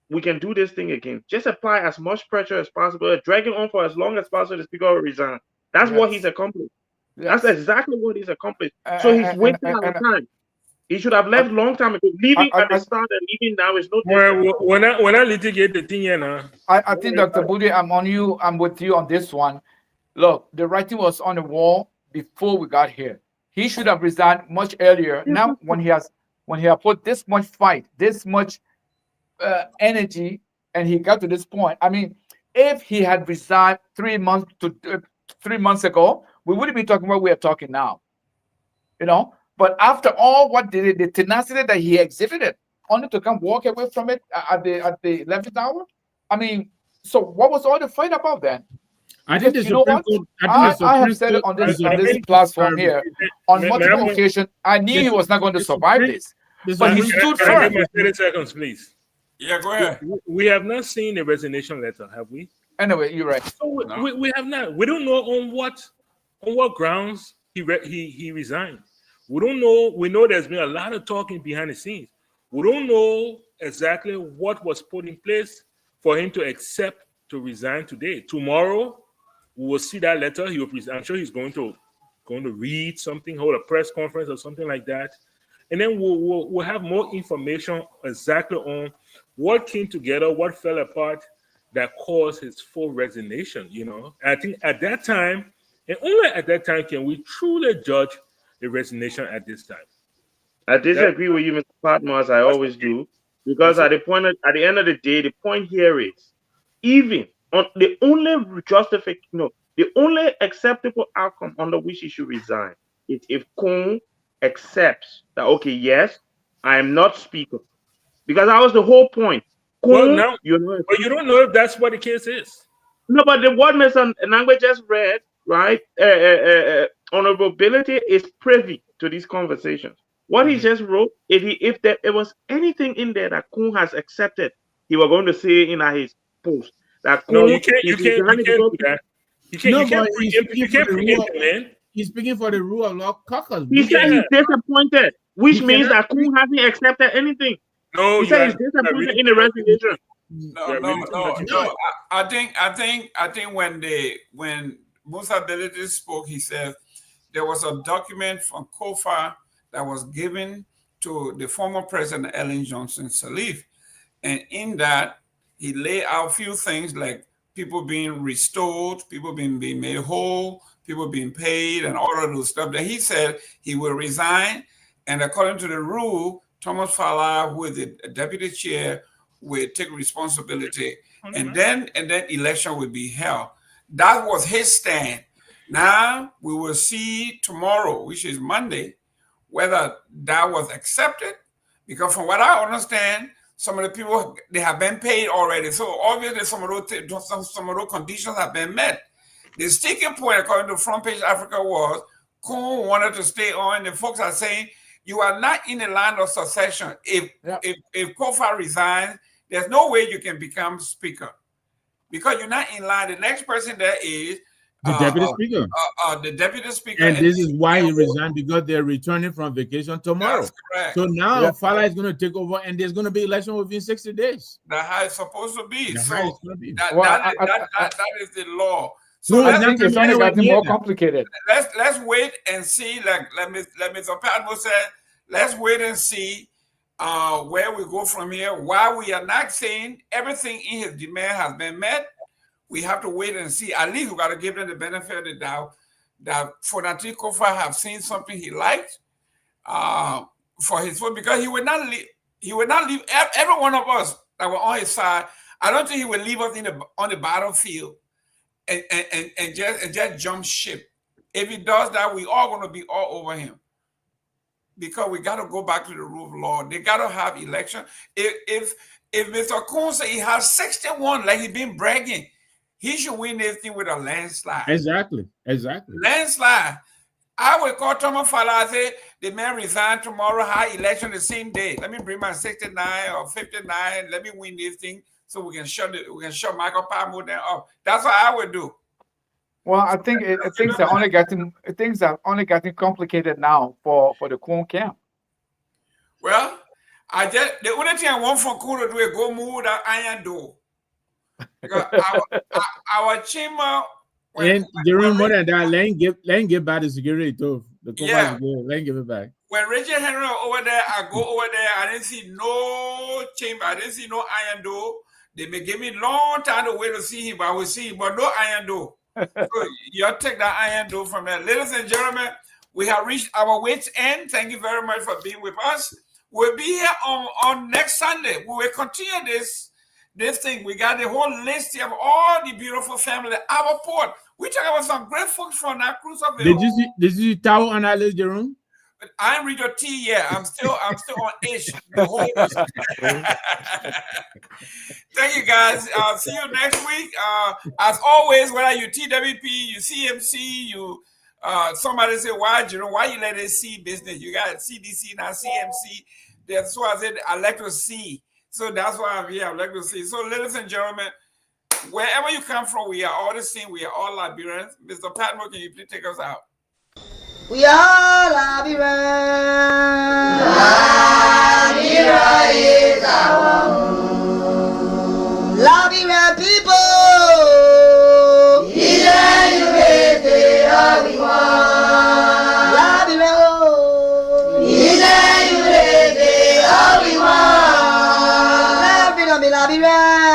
we can do this thing again. Just apply as much pressure as possible, drag it on for as long as possible. The Speaker will resign. That's what he's accomplished. That's exactly what he's accomplished. So he's wasting our time. He should have left long time ago. Leaving at the start and leaving now is no different. When I litigate the thing, I think Dr. Budi, I'm with you on this one. Look, the writing was on the wall before we got here. He should have resigned much earlier. Now, when he has put this much fight, this much energy, and he got to this point. I mean, if he had resigned 3 months ago, we wouldn't be talking what we are talking now. But after all, what did the tenacity that he exhibited, only to come walk away from it at the 11th hour? I mean, so what was all the fight about then? I think I have said it on this platform here on multiple occasions. I knew he was not going to survive this, but he stood firm. 30 seconds, please. Yeah, go ahead. We have not seen the resignation letter, have we? Anyway, you're right. So we have not. We don't know on what grounds he resigned. We don't know. We know there's been a lot of talking behind the scenes. We don't know exactly what was put in place for him to accept to resign today. Tomorrow, we will see that letter. I'm sure he's going to going to read something, hold a press conference or something like that, and then we'll have more information exactly on what came together, what fell apart, that caused his full resignation. You know, I think at that time, and only at that time, can we truly judge the resignation at this time. I disagree with you, Mr. Patmore, as I always do, because at the end of the day, the point here is even on the only justification, the only acceptable outcome under which he should resign is if Kung accepts that, okay, yes, I am not speaker, because that was the whole point. Kung, well, now, but you don't know if that's what the case is. No, but the what Mr. Nangwe just read, right? Honorability is privy to these conversations. What he just wrote, if there was anything in there that Kung has accepted, he was going to say in his post that Kung, no, you can't do that. You can't preempt it, man. He's speaking for the rule of law caucus. He said he's disappointed, which means that Kung hasn't accepted anything. No, he said he's disappointed in the resignation. No. I think when Musa Belete spoke, he said there was a document from Kofa that was given to the former president Ellen Johnson Sirleaf, and in that he laid out a few things like people being restored, people being made whole, people being paid, and all of those stuff. That he said he will resign, and according to the rule, Thomas Fala, who is the deputy chair, will take responsibility, and then election will be held. That was his stand. Now we will see tomorrow, which is Monday, whether that was accepted, because from what I understand, some of the people, they have been paid already. So obviously some of those conditions have been met. The sticking point, according to Front Page Africa, was Kung wanted to stay on. The folks are saying you are not in the line of succession. If Kofa resigns, there's no way you can become speaker because you're not in line. The next person there is the deputy speaker. The deputy speaker. And this is why he resigned, because they're returning from vacation tomorrow. That's correct. So now Fala is going to take over, and there's going to be election within 60 days. That's how it's supposed to be. That's So how it's going to be. that is the law. So I think it's only gotten more complicated. Let's wait and see. Like Mr. Padmo said, let's wait and see where we go from here. While we are not saying everything in his demand has been met, we have to wait and see. At least we got to give them the benefit of the doubt that Fonati Kofa have seen something he liked for his vote, because he would not leave. He would not leave every one of us that were on his side. I don't think he would leave us on the battlefield and just jump ship. If he does that, we all going to be all over him, because we got to go back to the rule of law. They got to have election. If Mr. Kung say he has 61, like he been bragging, he should win this thing with a landslide. Exactly. Landslide. I will call Thomas Fala, say the man resign tomorrow, high election the same day. Let me bring my 69 or 59. Let me win this thing so we can shut Michael Palmer down up. That's what I would do. Well, I think things are only getting complicated now for the Kung camp. Well, the only thing I want from Kung to do is go move that iron door. Because our chamber. And during more than that, let him get back the security too. Let him give it back. When Richard Henry over there, I go over there. I didn't see no chamber. I didn't see no iron door. They may give me long time to wait to see him, but I will see him, but no iron door. So you take that iron door from there. Ladies and gentlemen, we have reached our wit's end. Thank you very much for being with us. We'll be here on next Sunday. We will continue this thing. We got the whole list of all the beautiful family. Our port. We talk about some great folks from that Crusville. Did you see Tao on that list, Jerome? I ain't read your T yet. I'm still on ish. Thank you guys. See you next week. As always, whether you TWP, you CMC, you somebody say, why you let it see business? You got CDC now, CMC. That's why I said I like to see. So that's why I'm here. I like to see. So, ladies and gentlemen, wherever you come from, we are all the same. We are all Liberians. Mr. Patmo, can you please take us out? We are Liberians. Liberia is our home. Liberian people. Israel, you are we want. Liberia.